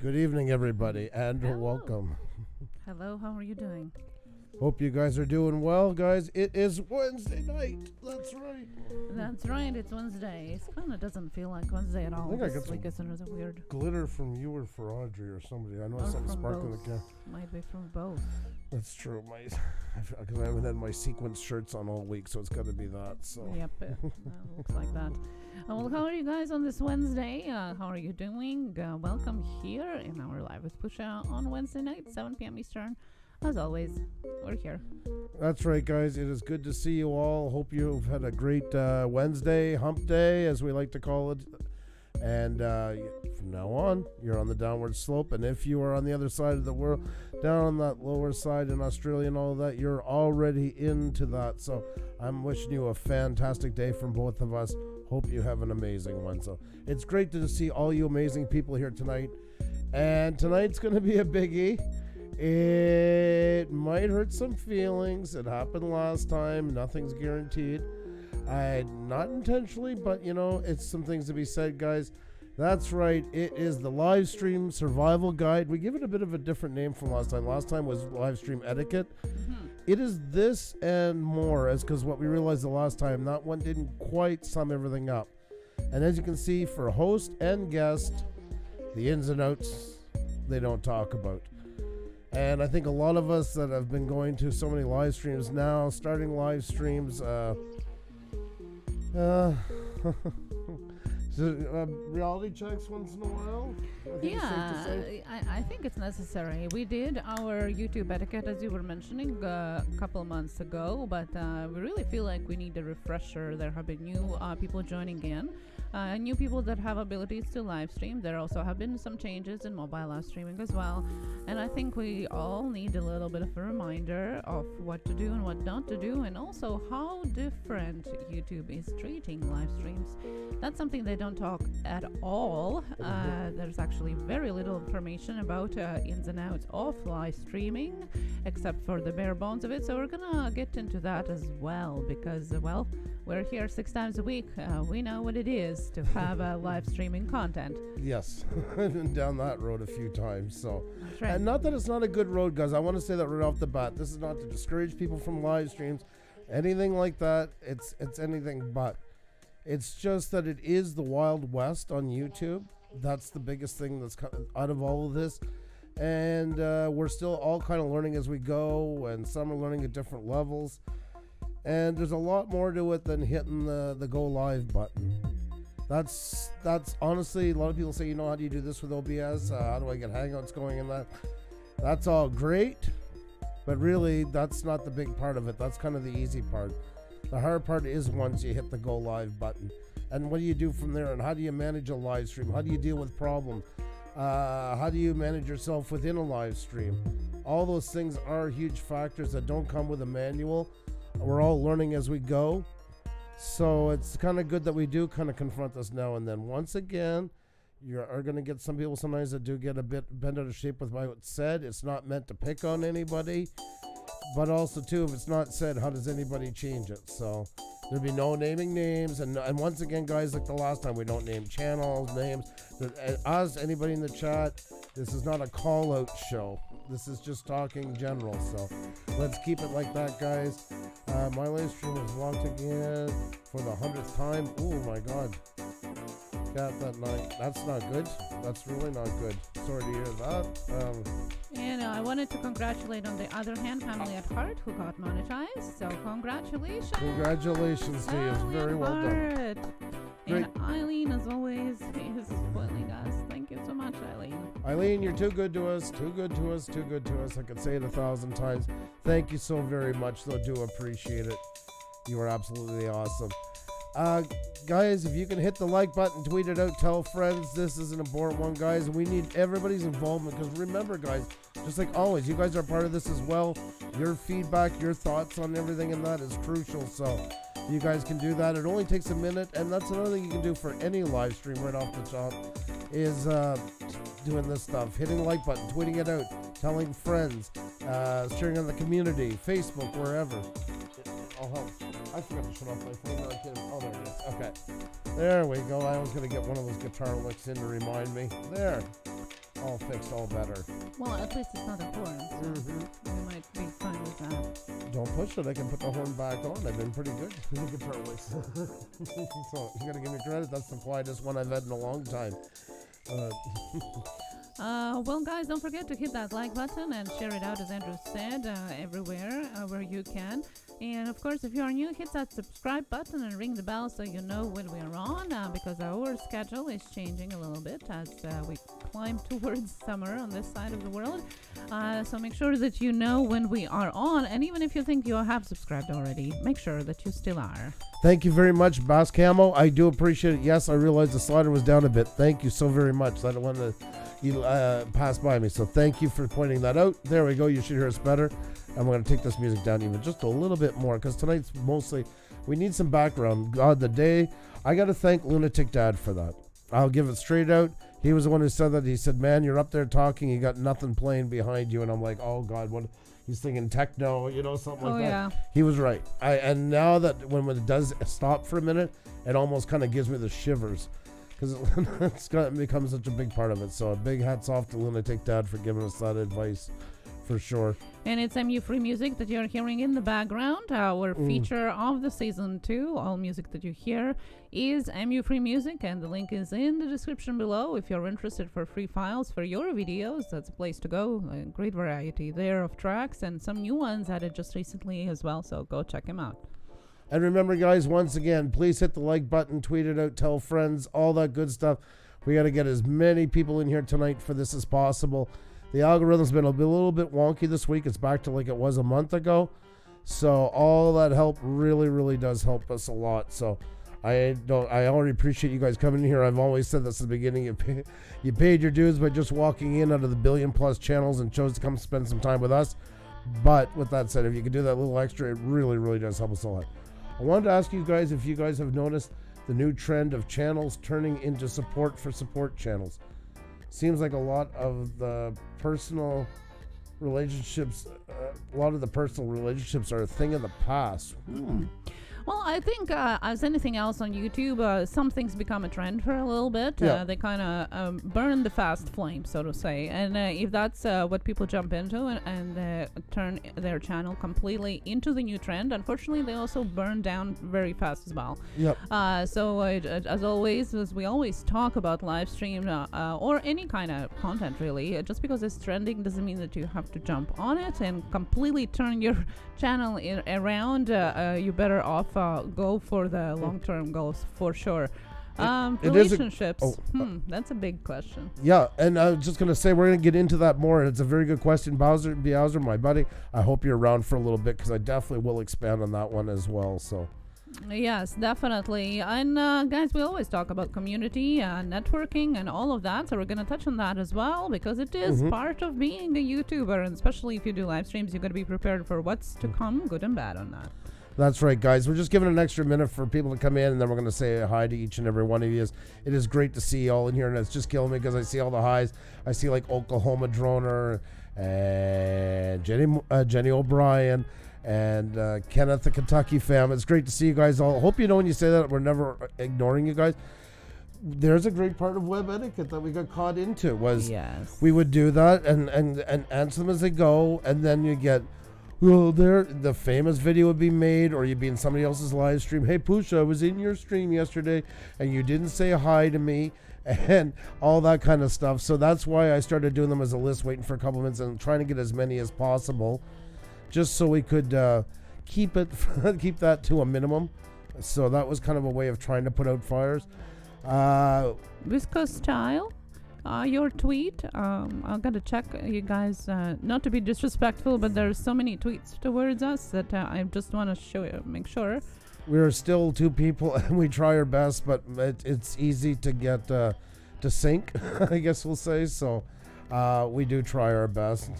Good evening, everybody, and Hello. welcome. Hello, how are you doing? Hope you guys are doing well, guys. It is Wednesday night. That's right. That's right. It's Wednesday. It kind of doesn't feel like Wednesday at all. I think I This got week is another weird. Glitter from you or for Audrey or somebody. I know Or something from sparkling both. again. Might be from both. That's true. Because I haven't had my sequence shirts on all week, so it's got to be that. So. Yep, looks like that. Well, how are you guys on this Wednesday? How are you doing? Welcome here in our Live with Pusa on Wednesday night, 7 p.m. Eastern. As always, we're here. That's right, guys. It is good to see you all. Hope you've had a great Wednesday, hump day, as we like to call it. And from now on, you're on the downward slope. And if you are on the other side of the world, down on that lower side in Australia and all of that, you're already into that. So I'm wishing you a fantastic day from both of us. Hope you have an amazing one. So it's great to see all you amazing people here tonight. And tonight's going to be a biggie. It might hurt some feelings. It happened last time. Nothing's guaranteed. Not intentionally, but it's some things to be said, guys. That's right. It is the Livestream Survival Guide. We give it a bit of a different name from last time. Last time was Livestream Etiquette. Mm-hmm. It is this and more, as because what we realized the last time, that one didn't quite sum everything up. And as you can see, for host and guest, the ins and outs they don't talk about. And I think a lot of us that have been going to so many live streams now, starting live streams, reality checks once in a while. I think it's necessary. We did our YouTube etiquette, as you were mentioning, a couple months ago, but we really feel like we need a refresher. There have been new people joining in. New people that have abilities to live stream. There also have been some changes in mobile live streaming as well. And I think we all need a little bit of a reminder of what to do and what not to do, and also how different YouTube is treating live streams. That's something they don't talk at all. There's actually very little information about ins and outs of live streaming, except for the bare bones of it. So we're gonna get into that as well, because, we're here 6 times a week. We know what it is to have live streaming content. Yes, I've been down that road a few times. So, That's right. And not that it's not a good road, guys. I want to say that right off the bat. This is not to discourage people from live streams, anything like that. It's anything but. It's just that it is the Wild West on YouTube. That's the biggest thing that's out of all of this. And we're still all kind of learning as we go, and some are learning at different levels. And there's a lot more to it than hitting the go live button. That's honestly, a lot of people say, how do you do this with OBS? How do I get Hangouts going in that? That's all great, but really that's not the big part of it. That's kind of the easy part. The hard part is once you hit the go live button. And what do you do from there? And how do you manage a live stream? How do you deal with problems? How do you manage yourself within a live stream? All those things are huge factors that don't come with a manual. We're all learning as we go. So it's kind of good that we do kind of confront this now and then. Once again, you are going to get some people sometimes that do get a bit bent out of shape with what's said. It's not meant to pick on anybody. But also, too, if it's not said, how does anybody change it? So there'll be no naming names. And once again, guys, like the last time, we don't name channels, names. Us, anybody in the chat, this is not a call-out show. This is just talking general. So let's keep it like that, guys. My live stream is locked again for the 100th time. Oh, my God. Got that night. That's not good. That's really not good. Sorry to hear that. I wanted to congratulate, on the other hand, Family at Heart, who got monetized. So congratulations. Congratulations to you. It's very well done. And Eileen, as always, is spoiling us. Thank you so much, Eileen. Eileen, you're too good to us. Too good to us. Too good to us. I could say it 1,000 times. Thank you so very much, though. Do appreciate it. You are absolutely awesome. Guys, if you can hit the like button, tweet it out, tell friends. This is an important one, guys. We need everybody's involvement, because remember, guys, just like always, you guys are part of this as well. Your feedback, your thoughts on everything and that is crucial. So you guys can do that. It only takes a minute, and that's another thing you can do for any live stream right off the top is doing this stuff. Hitting the like button, tweeting it out, telling friends, sharing on the community, Facebook, wherever. I'll help. I forgot to shut off my phone. No, I can't. Oh, there it is. Okay. There we go. I was going to get one of those guitar licks in to remind me. There. all fixed, all better. Well, at least it's not a horn, so you might be fine with that. Don't push it. I can put the horn back on. I've been pretty good with the guitar licks. So you gotta give me credit. That's the quietest one I've had in a long time. Well, guys, don't forget to hit that like button and share it out, as Andrew said, everywhere where you can. And, of course, if you are new, hit that subscribe button and ring the bell so you know when we are on, because our schedule is changing a little bit as we climb towards summer on this side of the world. So make sure that you know when we are on. And even if you think you have subscribed already, make sure that you still are. Thank you very much, Bass Camo. I do appreciate it. Yes, I realized the slider was down a bit. Thank you so very much. I don't want to pass by me. So thank you for pointing that out. There we go. You should hear us better. And we're going to take this music down even just a little bit more because tonight's mostly, we need some background. God, the day, I got to thank Lunatic Dad for that. I'll give it straight out. He was the one who said that. He said, man, you're up there talking. You got nothing playing behind you. And I'm like, oh, God, what? He's thinking techno, something like that. Yeah. He was right. And now that when it does stop for a minute, it almost kind of gives me the shivers because it's become such a big part of it. So a big hats off to Lunatic Dad for giving us that advice. For sure. And it's MU Free Music that you're hearing in the background. Our feature of the season 2, all music that you hear is MU Free Music, and the link is in the description below. If you're interested for free files for your videos, that's a place to go. A great variety there of tracks and some new ones added just recently as well, so go check them out. And remember, guys, once again, please hit the like button, tweet it out, tell friends, all that good stuff. We got to get as many people in here tonight for this as possible. The algorithm's been a little bit wonky this week. It's back to like it was a month ago. So all that help really, really does help us a lot. So I already appreciate you guys coming in here. I've always said this at the beginning. You paid your dues by just walking in out of the billion-plus channels and chose to come spend some time with us. But with that said, if you could do that little extra, it really, really does help us a lot. I wanted to ask you guys if you guys have noticed the new trend of channels turning into support for support channels. Seems like a lot of the personal relationships, are a thing of the past. Well, I think as anything else on YouTube, some things become a trend for a little bit. They kind of burn the fast flame, so to say. And if that's what people jump into and turn their channel completely into the new trend, unfortunately, they also burn down very fast as well. Yep. So as always, as we always talk about live stream or any kind of content, really, just because it's trending doesn't mean that you have to jump on it and completely turn your channel around. You better off go for the long-term goals for sure. Relationships. That's a big question. Yeah, and I was just going to say we're going to get into that more. It's a very good question. Bowser, my buddy, I hope you're around for a little bit because I definitely will expand on that one as well. So. Yes, definitely. And guys, we always talk about community, networking and all of that. So we're going to touch on that as well because it is part of being a YouTuber. And especially if you do live streams, you've got to be prepared for what's to come, good and bad on that. That's right, guys. We're just giving an extra minute for people to come in, and then we're going to say hi to each and every one of you. It is great to see you all in here, and it's just killing me because I see all the highs. I see like Oklahoma Droner and Jenny O'Brien and Kenneth, the Kentucky fam. It's great to see you guys all. Hope you know when you say that we're never ignoring you guys. There's a great part of web etiquette that we got caught into was we would do that and answer them as they go, and then you get... Well, the famous video would be made, or you'd be in somebody else's live stream. Hey, Pusa, I was in your stream yesterday, and you didn't say hi to me, and all that kind of stuff. So that's why I started doing them as a list, waiting for compliments, and trying to get as many as possible, just so we could keep that to a minimum. So that was kind of a way of trying to put out fires. Visco Style. Your tweet, I've got to check you guys, not to be disrespectful, but there's so many tweets towards us that I just want to make sure. We're still 2 people and we try our best, but it's easy to get to sync, I guess we'll say. So we do try our best.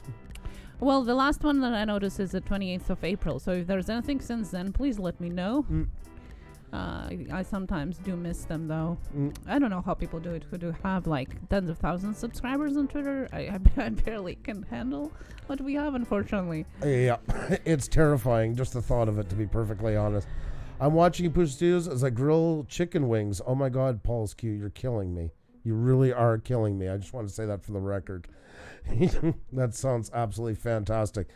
Well, the last one that I noticed is the 28th of April. So if there's anything since then, please let me know. I sometimes do miss them, though. I don't know how people do it who do have like tens of thousands of subscribers on Twitter. I barely can handle what we have, unfortunately. Yeah, it's terrifying, just the thought of it, to be perfectly honest. I'm watching you Push Studios as I grill chicken wings. Oh my God, Paul's Q, you're killing me. You really are killing me. I just want to say that for the record. That sounds absolutely fantastic.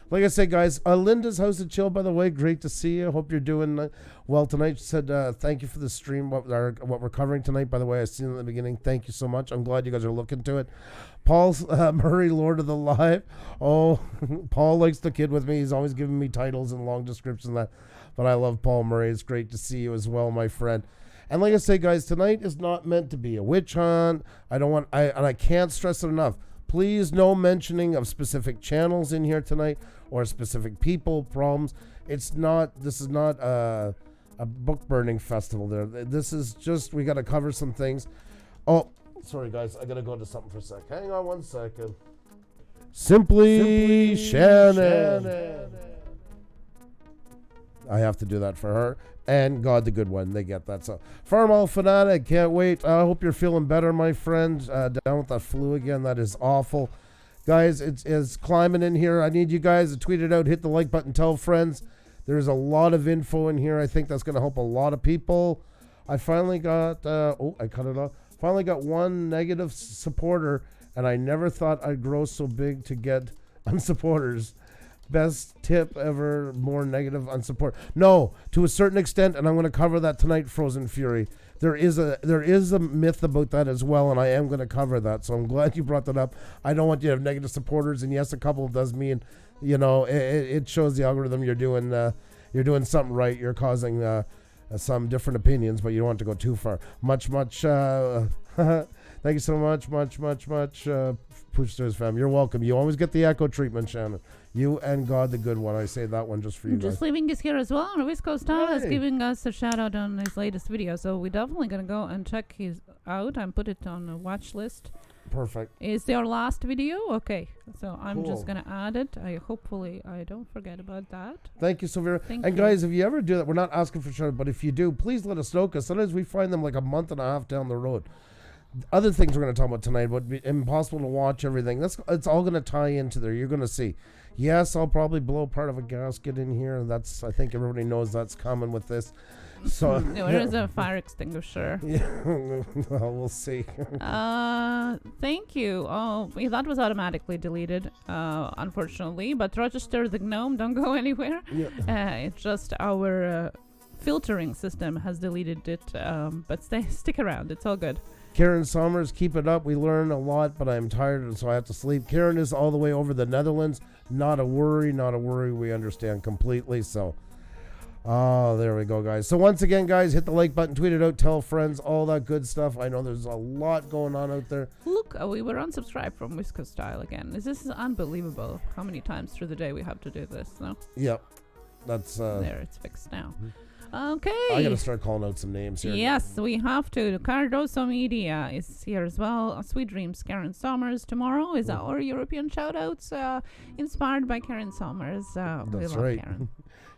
Like I said, guys, Linda's House of Chill, by the way, great to see you. Hope you're doing well tonight. She said, thank you for the stream, what we're covering tonight, by the way. I seen it in the beginning. Thank you so much. I'm glad you guys are looking to it. Paul Murray, Lord of the Live. Oh, Paul likes the kid with me. He's always giving me titles and long descriptions and that. But I love Paul Murray. It's great to see you as well, my friend. And like I say, guys, tonight is not meant to be a witch hunt. I can't stress it enough. Please, no mentioning of specific channels in here tonight or specific people, problems. This is not a book burning festival there. This is just, we got to cover some things. Oh, sorry, guys. I got to go into something for a sec. Hang on one second. Simply Shannon. I have to do that for her. And God the Good One, they get that. So, Farmall Fanatic, can't wait. I hope you're feeling better, my friend. Down with that flu again, that is awful. Guys, it's climbing in here. I need you guys to tweet it out, hit the like button, tell friends. There's a lot of info in here. I think that's going to help a lot of people. I finally got, I cut it off. Finally got one negative supporter, and I never thought I'd grow so big to get unsupporters. Best tip ever, more negative on support. No, to a certain extent, and I'm going to cover that tonight, Frozen Fury. There is a myth about that as well, and I am going to cover that. So I'm glad you brought that up. I don't want you to have negative supporters, and yes, a couple does mean, it shows the algorithm you're doing something right. You're causing some different opinions, but you don't want to go too far. Much. Thank you so much. Pushsters fam, you're welcome. You always get the echo treatment, Shannon. You and God the Good One. I say that one just for you just guys. Leaving this here as well. And Wisco Style is giving us a shout out on his latest video. So we're definitely going to go and check his out and put it on a watch list. Perfect. Is your last video? Okay. So I'm just going to add it. Hopefully I don't forget about that. Thank you so very much. And guys, if you ever do that, we're not asking for shout out, but if you do, please let us know, because sometimes we find them like a month and a half down the road. Other things we're going to talk about tonight would be impossible to watch everything. It's all going to tie into there. You're going to see. Yes, I'll probably blow part of a gasket in here. I think everybody knows that's coming with this. So no, it is a fire extinguisher. Yeah, well, we'll see. Thank you. Oh, that was automatically deleted, unfortunately. But Rochester the Gnome, don't go anywhere. Yeah. It's just our filtering system has deleted it. But stick around. It's all good. Karen Sommers, keep it up. We learn a lot, but I'm tired, so I have to sleep. Karen is all the way over the Netherlands. Not a worry. We understand completely. So, there we go, guys. So once again, guys, hit the like button, tweet it out, tell friends, all that good stuff. I know there's a lot going on out there. Look, we were unsubscribed from Wisco Style again. This is unbelievable how many times through the day we have to do this. No? Yep. That's there, it's fixed now. Mm-hmm. Okay. I gotta start calling out some names here. Yes, we have to. Cardoso Media is here as well. Sweet Dreams, Karen Sommers. Tomorrow is our European shoutouts, inspired by Karen Sommers. That's right. Karen.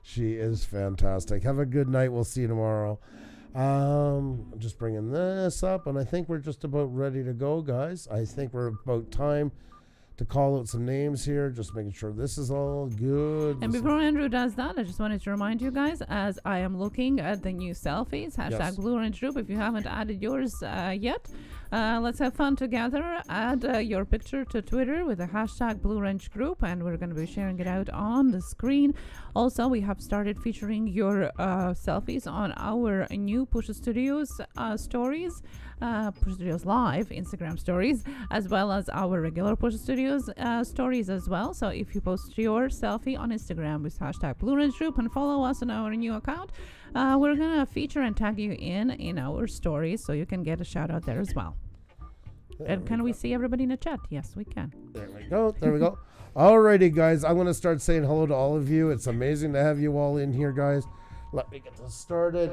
She is fantastic. Have a good night. We'll see you tomorrow. Just bringing this up, and I think we're just about ready to go, guys. I think we're about time to call out some names here, just making sure this is all good. And before Andrew does that, I just wanted to remind you guys, as I am looking at the new selfies, hashtag Blue Orange Group. If you haven't added yours yet, let's have fun together. Add your picture to Twitter with the hashtag Blue Orange Group, and we're going to be sharing it out on the screen. Also, we have started featuring your selfies on our new Puša Studios stories, Puša Studios Live Instagram stories, as well as our regular Puša Studios stories as well. So if you post your selfie on Instagram with hashtag Blue Orange Group and follow us on our new account, we're going to feature and tag you in our stories, so you can get a shout out there as well. And can we see everybody in the chat? Yes, we can. There we go. Alrighty, guys. I'm going to start saying hello to all of you. It's amazing to have you all in here, guys. Let me get this started.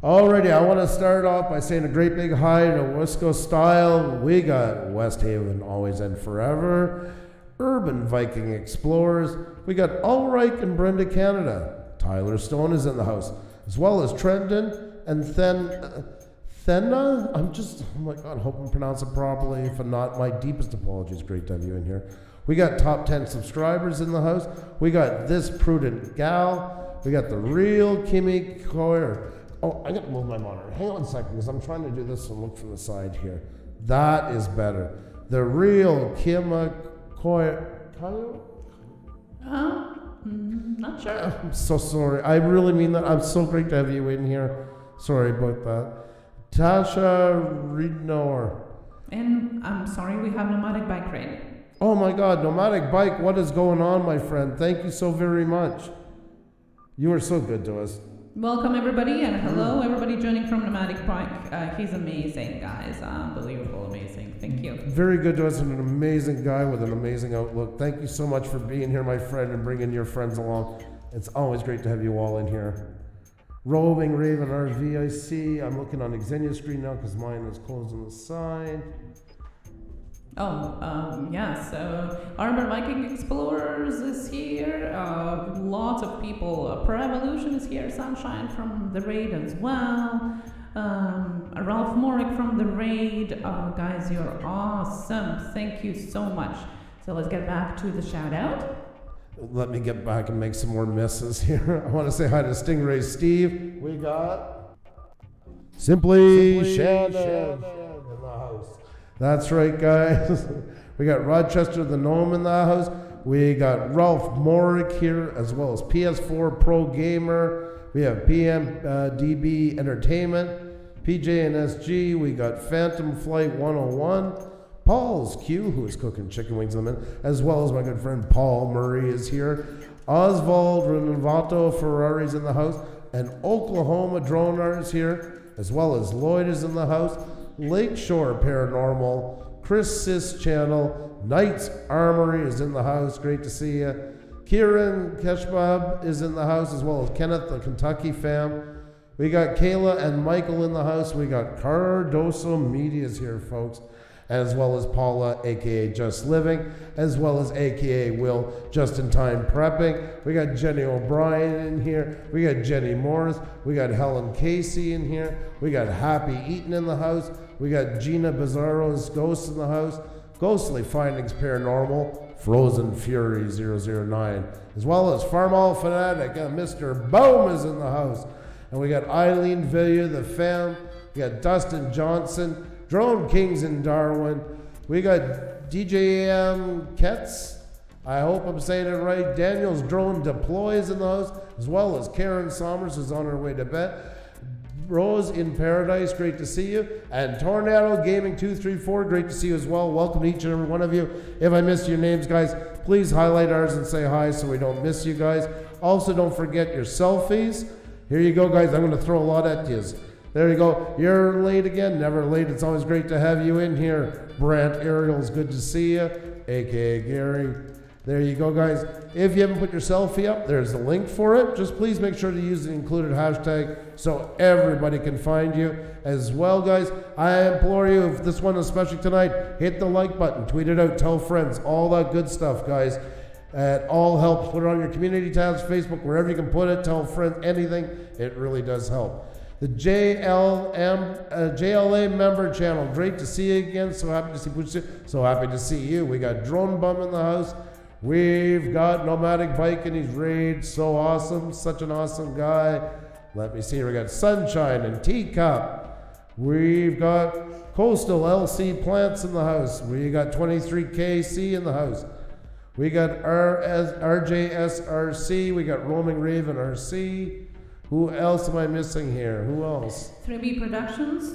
Alrighty, I want to start off by saying a great big hi to Wisco Style. We got West Haven, Always and Forever. Urban Viking Explorers. We got Ulrich and Brenda Canada. Tyler Stone is in the house, as well as Trendon and Thenna. Oh my God, I hope I'm pronouncing it properly. If I'm not, my deepest apologies. Great to have you in here. We got top 10 subscribers in the house. We got This Prudent Gal. We got The Real Kimmy Coyer. Oh, I got to move my monitor. Hang on a second, because I'm trying to do this and look from the side here. That is better. The real Kima Koyo. Not sure. I'm so sorry. I really mean that. I'm so great to have you in here. Sorry about that. Tasha Ridnor. And I'm sorry, we have nomadic bike ride. Oh my God, nomadic bike. What is going on, my friend? Thank you so very much. You are so good to us. Welcome everybody, and hello everybody joining from Nomadic Bike. He's amazing, guys. Unbelievable, amazing. Thank you. Very good to us and an amazing guy with an amazing outlook. Thank you so much for being here, my friend, and bringing your friends along. It's always great to have you all in here. Roving Raven RVIC. I'm looking on Xenia's screen now because mine is closed on the side. Yes. Arbor Viking Explorers is here. Lots of people. Pro Evolution is here. Sunshine from the raid as well. Ralph Morick from the raid. Guys, you're awesome. Thank you so much. So let's get back to the shout out. Let me get back and make some more misses here. I want to say hi to Stingray Steve. We got Simply Shannon in the house. That's right, guys. We got Rochester the Gnome in the house. We got Ralph Morick here, as well as PS4 Pro Gamer. We have PMDB Entertainment, PJ and SG. We got Phantom Flight 101. Paul's Q, who is cooking chicken wings in the minute, as well as my good friend Paul Murray is here. Oswald Renovato Ferrari's in the house. And Oklahoma Droner is here, as well as Lloyd is in the house. Lakeshore Paranormal, Chris Sis Channel, Knights Armory is in the house. Great to see you. Kieran Keshbab is in the house, as well as Kenneth, the Kentucky fam. We got Kayla and Michael in the house. We got Cardoso Media's here, folks, as well as Paula, aka Just Living, as well as aka Will, Just in Time Prepping. We got Jenny O'Brien in here. We got Jenny Morris. We got Helen Casey in here. We got Happy Eaton in the house. We got Gina Bizarro's Ghost in the house. Ghostly Findings Paranormal, Frozen Fury 009, as well as Farmall Fanatic and Mr. Boom is in the house. And we got Eileen Villa, the fam. We got Dustin Johnson, Drone Kings in Darwin. We got DJM Ketz. I hope I'm saying it right. Daniel's Drone Deploys in the house, as well as Karen Sommers is on her way to bed. Rose in Paradise, great to see you. And Tornado Gaming 234, great to see you as well. Welcome to each and every one of you. If I missed your names, guys, please highlight ours and say hi so we don't miss you guys. Also, don't forget your selfies. Here you go, guys. I'm going to throw a lot at you. There you go. You're late again. Never late. It's always great to have you in here. Brant Ariel's good to see you, a.k.a. Gary. There you go, guys. If you haven't put your selfie up, there's the link for it. Just please make sure to use the included hashtag so everybody can find you as well, guys. I implore you, if this one especially tonight, hit the like button, tweet it out, tell friends, all that good stuff, guys. It all helps. Put it on your community tabs, Facebook, wherever you can put it. Tell friends anything. It really does help. The JLA member channel. Great to see you again. So happy to see Pusa. So happy to see you. We got Drone Bum in the house. We've got Nomadic Bike in his raid. So awesome. Such an awesome guy. Let me see. We got Sunshine and Teacup. We've got Coastal LC Plants in the house. We got 23KC in the house. We got RJSRC. We got Roaming Raven RC. Who else am I missing here? Who else? 3B Productions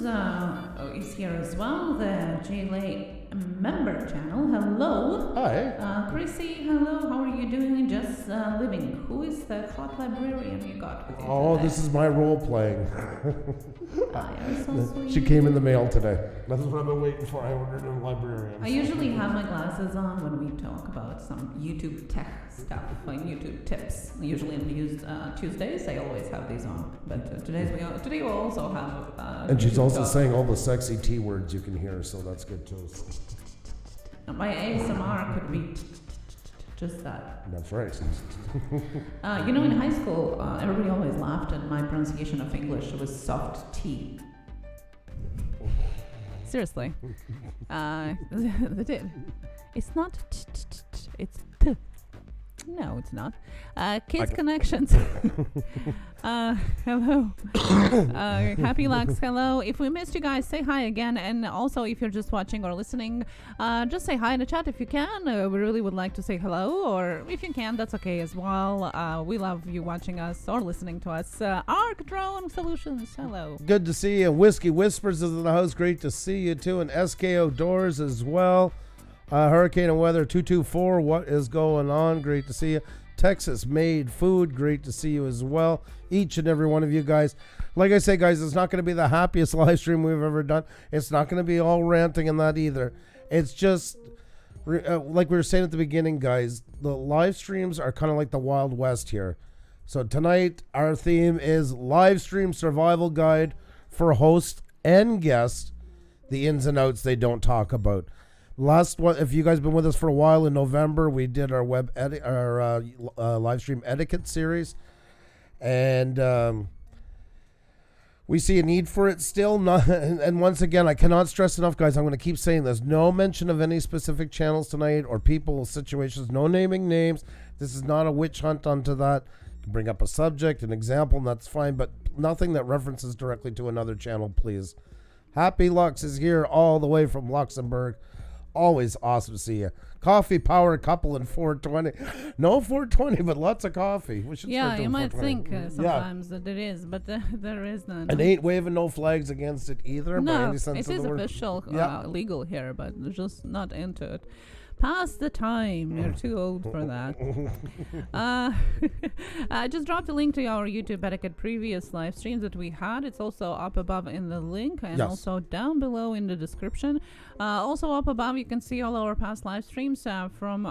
is here as well. The JLA member channel. Hello. Hi. Chrissy, hello. How are you doing? Just living. Who is the hot librarian you got with you today? This is my role playing. You're so sweet. She came in the mail today. That's what I've been waiting for. I ordered a librarian. I usually have my glasses on when we talk about some YouTube tech stuff, like YouTube tips. Usually on Tuesdays, I always have these on. But today we also have. And she's YouTube also talk. saying all the sexy T words you can hear, so that's good too. My ASMR could be just that. That's right. In high school, everybody always laughed at my pronunciation of English. It was soft T. Seriously. They did. It's not it's t. No, it's not. Kids Connections. Hello. Happy Lux, hello. If we missed you guys, say hi again. And also, if you're just watching or listening, just say hi in the chat if you can. We really would like to say hello. Or if you can, that's okay as well. We love you watching us or listening to us. Arc Drone Solutions, hello. Good to see you. Whiskey Whispers is in the house. Great to see you, too. And SKO Doors as well. Hurricane and Weather 224, what is going on? Great to see you. Texas Made Food, great to see you as well. Each and every one of you guys. Like I say, guys, it's not going to be the happiest live stream we've ever done. It's not going to be all ranting and that either. It's just, like we were saying at the beginning, guys, the live streams are kind of like the Wild West here. So tonight, our theme is live stream survival guide for host and guest, the ins and outs they don't talk about. Last one, if you guys been with us for a while, in November we did our live stream etiquette series, and we see a need for it still. And once again, I cannot stress enough, guys. I'm going to keep saying this: no mention of any specific channels tonight or people, situations. No naming names. This is not a witch hunt onto that. You can bring up a subject, an example, and that's fine, but nothing that references directly to another channel, please. Happy Lux is here all the way from Luxembourg. Always awesome to see you. Coffee Power Couple in 420. No 420, but lots of coffee. We should yeah, you might think sometimes that it is, but there is none. And ain't waving no flags against it either. No, by any sense it of is the word. official, legal here, but just not into it. Past the time. You're too old for that. I just dropped a link to our YouTube etiquette previous live streams that we had. It's also up above in the link and also down below in the description. Also up above, you can see all our past live streams from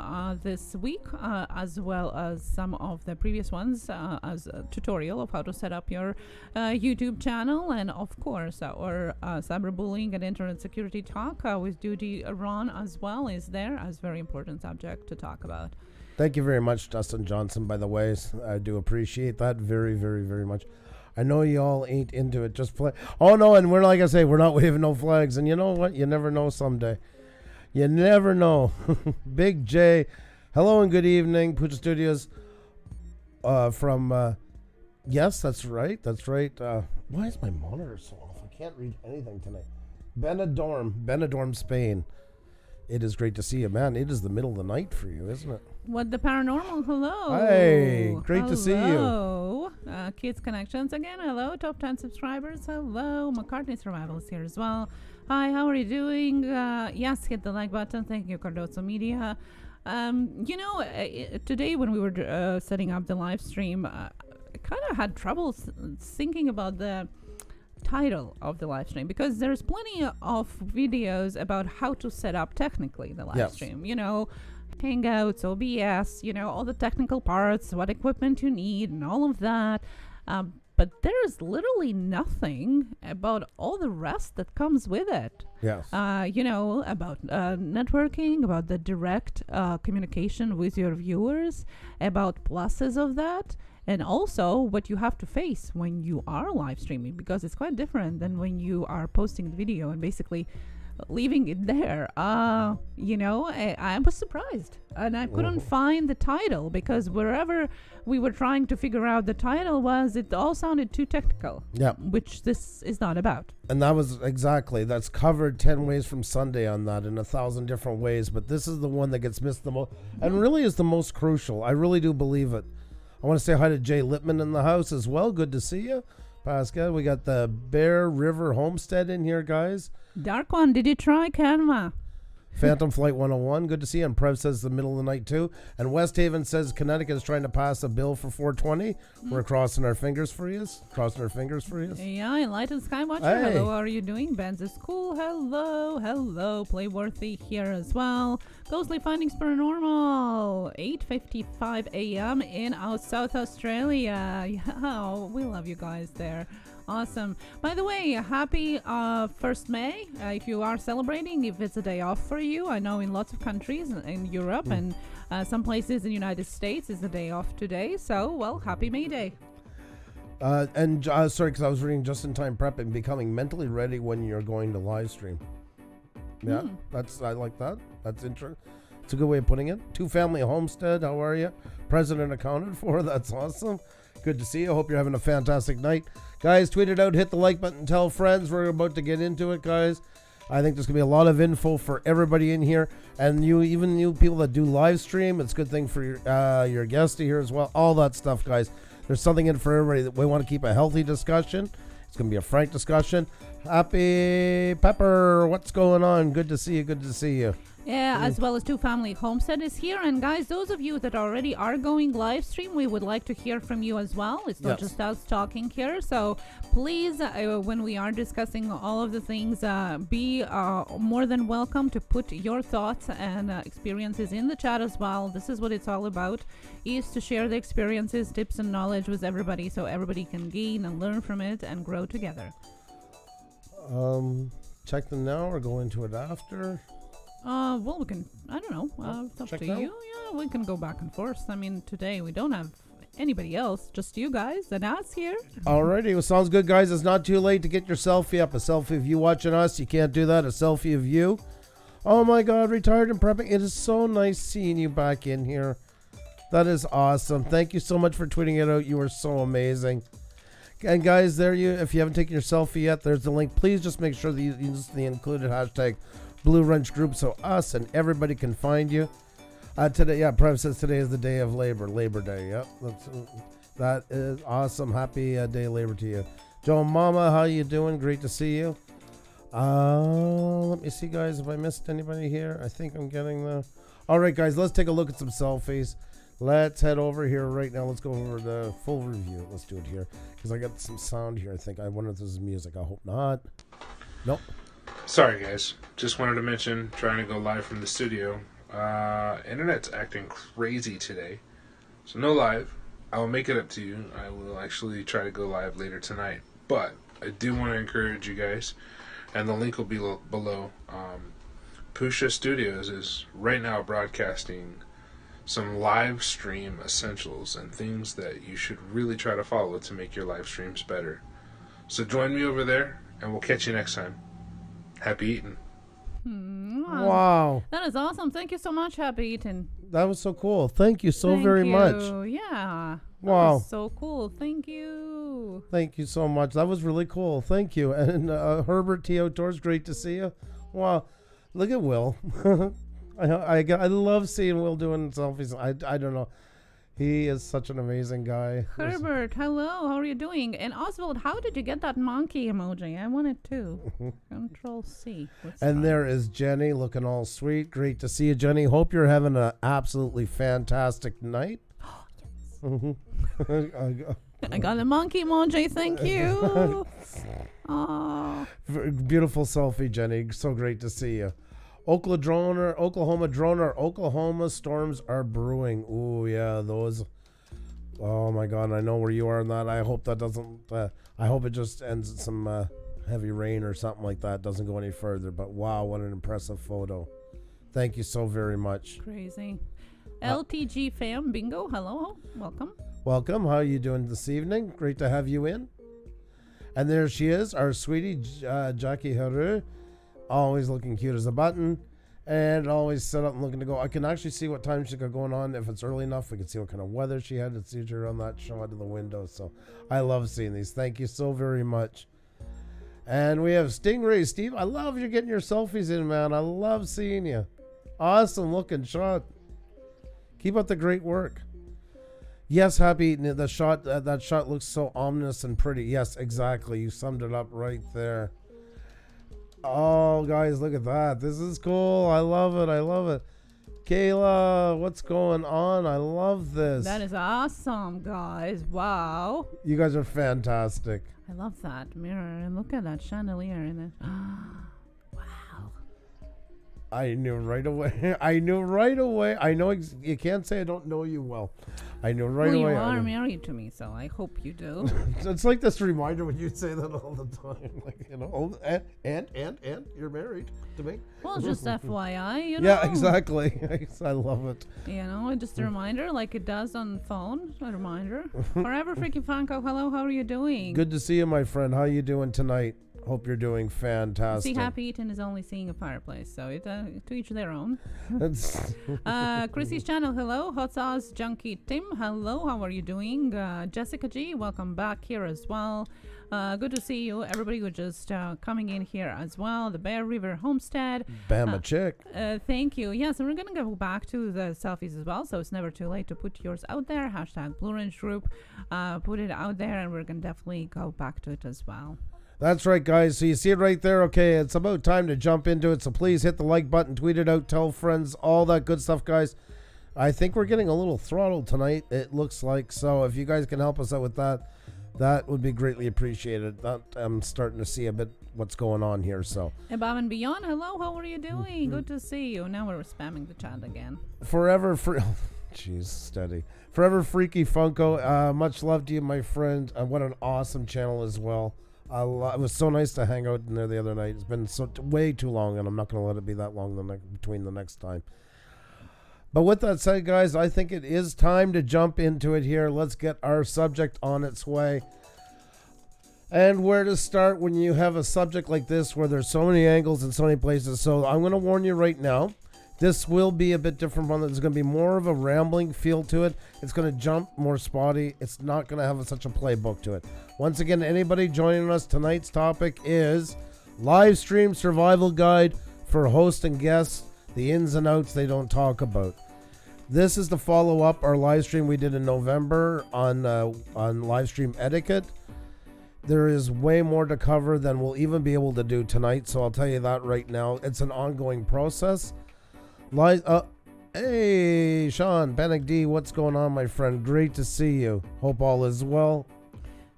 this week, as well as some of the previous ones as a tutorial of how to set up your YouTube channel. And of course, our cyberbullying and internet security talk with Duty Ron as well is there as very important subject to talk about. Thank you very much, Dustin Johnson, by the way. I do appreciate that very, very, very much. I know you all ain't into it. Just play. Oh, no, and we're, like I say, we're not waving no flags. And you know what? You never know someday. You never know. Big J, hello and good evening. Pucha Studios from, yes, that's right. That's right. Why is my monitor so off? I can't read anything tonight. Benidorm, Spain. It is great to see you, man. It is the middle of the night for you, isn't it? What the paranormal? Hello. Hey, great to see you. Hello. Kids Connections again. Hello. Top 10 subscribers. Hello. McCartney Survival is here as well. Hi, how are you doing? Yes, hit the like button. Thank you, Cardozo Media. Today when we were setting up the live stream, I kind of had trouble thinking about the title of the live stream, because there's plenty of videos about how to set up technically the live stream, Hangouts, OBS, all the technical parts, what equipment you need and all of that, but there's literally nothing about all the rest that comes with it. About networking, about the direct communication with your viewers, about pluses of that, and also what you have to face when you are live streaming, because it's quite different than when you are posting the video and basically leaving it there. I was surprised, and I couldn't find the title, because wherever we were trying to figure out the title was, it all sounded too technical. Which this is not about. And that was that's covered 10 ways from Sunday on that in 1,000 different ways, but this is the one that gets missed the most, and really is the most crucial. I really do believe it. I want to say hi to Jay Lippman in the house as well. Good to see you, Pascal. We got the Bear River Homestead in here, guys. Dark One, did you try Canva? Phantom Flight 101, good to see you. And Prev says the middle of the night too. And West Haven says Connecticut is trying to pass a bill for 420. We're crossing our fingers for you. Yeah, Enlightened Skywatcher. Hey. Hello, how are you doing? Ben's is cool. Hello. Playworthy here as well. Ghostly Findings Paranormal. 8:55 a.m. in South Australia. Yeah, we love you guys there. Awesome. By the way, happy 1st May if you are celebrating, if it's a day off for you. I know in lots of countries in Europe and some places in the United States is the day off today. So, well, happy May Day. Sorry, because I was reading Just in Time Prep and becoming mentally ready when you're going to live stream. Yeah, I like that. It's It's a good way of putting it. 2-family homestead. How are you? President accounted for. That's awesome. Good to see you. Hope you're having a fantastic night. Guys, tweet it out. Hit the like button. Tell friends. We're about to get into it, guys. I think there's going to be a lot of info for everybody in here. And even you people that do live stream, it's a good thing for your guests to hear as well. All that stuff, guys. There's something in for everybody. We want to keep a healthy discussion. It's going to be a frank discussion. Happy Pepper, what's going on? Good to see you. Good to see you. Yeah, as well as 2-family homestead is here. And guys, those of you that already are going live stream, we would like to hear from you as well. It's not just us talking here. So please, when we are discussing all of the things, be more than welcome to put your thoughts and experiences in the chat as well. This is what it's all about, is to share the experiences, tips and knowledge with everybody so everybody can gain and learn from it and grow together. Check them now or go into it after? Well, we can, I don't know, it's up to you. Yeah, we can go back and forth. I mean, today we don't have anybody else, just you guys and us here. Alrighty, well, sounds good, guys. It's not too late to get your selfie up. A selfie of you watching us. You can't do that. A selfie of you. Oh my God, retired and prepping. It is so nice seeing you back in here. That is awesome. Thank you so much for tweeting it out. You are so amazing. And guys, if you haven't taken your selfie yet, there's the link. Please just make sure that you use the included hashtag Blue Wrench Group so us and everybody can find you. Today, Prev says today is the day of Labor Day. Yep, that is awesome. Happy day of Labor to you. Joe Mama, how you doing? Great to see you. Let me see, guys, if I missed anybody here. I think I'm getting the... All right, guys, let's take a look at some selfies. Let's head over here right now. Let's go over the full review. Let's do it here because I got some sound here. I wonder if this is music. I hope not. Nope. Sorry, guys. Just wanted to mention, trying to go live from the studio. Internet's acting crazy today. So no live. I will make it up to you. I will actually try to go live later tonight. But I do want to encourage you guys, and the link will be below. Pusa Studios is right now broadcasting some live stream essentials and things that you should really try to follow to make your live streams better. So join me over there, and we'll catch you next time. Happy eating. Wow. That is awesome. Thank you so much, Happy Eating. That was so cool. Thank you so very much. Yeah. Wow. That was so cool. Thank you. Thank you so much. That was really cool. Thank you. And Herbert T. Outdoors, great to see you. Wow. Look at Will. I love seeing Will doing selfies. I don't know. He is such an amazing guy. Herbert, hello. How are you doing? And Oswald, how did you get that monkey emoji? I want it too. Control C. And there is Jenny looking all sweet. Great to see you, Jenny. Hope you're having an absolutely fantastic night. Oh, yes. I got a monkey emoji. Thank you. Oh. Beautiful selfie, Jenny. So great to see you. Oklahoma storms are brewing. Ooh, yeah, those. Oh my God, I know where you are in that. I hope that doesn't. I hope it just ends in some heavy rain or something like that. Doesn't go any further. But wow, what an impressive photo. Thank you so very much. Crazy. LTG fam bingo. Hello, welcome. Welcome. How are you doing this evening? Great to have you in. And there she is, our sweetie Jackie Haru. Always looking cute as a button, and always set up and looking to go. I can actually see what time she got going on. If it's early enough, we can see what kind of weather she had. It's her on that show out of the window. So I love seeing these. Thank you so very much. And we have Stingray. Steve, I love you getting your selfies in, man. I love seeing you. Awesome looking shot. Keep up the great work. Yes, Happy. The shot, that shot looks so ominous and pretty. Yes, exactly. You summed it up right there. Oh, guys, look at that. This is cool. I love it. I love it. Kayla, what's going on? I love this. That is awesome, guys. Wow. You guys are fantastic. I love that mirror. And look at that chandelier in it. Wow. I knew right away. I know you can't say I don't know you well. I knew right away. You are married to me, so I hope you do. It's like this reminder when you say that all the time. Like, you know, and you're married to me. Well, just FYI, you know. Yeah, exactly. I love it. You know, just a reminder like it does on the phone. A reminder. Forever Freaky Franco, hello, how are you doing? Good to see you, my friend. How you doing tonight? Hope you're doing fantastic. See, happy eating is only seeing a fireplace, so it to each their own. Chrissy's channel, hello. Hot Sauce Junkie Tim, hello. How are you doing? Jessica G, welcome back here as well. Good to see you. Everybody who just coming in here as well. The Bear River Homestead. Bama chick. Thank you. Yeah, so we're going to go back to the selfies as well. So it's never too late to put yours out there. Hashtag Blue Range Group. Put it out there, and we're going to definitely go back to it as well. That's right, guys. So you see it right there. Okay, it's about time to jump into it. So please hit the like button, tweet it out, tell friends, all that good stuff, guys. I think we're getting a little throttled tonight, it looks like. So if you guys can help us out with that, that would be greatly appreciated. I'm starting to see a bit what's going on here. So Above and Beyond, hello. How are you doing? Good to see you. Now we're spamming the chat again. Forever Jeez, steady. Forever Freaky Funko. Much love to you, my friend. What an awesome channel as well. It was so nice to hang out in there the other night. It's been way too long, and I'm not going to let it be that long between the next time. But with that said, guys, I think it is time to jump into it here. Let's get our subject on its way. And where to start when you have a subject like this where there's so many angles and so many places. So I'm going to warn you right now. This will be a bit different from that. There's going to be more of a rambling feel to it. It's going to jump more spotty. It's not going to have such a playbook to it. Once again, anybody joining us, tonight's topic is live stream survival guide for host and guests, the ins and outs they don't talk about. This is the follow-up our live stream we did in November on live stream etiquette. There is way more to cover than we'll even be able to do tonight, so I'll tell you that right now. It's an ongoing process. Hey, Sean, Panic D, what's going on, my friend? Great to see you. Hope all is well.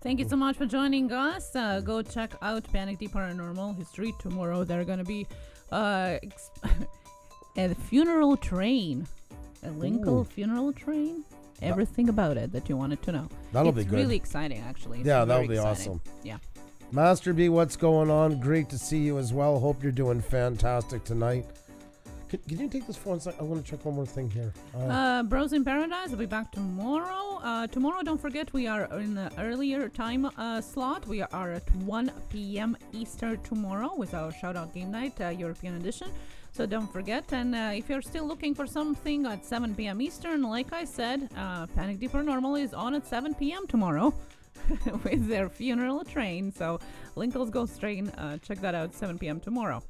Thank you so much for joining us. Go check out Panic D Paranormal History tomorrow. They're going to be a funeral train. A Linkle funeral train. Everything about it that you wanted to know. That'll be good. It's really exciting, actually. Yeah, that'll be awesome. Yeah. Master B, what's going on? Great to see you as well. Hope you're doing fantastic tonight. Can you take this for 1 second? I want to check one more thing here. Bros in Paradise will be back tomorrow. Tomorrow, don't forget, we are in the earlier time slot. We are at 1 p.m. Eastern tomorrow with our Shoutout Game Night, European edition. So don't forget. And if you're still looking for something at 7 p.m. Eastern, like I said, Panic D Paranormal is on at 7 p.m. tomorrow with their funeral train. So Linkle's Ghost Train, check that out, 7 p.m. tomorrow.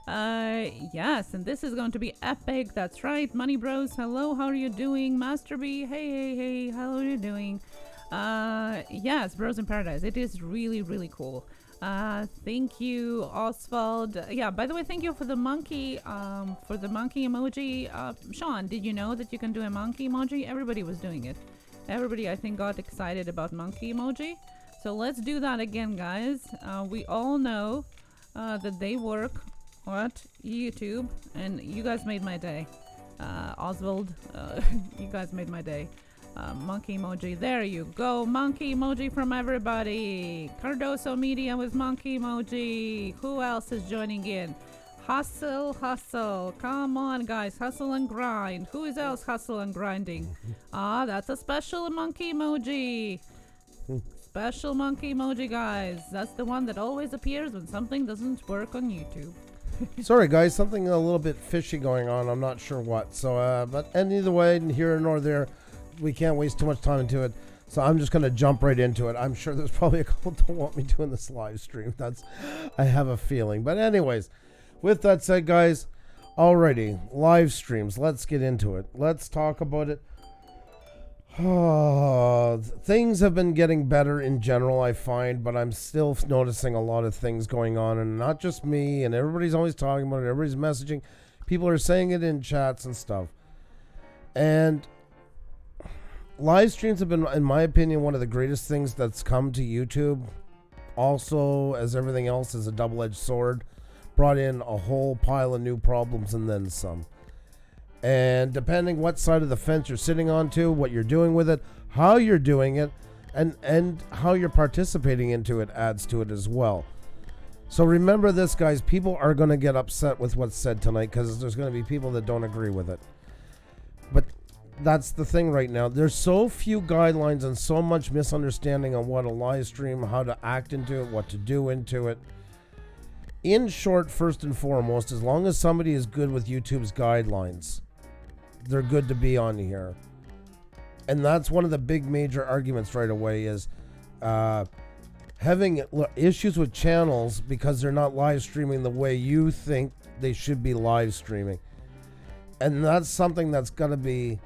Yes, and this is going to be epic. That's right. Money Bros, hello, how are you doing? Master B, hey, how are you doing? Yes, Bros in Paradise. It is really, really cool. Thank you, Oswald. Yeah, by the way, thank you for the monkey emoji. Sean, did you know that you can do a monkey emoji? Everybody was doing it. Everybody, I think, got excited about monkey emoji. So let's do that again, guys. We all know that they work at YouTube, and you guys made my day. Oswald, you guys made my day. Monkey emoji, there you go. Monkey emoji from everybody. Cardoso Media with monkey emoji. Who else is joining in? Hustle. Come on, guys, hustle and grind. Who is else hustle and grinding? That's a special monkey emoji. Special monkey emoji, guys. That's the one that always appears when something doesn't work on YouTube. Sorry, guys, something a little bit fishy going on. I'm not sure what. So, but either way, here nor there, we can't waste too much time into it. So I'm just going to jump right into it. I'm sure there's probably a couple don't want me doing this live stream. I have a feeling. But anyways, with that said, guys, alrighty, live streams. Let's get into it. Let's talk about it. Things have been getting better in general, I find, but I'm still noticing a lot of things going on, and not just me, and everybody's always talking about it, everybody's messaging, people are saying it in chats and stuff, and live streams have been, in my opinion, one of the greatest things that's come to YouTube. Also, as everything else, is a double-edged sword, brought in a whole pile of new problems and then some. And depending what side of the fence you're sitting onto, what you're doing with it, how you're doing it, and how you're participating into it adds to it as well. So remember this, guys. People are going to get upset with what's said tonight because there's going to be people that don't agree with it. But that's the thing right now. There's so few guidelines and so much misunderstanding on what a live stream, how to act into it, what to do into it. in short, first and foremost, as long as somebody is good with YouTube's guidelines, they're good to be on here. And that's one of the big major arguments right away is having issues with channels because they're not live streaming the way you think they should be live streaming. And that's something that's got to be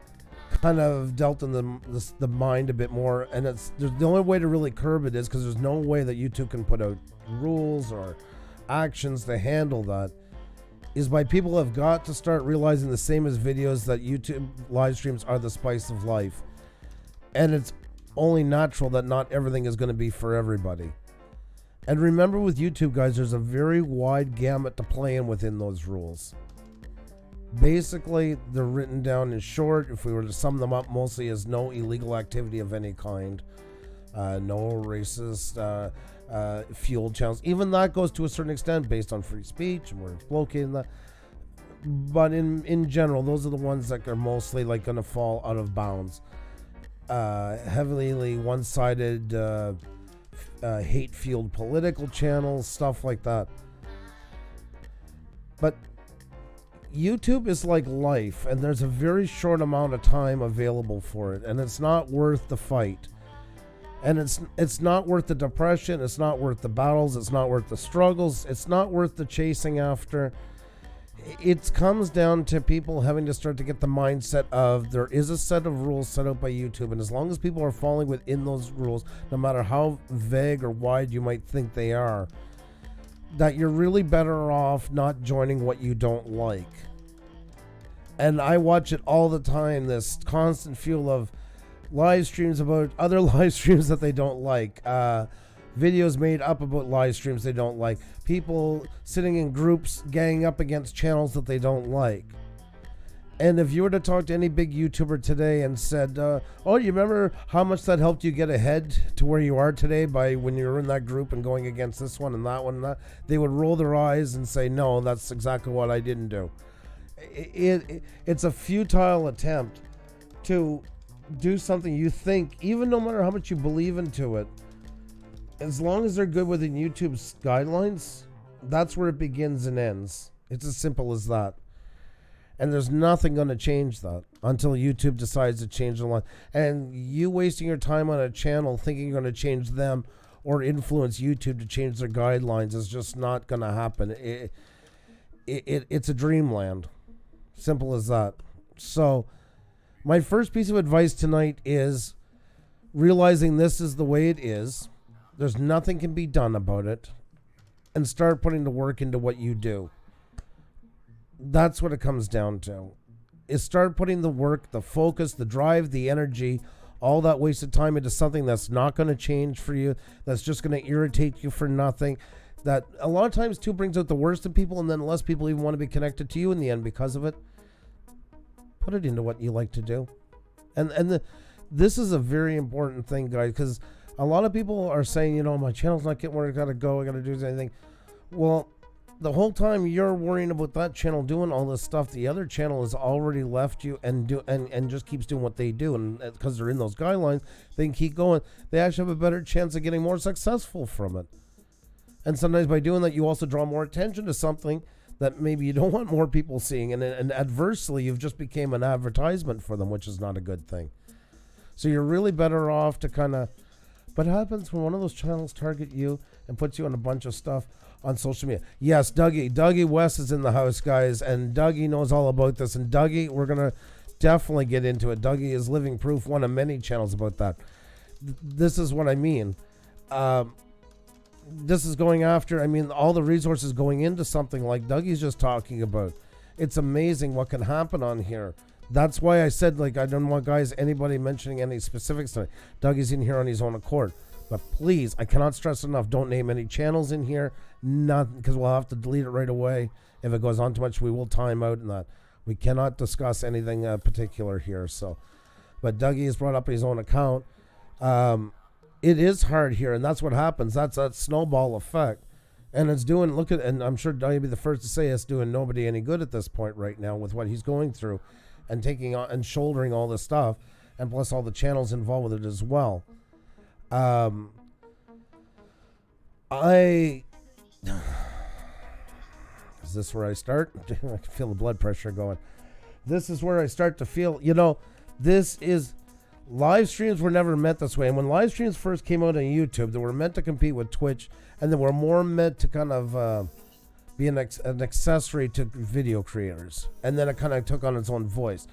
kind of dealt in the mind a bit more. And the only way to really curb it is because there's no way that YouTube can put out rules or actions to handle that, is by people have got to start realizing the same as videos that YouTube live streams are the spice of life. And it's only natural that not everything is going to be for everybody. And remember with YouTube, guys, there's a very wide gamut to play in within those rules. Basically, they're written down in short. If we were to sum them up, mostly as no illegal activity of any kind, no racist fueled channels. Even that goes to a certain extent based on free speech and where it's located. That. But in general, those are the ones that are mostly like going to fall out of bounds. Heavily one-sided, hate-fueled political channels, stuff like that. But YouTube is like life, and there's a very short amount of time available for it, and it's not worth the fight. And it's not worth the depression, it's not worth the battles, it's not worth the struggles, it's not worth the chasing after. It comes down to people having to start to get the mindset of there is a set of rules set out by YouTube, and as long as people are falling within those rules, no matter how vague or wide you might think they are, that you're really better off not joining what you don't like. And I watch it all the time, this constant fuel of live streams about other live streams that they don't like, videos made up about live streams they don't like, people sitting in groups ganging up against channels that they don't like. And if you were to talk to any big YouTuber today and said, oh, you remember how much that helped you get ahead to where you are today by when you were in that group and going against this one and that one and that, they would roll their eyes and say, no, that's exactly what I didn't do. It's a futile attempt to do something you think, even no matter how much you believe into it, as long as they're good within YouTube's guidelines, that's where it begins and ends. It's as simple as that. And there's nothing going to change that until YouTube decides to change the line. And you wasting your time on a channel thinking you're going to change them or influence YouTube to change their guidelines is just not going to happen. It's a dreamland. Simple as that. So my first piece of advice tonight is realizing this is the way it is. There's nothing can be done about it. And start putting the work into what you do. That's what it comes down to. Is start putting the work, the focus, the drive, the energy, all that wasted time into something that's not going to change for you, that's just going to irritate you for nothing. That a lot of times too brings out the worst in people, and then less people even want to be connected to you in the end because of it. Put it into what you like to do. This is a very important thing, guys, because a lot of people are saying, my channel's not getting where I got to go, I got to do anything. Well, the whole time you're worrying about that channel doing all this stuff, the other channel has already left you and just keeps doing what they do, and because they're in those guidelines, they can keep going. They actually have a better chance of getting more successful from it. And sometimes by doing that, you also draw more attention to something that maybe you don't want more people seeing, and adversely, you've just became an advertisement for them, which is not a good thing. So you're really better off to kind of. What happens when one of those channels target you and puts you on a bunch of stuff on social media? Yes, Dougie West is in the house, guys, and Dougie knows all about this. And Dougie, we're going to definitely get into it. Dougie is living proof, one of many channels about that. This is what I mean. This is going after, all the resources going into something like Dougie's just talking about. It's amazing what can happen on here. That's why I said, I don't want anybody mentioning any specifics tonight. Dougie's in here on his own accord. But please, I cannot stress enough, don't name any channels in here. Not because we'll have to delete it right away. If it goes on too much, we will time out and that. We cannot discuss anything particular here. So, but Dougie has brought up his own account. It is hard here, and that's what happens. That's that snowball effect. And it's doing, and I'm sure Dougie will be the first to say it's doing nobody any good at this point right now with what he's going through. And taking on and shouldering all this stuff, and plus all the channels involved with it as well. this where I start? I can feel the blood pressure going. This is where I start to feel, this is, live streams were never meant this way. And when live streams first came out on YouTube, they were meant to compete with Twitch, and they were more meant to kind of be an accessory to video creators. And then it kind of took on its own voice.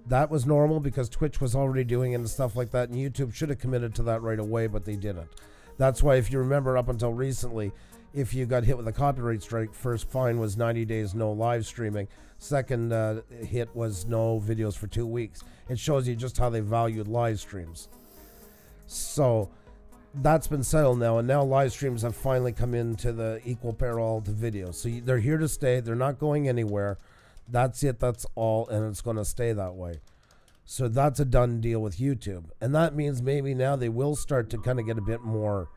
That was normal because Twitch was already doing it and stuff like that, and YouTube should have committed to that right away, but they didn't. That's why, if you remember, up until recently, if you got hit with a copyright strike, first fine was 90 days, no live streaming. Second hit was no videos for 2 weeks. It shows you just how they valued live streams. So that's been settled now, and now live streams have finally come into the equal parallel to videos. So they're here to stay. They're not going anywhere. That's it. That's all, and it's going to stay that way. So that's a done deal with YouTube. And that means maybe now they will start to kind of get a bit more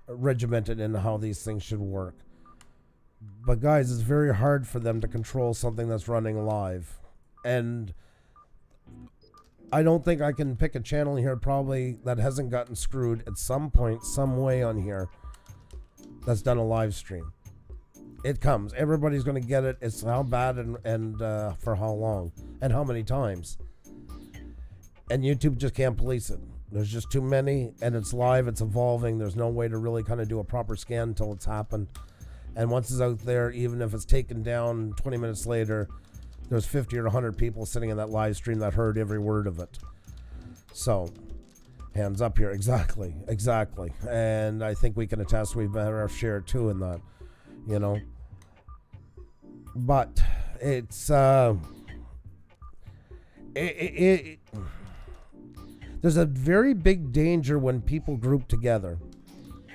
regimented in how these things should work. But guys, it's very hard for them to control something that's running live. And I don't think I can pick a channel here probably that hasn't gotten screwed at some point, some way on here that's done a live stream. It comes. Everybody's going to get it. It's how bad and for how long and how many times. And YouTube just can't police it. There's just too many, and it's live, it's evolving. There's no way to really kind of do a proper scan until it's happened. And once it's out there, even if it's taken down 20 minutes later, there's 50 or 100 people sitting in that live stream that heard every word of it. So, hands up here. Exactly. And I think we can attest we've had our share too in that, But it's, there's a very big danger when people group together.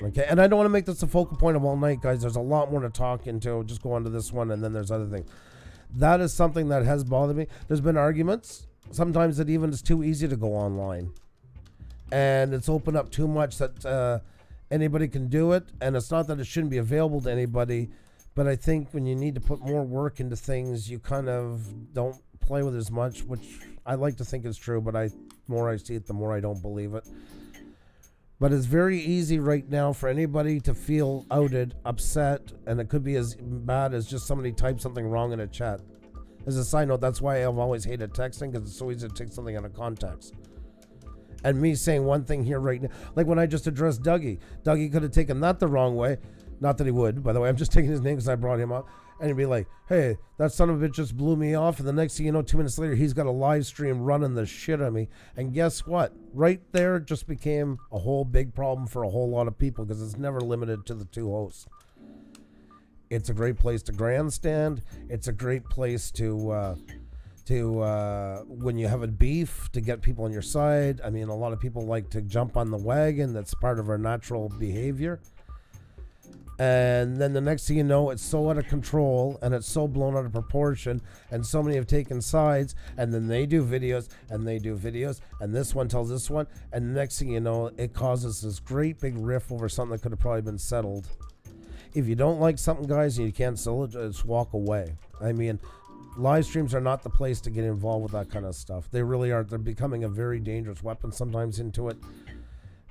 Okay, and I don't want to make this a focal point of all night, guys. There's a lot more to talk into. Just go on to this one, and then there's other things. That is something that has bothered me. There's been arguments. Sometimes it even is too easy to go online. And it's opened up too much that anybody can do it. And it's not that it shouldn't be available to anybody. But I think when you need to put more work into things, you kind of don't play with as much, which I like to think is true. But the more I see it, the more I don't believe it. But it's very easy right now for anybody to feel outed, upset, and it could be as bad as just somebody typed something wrong in a chat. As a side note, that's why I've always hated texting, because it's so easy to take something out of context. And me saying one thing here right now, like when I just addressed Dougie could have taken that the wrong way. Not that he would, by the way. I'm just taking his name because I brought him up. And he'd be like, hey, that son of a bitch just blew me off. And the next thing you know, 2 minutes later, he's got a live stream running the shit at me. And guess what? Right there just became a whole big problem for a whole lot of people, because it's never limited to the two hosts. It's a great place to grandstand. It's a great place to when you have a beef, to get people on your side. I mean, a lot of people like to jump on the wagon. That's part of our natural behavior. And then the next thing you know, it's so out of control and it's so blown out of proportion, and so many have taken sides, and then they do videos and this one tells this one, and the next thing you know, it causes this great big riff over something that could have probably been settled. If you don't like something, guys, and you can't settle it, just walk away. I mean, live streams are not the place to get involved with that kind of stuff. They really are. They're becoming a very dangerous weapon sometimes into it.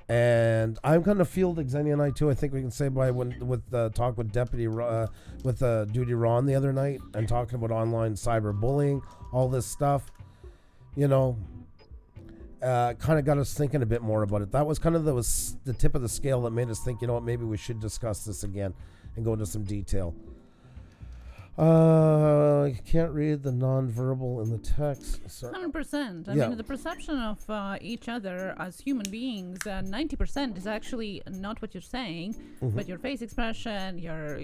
And I'm kind of feel the Xenia and I too. I think we can say with the talk with Duty Ron the other night, and talking about online cyberbullying, all this stuff, kind of got us thinking a bit more about it. That was kind of the tip of the scale that made us think, maybe we should discuss this again and go into some detail. You can't read the nonverbal in the text. 100%. I mean, the perception of each other as human beings, 90% is actually not what you're saying, but your face expression, your,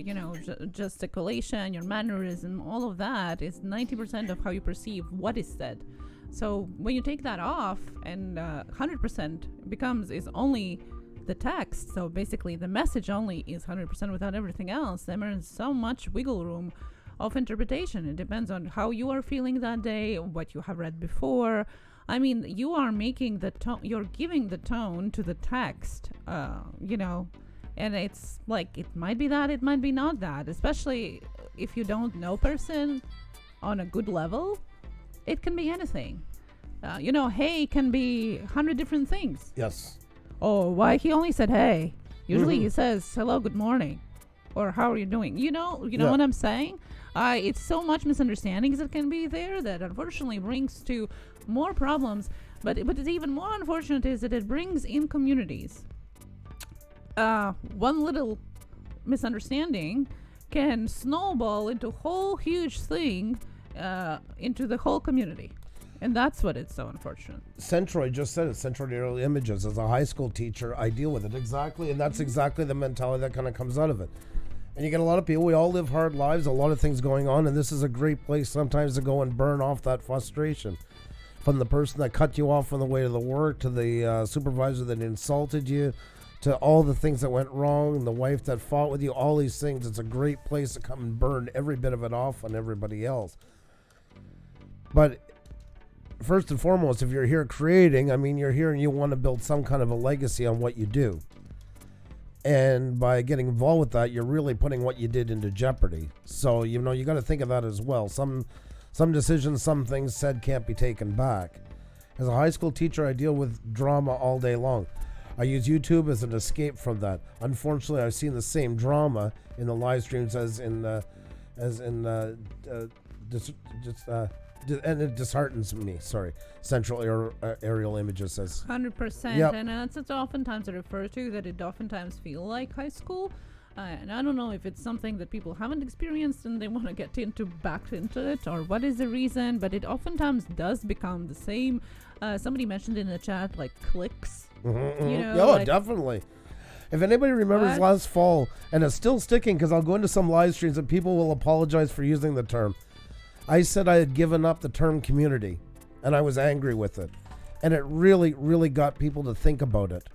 gesticulation, your mannerism, all of that is 90% of how you perceive what is said. So when you take that off, and 100% is only the text, so basically the message only is 100% without everything else, there is so much wiggle room of interpretation. It depends on how you are feeling that day, what you have read before. I mean, you are making the tone, you're giving the tone to the text, and it's like, it might be that, it might be not that, especially if you don't know person on a good level. It can be anything. Hey can be 100 different things. Yes. Oh, why he only said hey? Usually he says hello, good morning. or how are you doing? You know Yeah. what I'm saying? It's so much misunderstandings that can be there that unfortunately brings to more problems. But it's even more unfortunate is that it brings in communities. One little misunderstanding can snowball into a whole huge thing into the whole community. And that's what it's so unfortunate. Central, I just said it, Central Aerial Images. As a high school teacher, I deal with it exactly, and that's exactly the mentality that kind of comes out of it. And you get a lot of people, we all live hard lives, a lot of things going on, and this is a great place sometimes to go and burn off that frustration. From the person that cut you off on the way to the work, to the supervisor that insulted you, to all the things that went wrong, and the wife that fought with you, all these things. It's a great place to come and burn every bit of it off on everybody else. But first and foremost, if you're here creating, I mean, you're here and you want to build some kind of a legacy on what you do. And by getting involved with that, you're really putting what you did into jeopardy. So, you got to think of that as well. Some decisions, some things said can't be taken back. As a high school teacher, I deal with drama all day long. I use YouTube as an escape from that. Unfortunately, I've seen the same drama in the live streams and it disheartens me. Sorry, Central Aerial Images says 100%. Yep. And that's what oftentimes I refer to, that it oftentimes feel like high school. And I don't know if it's something that people haven't experienced and they want to get back into it, or what is the reason, but it oftentimes does become the same. Somebody mentioned in the chat, like cliques. Definitely. If anybody remembers last fall, and it's still sticking because I'll go into some live streams and people will apologize for using the term. I said I had given up the term community, and I was angry with it. And it really, really got people to think about it.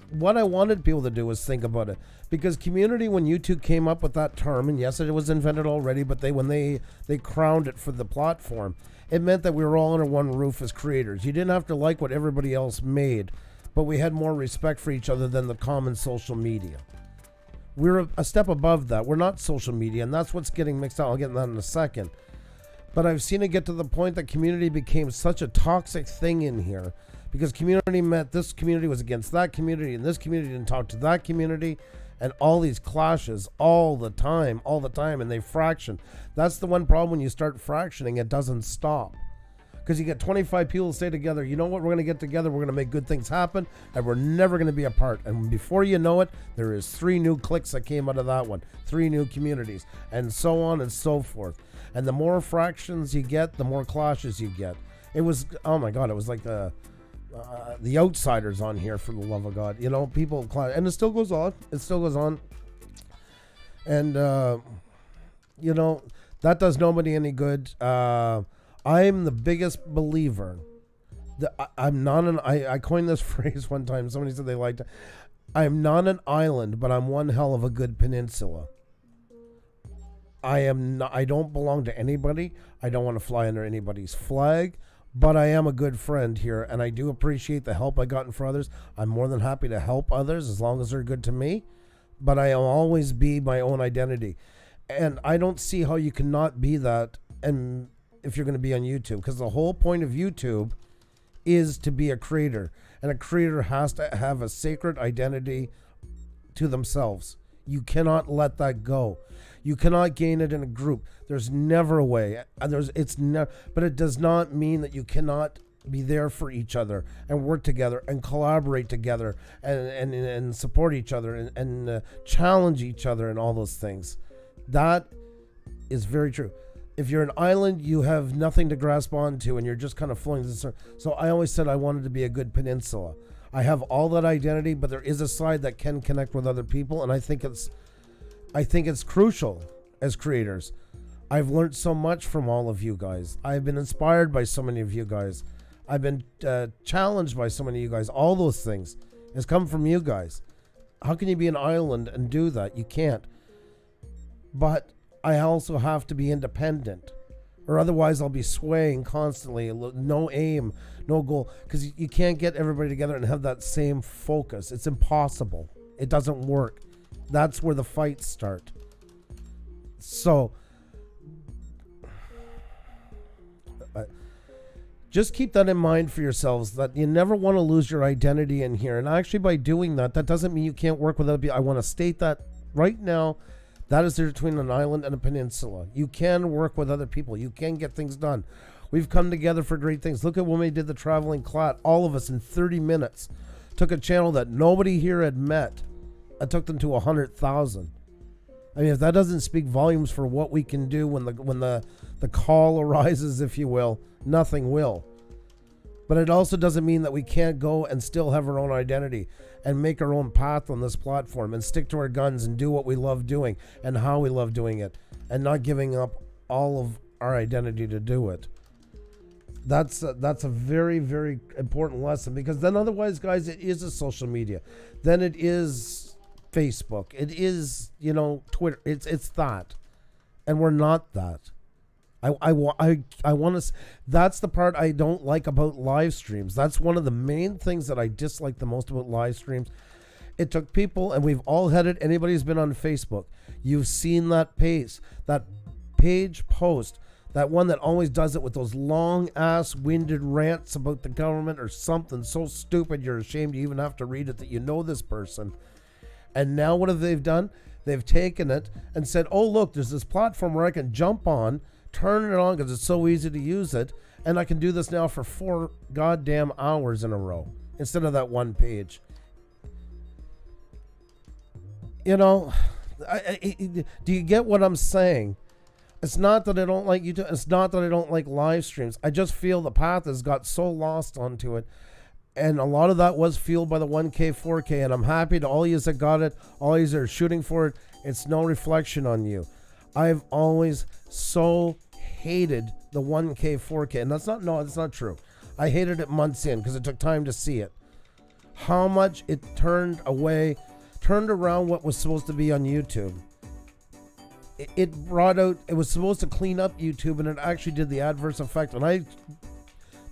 What I wanted people to do was think about it. Because community, when YouTube came up with that term, and yes, it was invented already, but when they crowned it for the platform, it meant that we were all under one roof as creators. You didn't have to like what everybody else made, but we had more respect for each other than the common social media. We're a step above that. We're not social media, and that's what's getting mixed up. I'll get into that in a second. But I've seen it get to the point that community became such a toxic thing in here, because community meant this community was against that community, and this community didn't talk to that community, and all these clashes all the time, and they fraction. That's the one problem when you start fractioning, it doesn't stop. Because you get 25 people stay together. You know what? We're going to get together. We're going to make good things happen. And we're never going to be apart. And before you know it, there is 3 new cliques that came out of that one. 3 new communities. And so on and so forth. And the more fractions you get, the more clashes you get. It was, oh my God, it was like the outsiders on here, for the love of God. People clash. And it still goes on. And, that does nobody any good. I'm the biggest believer that I'm not I coined this phrase one time. Somebody said they liked it. I'm not an island, but I'm one hell of a good peninsula. I don't belong to anybody. I don't want to fly under anybody's flag, but I am a good friend here, and I do appreciate the help I gotten for others. I'm more than happy to help others as long as they're good to me, but I'll always be my own identity. And I don't see how you cannot be that and if you're going to be on YouTube, because the whole point of YouTube is to be a creator, and a creator has to have a sacred identity to themselves. You cannot let that go. You cannot gain it in a group. There's never a way. But it does not mean that you cannot be there for each other and work together and collaborate together and support each other and challenge each other and all those things. That is very true. If you're an island, you have nothing to grasp onto, and you're just kind of floating. So I always said I wanted to be a good peninsula. I have all that identity, but there is a side that can connect with other people, and I think it's crucial as creators. I've learned so much from all of you guys. I've been inspired by so many of you guys. I've been challenged by so many of you guys. All those things has come from you guys. How can you be an island and do that? You can't. But I also have to be independent, or otherwise I'll be swaying constantly. No aim, no goal, because you can't get everybody together and have that same focus. It's impossible. It doesn't work. That's where the fights start. So just keep that in mind for yourselves, that you never want to lose your identity in here. And actually, by doing that, that doesn't mean you can't work with other people. I want to state that right now, that is between an island and a peninsula. You can work with other people. You can get things done. We've come together for great things. Look at when we did the traveling clat. All of us in 30 minutes took a channel that nobody here had met. I took them to 100,000. I mean, if that doesn't speak volumes for what we can do when the call arises, if you will, nothing will. But it also doesn't mean that we can't go and still have our own identity and make our own path on this platform and stick to our guns and do what we love doing and how we love doing it and not giving up all of our identity to do it. That's a very, very important lesson, because then otherwise, guys, it is a social media. Then it is Facebook. It is, Twitter. It's that. And we're not that. I want to. That's the part I don't like about live streams. That's one of the main things that I dislike the most about live streams. It took people, and we've all had it. Anybody who's been on Facebook, you've seen that page post, that one that always does it with those long ass winded rants about the government or something so stupid you're ashamed you even have to read it, that you know this person. And now what have they done? They've taken it and said, oh look, there's this platform where I can jump on, turn it on because it's so easy to use it, and I can do this now for 4 goddamn hours in a row instead of that one page. Do you get what I'm saying? It's not that I don't like YouTube. It's not that I don't like live streams. I just feel the path has got so lost onto it. And a lot of that was fueled by the 1K, 4K. And I'm happy to all yous that got it, all yous that are shooting for it. It's no reflection on you. I've always so hated the 1K, 4K. And that's not true. I hated it months in because it took time to see it. How much it turned around what was supposed to be on YouTube. It was supposed to clean up YouTube, and it actually did the adverse effect. And I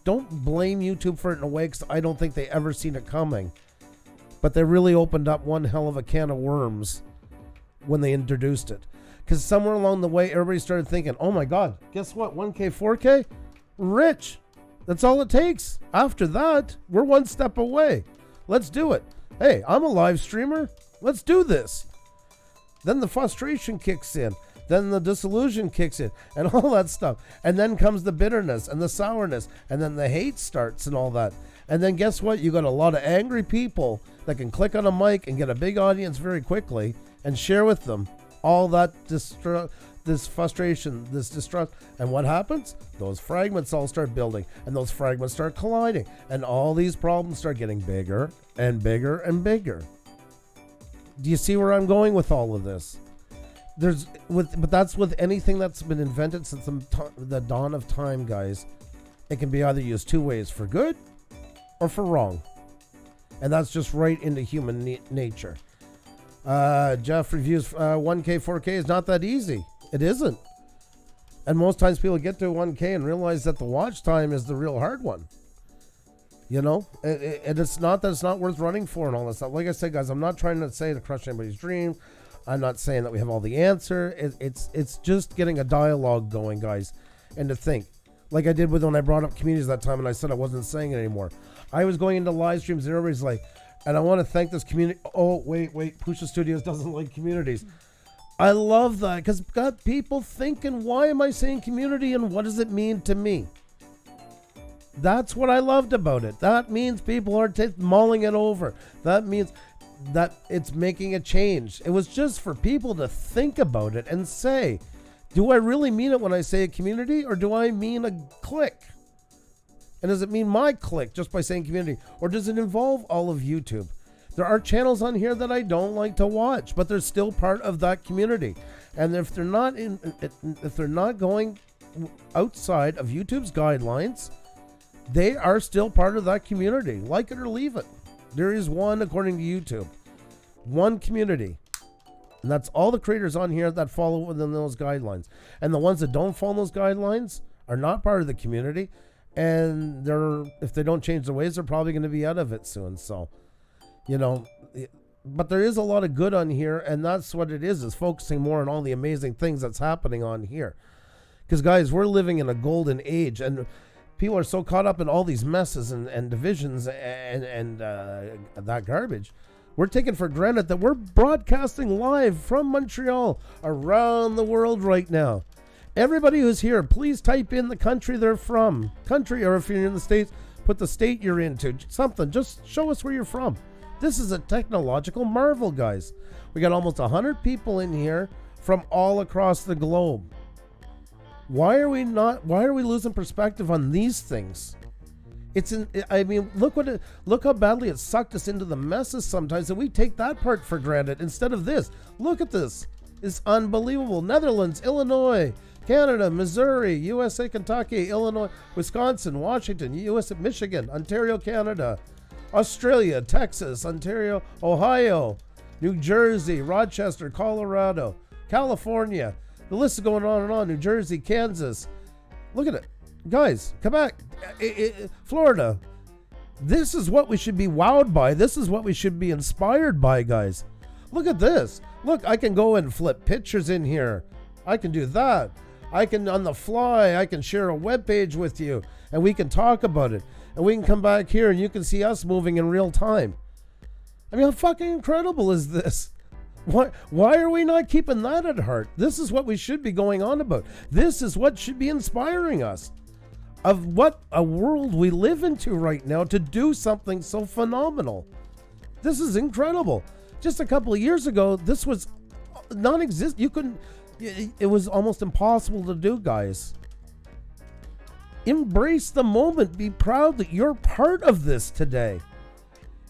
don't blame YouTube for it in a way, because I don't think they ever seen it coming. But they really opened up one hell of a can of worms when they introduced it. Because somewhere along the way, everybody started thinking, oh my God, guess what? 1K, 4K? Rich. That's all it takes. After that, we're one step away. Let's do it. Hey, I'm a live streamer. Let's do this. Then the frustration kicks in. Then the disillusion kicks in. And all that stuff. And then comes the bitterness and the sourness. And then the hate starts and all that. And then guess what? You got a lot of angry people that can click on a mic and get a big audience very quickly and share with them all that this frustration, this distrust. And what happens? Those fragments all start building. And those fragments start colliding. And all these problems start getting bigger and bigger and bigger. Do you see where I'm going with all of this? But that's with anything that's been invented since the dawn of time, guys. It can be either used two ways, for good or for wrong. And that's just right into human nature. Jeff reviews 1K, 4K is not that easy. It isn't. And most times people get to 1K and realize that the watch time is the real hard one. And it's not that it's not worth running for and all that stuff. Like I said, guys, I'm not trying to say to crush anybody's dream. I'm not saying that we have all the answer. It's just getting a dialogue going, guys, and to think. Like I did when I brought up communities that time and I said I wasn't saying it anymore. I was going into live streams and everybody's like, and I want to thank this community. Oh, wait, Pusa Studios doesn't like communities. I love that because got people thinking, why am I saying community and what does it mean to me? That's what I loved about it. That means people are mulling it over. That means that it's making a change. It was just for people to think about it and say, do I really mean it when I say a community, or do I mean a clique? And does it mean my clique just by saying community, or does it involve all of YouTube? There are channels on here that I don't like to watch, but they're still part of that community. And if they're not going outside of YouTube's guidelines, they are still part of that community. Like it or leave it. There is one, according to YouTube, one community. And that's all the creators on here that follow within those guidelines. And the ones that don't follow those guidelines are not part of the community. And if they don't change their ways, they're probably going to be out of it soon. So, but there is a lot of good on here. And that's what it is focusing more on all the amazing things that's happening on here. Because, guys, we're living in a golden age. And people are so caught up in all these messes and divisions and that garbage. We're taking for granted that we're broadcasting live from Montreal around the world right now. Everybody who's here, please type in the country they're from. Country, or if you're in the States, put the state you're into. Something. Just show us where you're from. This is a technological marvel, guys. We got almost 100 people in here from all across the globe. Why are we losing perspective on these things? Look how badly it sucked us into the messes sometimes, and we take that part for granted instead of this. Look at this. It's unbelievable. Netherlands, Illinois, Canada, Missouri, USA, Kentucky, Illinois, Wisconsin, Washington, USA, Michigan, Ontario, Canada, Australia, Texas, Ontario, Ohio, New Jersey, Rochester, Colorado, California. The list is going on and on. New Jersey, Kansas. Look at it. Guys, Quebec, Florida. This is what we should be wowed by. This is what we should be inspired by, guys. Look at this. Look, I can go and flip pictures in here. I can do that. I can, on the fly, I can share a web page with you, and we can talk about it. And we can come back here, and you can see us moving in real time. I mean, how fucking incredible is this? Why are we not keeping that at heart? This is what we should be going on about. This is what should be inspiring us. Of what a world we live into right now to do something so phenomenal. This is incredible. Just a couple of years ago, this was non-existent. You couldn't, it was almost impossible to do, guys. Embrace the moment. Be proud that you're part of this today.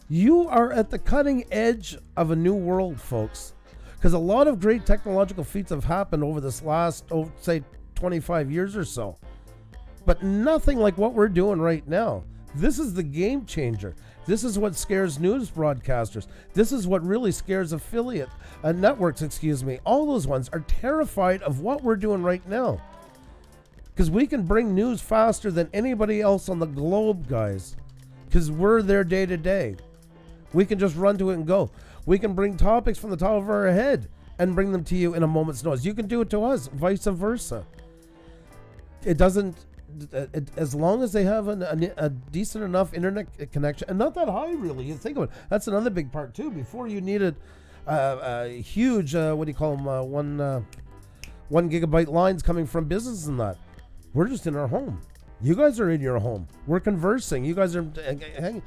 You are at the cutting edge of a new world, folks. Because a lot of great technological feats have happened over this last, say, 25 years or so. But nothing like what we're doing right now. This is the game changer. This is what scares news broadcasters. This is what really scares affiliate networks, All those ones are terrified of what we're doing right now. Because we can bring news faster than anybody else on the globe, guys. Because we're there day to day. We can just run to it and go. We can bring topics from the top of our head and bring them to you in a moment's notice. You can do it to us, vice versa. It doesn't, as long as they have a decent enough internet connection, and not that high really. You think of it. That's another big part too. Before you needed a huge, what do you call them, 1 gigabyte lines coming from businesses and that. We're just in our home. You guys are in your home. We're conversing. You guys are hanging.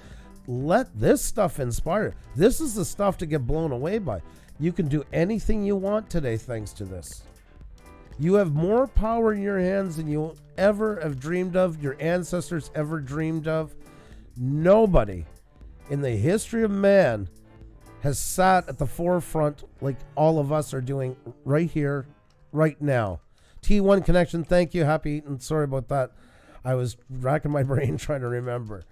Let this stuff inspire. This is the stuff to get blown away by. You can do anything you want today thanks to this. You have more power in your hands than you ever have dreamed of, your ancestors ever dreamed of. Nobody in the history of man has sat at the forefront like all of us are doing right here, right now. T1 connection, thank you. Happy and sorry about that. I was racking my brain trying to remember.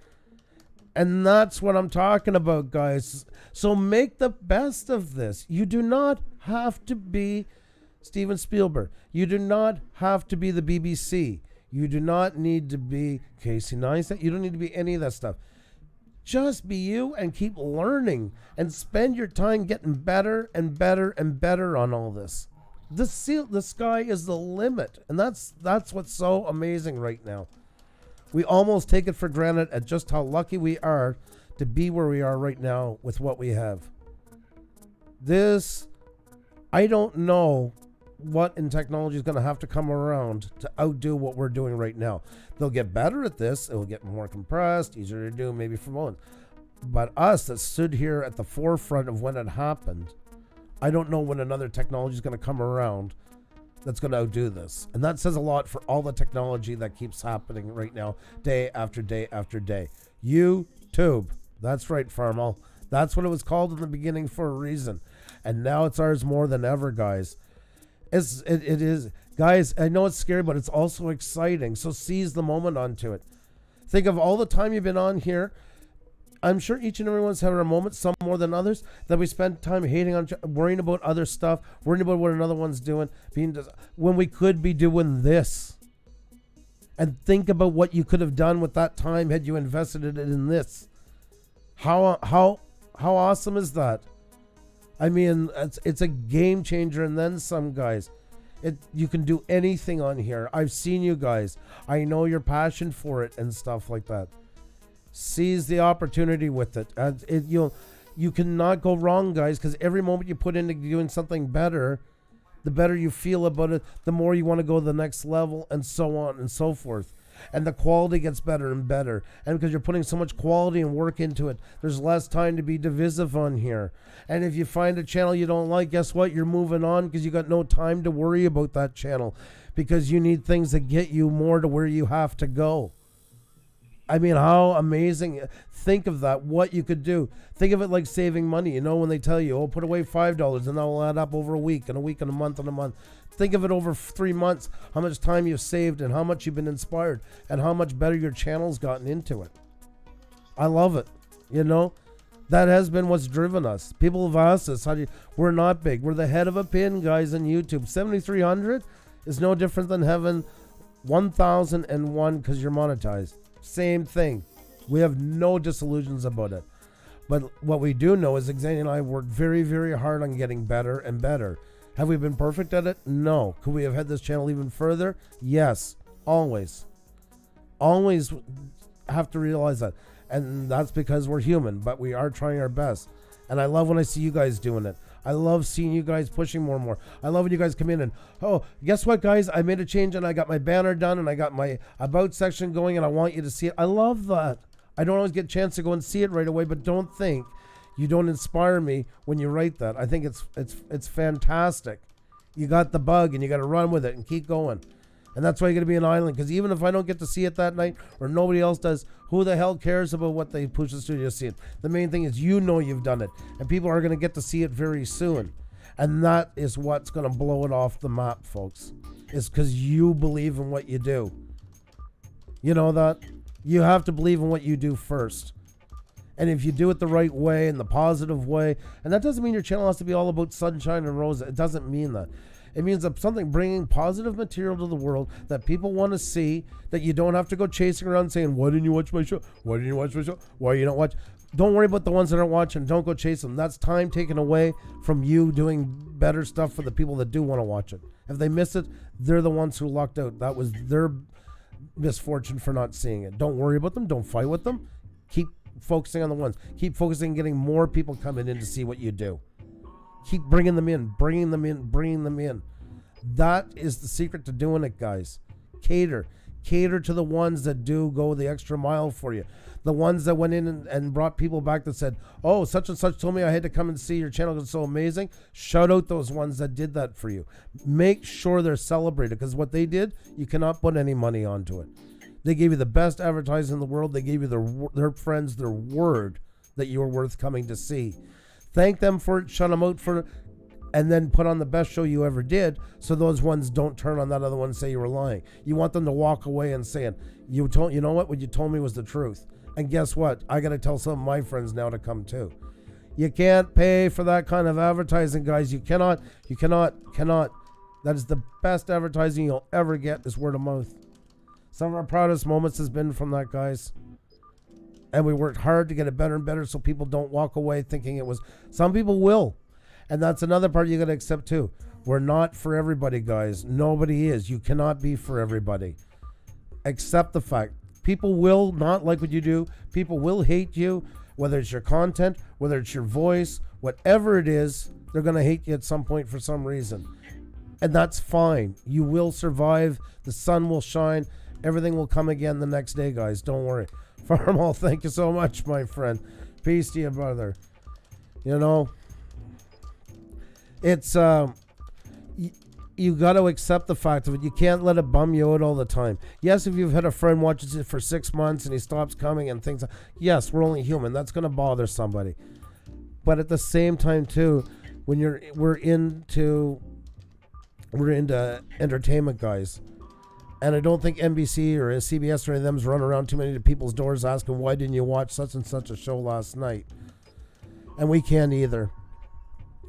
And that's what I'm talking about, guys. So make the best of this. You do not have to be Steven Spielberg. You do not have to be the BBC. You do not need to be Casey Neistat. You don't need to be any of that stuff. Just be you and keep learning and spend your time getting better and better and better on all this. The sky is the limit. And that's what's so amazing right now. We almost take it for granted at just how lucky we are to be where we are right now with what we have. This, I don't know what in technology is going to have to come around to outdo what we're doing right now. They'll get better at this. It will get more compressed, easier to do, maybe for moments. But us that stood here at the forefront of when it happened, I don't know when another technology is going to come around that's going to outdo this. And that says a lot for all the technology that keeps happening right now, day after day after day. YouTube. That's right, Farmal. That's what it was called in the beginning for a reason. And now it's ours more than ever, guys. It is. Guys, I know it's scary, but it's also exciting. So seize the moment onto it. Think of all the time you've been on here. I'm sure each and every one's having a moment, some more than others, that we spend time hating on, worrying about other stuff, worrying about what another one's doing, when we could be doing this. And think about what you could have done with that time had you invested it in this. How awesome is that? I mean, it's a game changer, and then some, guys. You can do anything on here. I've seen you guys. I know your passion for it and stuff like that. Seize the opportunity with it. And You cannot go wrong, guys, because every moment you put into doing something better, the better you feel about it, the more you want to go to the next level, and so on and so forth. And the quality gets better and better. And because you're putting so much quality and work into it, there's less time to be divisive on here. And if you find a channel you don't like, guess what? You're moving on because you got no time to worry about that channel, because you need things that get you more to where you have to go. I mean, how amazing. Think of that, what you could do. Think of it like saving money. You know, when they tell you, oh, put away $5 and that will add up over a week and a week and a month and a month. Think of it over 3 months, how much time you've saved and how much you've been inspired and how much better your channel's gotten into it. I love it. You know, that has been what's driven us. People have asked us, we're not big. We're the head of a pin, guys, on YouTube. 7,300 is no different than having 1,001 because you're monetized. Same thing. We have no disillusions about it. But what we do know is Xenia and I worked very, very hard on getting better and better. Have we been perfect at it? No. Could we have had this channel even further? Yes. Always. Always have to realize that. And that's because we're human, but we are trying our best. And I love when I see you guys doing it. I love seeing you guys pushing more and more. I love when you guys come in and, oh, guess what, guys? I made a change and I got my banner done and I got my about section going and I want you to see it. I love that. I don't always get a chance to go and see it right away, but don't think you don't inspire me when you write that. I think it's fantastic. You got the bug and you got to run with it and keep going. And that's why you got to be an island, because even if I don't get to see it that night or nobody else does, who the hell cares about what they push the studio see it? The main thing is you know you've done it, and people are going to get to see it very soon. And that is what's going to blow it off the map, folks, is because you believe in what you do. You know that? You have to believe in what you do first. And if you do it the right way, in the positive way, and that doesn't mean your channel has to be all about sunshine and roses. It doesn't mean that. It means that something bringing positive material to the world that people want to see, that you don't have to go chasing around saying, why didn't you watch my show? Why didn't you watch my show? Why you don't watch? Don't worry about the ones that aren't watching. Don't go chase them. That's time taken away from you doing better stuff for the people that do want to watch it. If they miss it, they're the ones who lucked out. That was their misfortune for not seeing it. Don't worry about them. Don't fight with them. Keep focusing on the ones. Keep focusing on getting more people coming in to see what you do. Keep bringing them in, bringing them in, bringing them in. That is the secret to doing it, guys. Cater to the ones that do go the extra mile for you. The ones that went in and brought people back that said, oh, such and such told me I had to come and see your channel because it's so amazing. Shout out those ones that did that for you. Make sure they're celebrated, because what they did, you cannot put any money onto it. They gave you the best advertising in the world. They gave you their friends their word that you were worth coming to see. Thank them for it, shut them out for it, and then put on the best show you ever did, so those ones don't turn on that other one and say you were lying. You want them to walk away and saying, you know what you told me was the truth. And guess what? I got to tell some of my friends now to come too. You can't pay for that kind of advertising, guys. You cannot. That is the best advertising you'll ever get, is word of mouth. Some of our proudest moments has been from that, guys. And we worked hard to get it better and better so people don't walk away thinking it was. Some people will. And that's another part you got to accept too. We're not for everybody, guys. Nobody is. You cannot be for everybody. Accept the fact. People will not like what you do. People will hate you, whether it's your content, whether it's your voice, whatever it is, they're going to hate you at some point for some reason. And that's fine. You will survive. The sun will shine. Everything will come again the next day, guys. Don't worry. Farmal, thank you so much, my friend. Peace to you, brother. You know, it's you got to accept the fact of it. You can't let it bum you out all the time. Yes, if you've had a friend watches it for 6 months and he stops coming and things, yes, we're only human. That's going to bother somebody. But at the same time too, when we're into entertainment, guys. And I don't think NBC or CBS or any of them's run around too many people's doors asking, why didn't you watch such and such a show last night? And we can't either.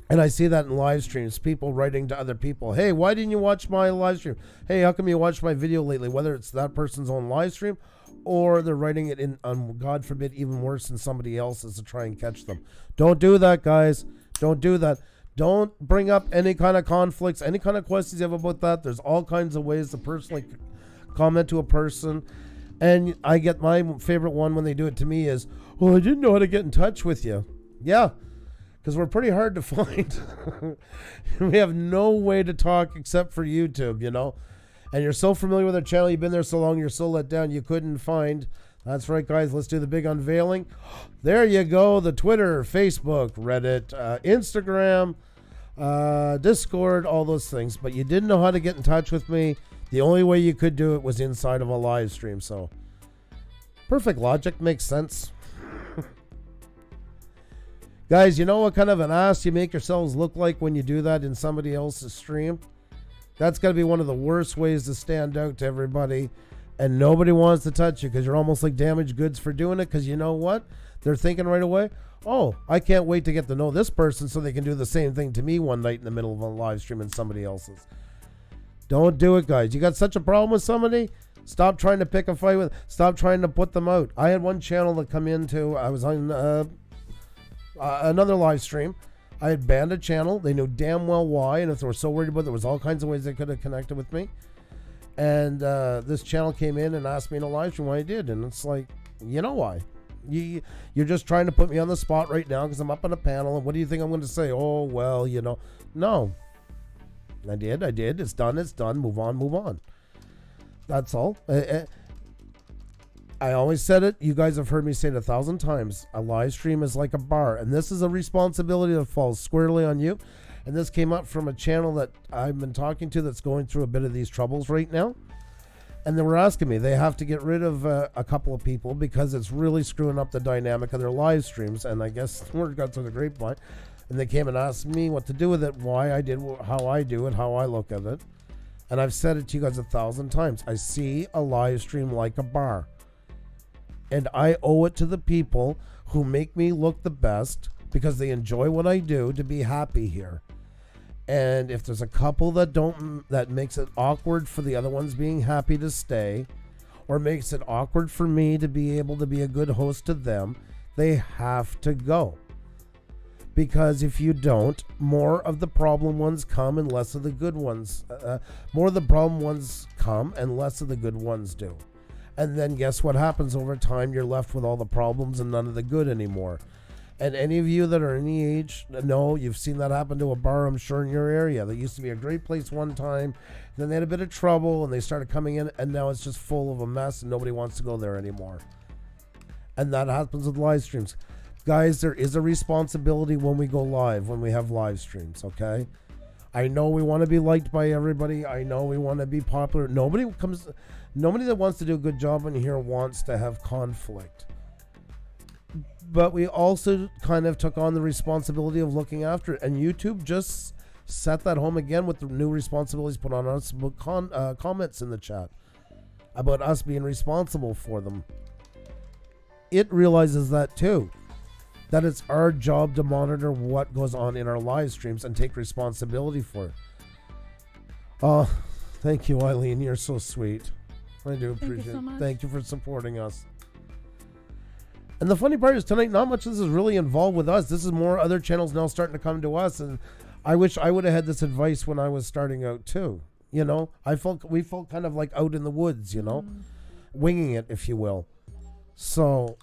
And I see that in live streams, people writing to other people, hey, why didn't you watch my live stream? Hey, how come you watched my video lately? Whether it's that person's own live stream or they're writing it in, God forbid, even worse than somebody else's to try and catch them. Don't do that, guys. Don't do that. Don't bring up any kind of conflicts, any kind of questions you have about that. There's all kinds of ways to personally comment to a person. And I get my favorite one when they do it to me is, oh, I didn't know how to get in touch with you. Yeah, because we're pretty hard to find. We have no way to talk except for YouTube, you know. And you're so familiar with our channel, you've been there so long, you're so let down, you couldn't find. That's right, guys. Let's do the big unveiling. There you go. The Twitter, Facebook, Reddit, Instagram, Discord, all those things. But you didn't know how to get in touch with me. The only way you could do it was inside of a live stream. So perfect logic. Makes sense. Guys, you know what kind of an ass you make yourselves look like when you do that in somebody else's stream? That's got to be one of the worst ways to stand out to everybody. And nobody wants to touch you because you're almost like damaged goods for doing it. Because you know what? They're thinking right away, oh, I can't wait to get to know this person so they can do the same thing to me one night in the middle of a live stream in somebody else's. Don't do it, guys. You got such a problem with somebody? Stop trying to pick a fight with. Stop trying to put them out. I had one channel that come into. I was on another live stream. I had banned a channel. They knew damn well why. And if they were so worried about it, there was all kinds of ways they could have connected with me. And this channel came in and asked me in a live stream why I did. And it's like, you know why? You're just trying to put me on the spot right now because I'm up on a panel. And what do you think I'm going to say? Oh, well, you know. No. I did. It's done. Move on. That's all. I always said it. You guys have heard me say it 1,000 times. A live stream is like a bar. And this is a responsibility that falls squarely on you. And this came up from a channel that I've been talking to that's going through a bit of these troubles right now. And they were asking me, they have to get rid of a couple of people because it's really screwing up the dynamic of their live streams. And I guess word got to the grapevine. And they came and asked me what to do with it, why I did, how I do it, how I look at it. And I've said it to you guys 1,000 times. I see a live stream like a bar. And I owe it to the people who make me look the best because they enjoy what I do to be happy here. And if there's a couple that makes it awkward for the other ones being happy to stay, or makes it awkward for me to be able to be a good host to them, they have to go. Because if you don't, more of the problem ones come and less of the good ones. More of the problem ones come and less of the good ones do. And then guess what happens over time? You're left with all the problems and none of the good anymore. And any of you that are any age know you've seen that happen to a bar, I'm sure, in your area. That used to be a great place one time. Then they had a bit of trouble and they started coming in, and now it's just full of a mess and nobody wants to go there anymore. And that happens with live streams. Guys, there is a responsibility when we go live, when we have live streams, okay? I know we want to be liked by everybody. I know we want to be popular. Nobody that wants to do a good job in here wants to have conflict. But we also kind of took on the responsibility of looking after it. And YouTube just set that home again with the new responsibilities put on us about comments in the chat about us being responsible for them. It realizes that too, that it's our job to monitor what goes on in our live streams and take responsibility for it. Oh, thank you, Eileen. You're so sweet. I do appreciate it. Thank you for supporting us. And the funny part is tonight, not much of this is really involved with us. This is more other channels now starting to come to us. And I wish I would have had this advice when I was starting out too. You know, we felt kind of like out in the woods, you know, winging it, if you will. So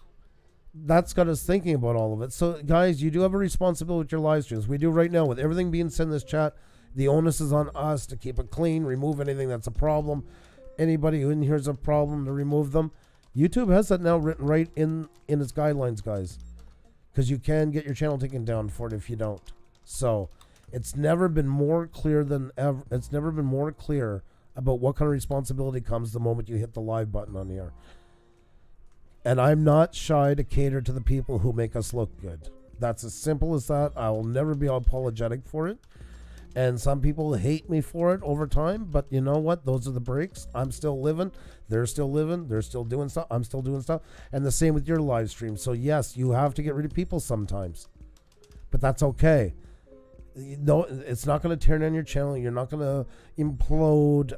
that's got us thinking about all of it. So guys, you do have a responsibility with your live streams. We do right now with everything being said in this chat. The onus is on us to keep it clean, remove anything that's a problem. Anybody who in here is a problem, to remove them. YouTube has that now written right in its guidelines, guys, because you can get your channel taken down for it if you don't. So it's never been more clear than ever. It's never been more clear about what kind of responsibility comes the moment you hit the live button on here. And I'm not shy to cater to the people who make us look good. That's as simple as that. I will never be apologetic for it. And some people hate me for it over time, but you know what? Those are the breaks. I'm still living. They're still living. They're still doing stuff. I'm still doing stuff. And the same with your live stream. So yes, you have to get rid of people sometimes, but that's okay. No, it's not going to tear down your channel. You're not going to implode.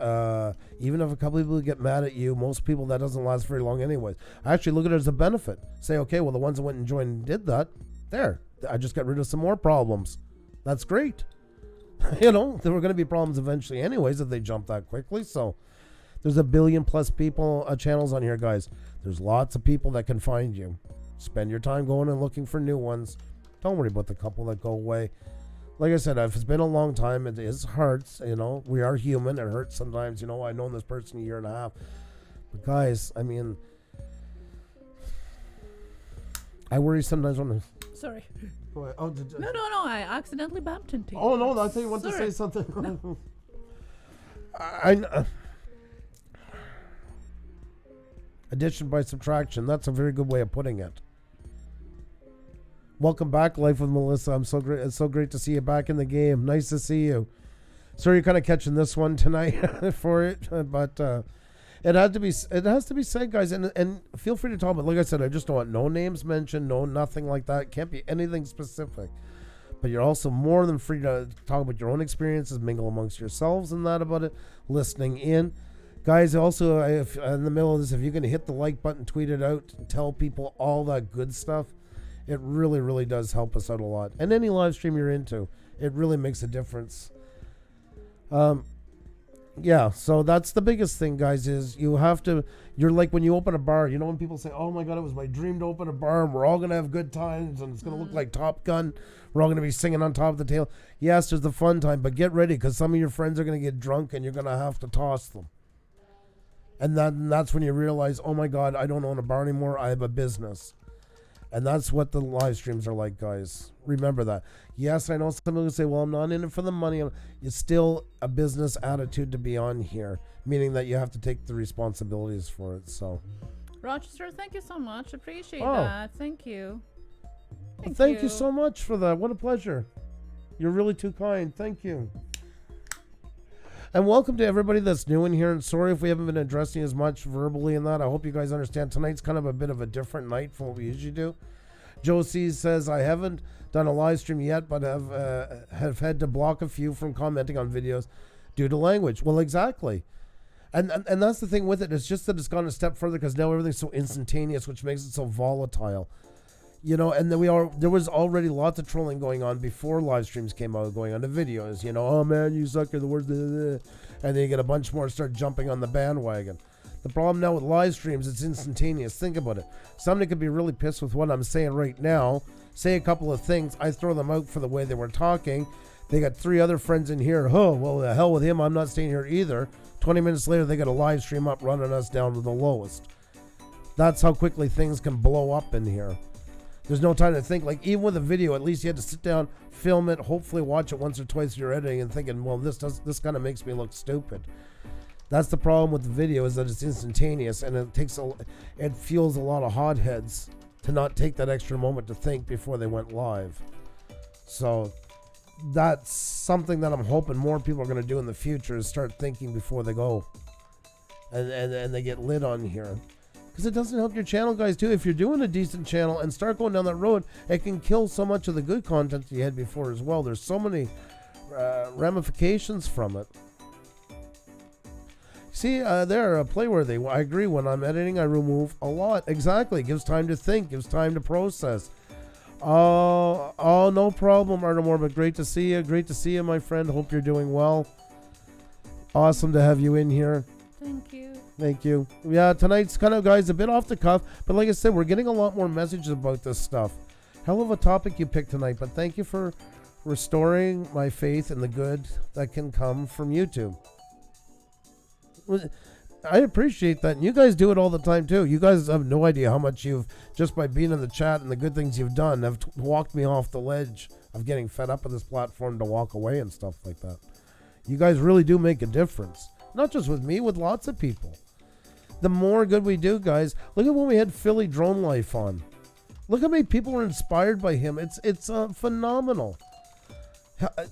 Even if a couple of people get mad at you, most people, that doesn't last very long anyways. I actually look at it as a benefit. Say, okay, well, the ones that went and joined and did that, there, I just got rid of some more problems. That's great. You know, there were going to be problems eventually anyways if they jump that quickly. So there's 1 billion plus people, channels on here, guys. There's lots of people that can find you. Spend your time going and looking for new ones. Don't worry about the couple that go away. Like I said, if it's been a long time, it is hurts. You know, we are human. It hurts sometimes. You know, I've known this person a year and a half. But guys, I mean, I worry sometimes when Sorry. Go ahead. Oh, No, I accidentally bumped into you. Oh, no, I thought you wanted to say something. No. Addition by subtraction. That's a very good way of putting it. Welcome back, Life with Melissa. I'm so great. It's so great to see you back in the game. Nice to see you. Sorry, you're kind of catching this one tonight for it, but it has to be said, guys. And feel free to talk. But like I said, I just don't want no names mentioned, no nothing like that. Can't be anything specific. But you're also more than free to talk about your own experiences, mingle amongst yourselves and that about it, listening in. Guys, also, if in the middle of this, if you can hit the like button, tweet it out, tell people all that good stuff, it really, really does help us out a lot. And any live stream you're into, it really makes a difference. Yeah, so that's the biggest thing, guys, is you're like when you open a bar, you know, when people say, oh my God, it was my dream to open a bar and we're all going to have good times and it's going to look like Top Gun. We're all going to be singing on top of the table. Yes, there's the fun time, but get ready because some of your friends are going to get drunk and you're going to have to toss them. And that's when you realize, oh my God, I don't own a bar anymore. I have a business. And that's what the live streams are like, guys. Remember that. Yes, I know some people say, well, I'm not in it for the money. It's still a business attitude to be on here, meaning that you have to take the responsibilities for it. So, Rochester, thank you so much. Appreciate that. Thank you. Thank you so much for that. What a pleasure. You're really too kind. Thank you. And welcome to everybody that's new in here. And sorry if we haven't been addressing as much verbally in that. I hope you guys understand. Tonight's kind of a bit of a different night from what we usually do. Josie says, I haven't done a live stream yet, but have had to block a few from commenting on videos due to language. Well, exactly. And that's the thing with it. It's just that it's gone a step further because now everything's so instantaneous, which makes it so volatile. You know, and then there was already lots of trolling going on before live streams came out, going on to videos, you know, oh man, you suck at the words, and then you get a bunch more start jumping on the bandwagon. The problem now with live streams, it's instantaneous. Think about it. Somebody could be really pissed with what I'm saying right now, say a couple of things, I throw them out for the way they were talking. They got 3 other friends in here. Oh, well, the hell with him. I'm not staying here either. 20 minutes later, they got a live stream up running us down to the lowest. That's how quickly things can blow up in here. There's no time to think. Like, even with a video, at least you had to sit down, film it, hopefully watch it once or twice you're editing and thinking, well, this kind of makes me look stupid. That's the problem with the video, is that it's instantaneous and it fuels a lot of hotheads to not take that extra moment to think before they went live. So that's something that I'm hoping more people are going to do in the future, is start thinking before they go and they get lit on here. Because it doesn't help your channel, guys, too. If you're doing a decent channel and start going down that road, it can kill so much of the good content you had before as well. There's so many ramifications from it. See, they're playworthy. I agree. When I'm editing, I remove a lot. Exactly. Gives time to think. Gives time to process. Oh, no problem, Artemore. But great to see you. Great to see you, my friend. Hope you're doing well. Awesome to have you in here. Thank you. Thank you. Yeah, tonight's kind of, guys, a bit off the cuff. But like I said, we're getting a lot more messages about this stuff. Hell of a topic you picked tonight. But thank you for restoring my faith in the good that can come from YouTube. I appreciate that. And you guys do it all the time, too. You guys have no idea how much you've, just by being in the chat and the good things you've done, have walked me off the ledge of getting fed up with this platform to walk away and stuff like that. You guys really do make a difference. Not just with me, with lots of people. The more good we do, guys. Look at when we had Philly Drone Life on. Look how many people were inspired by him. It's phenomenal.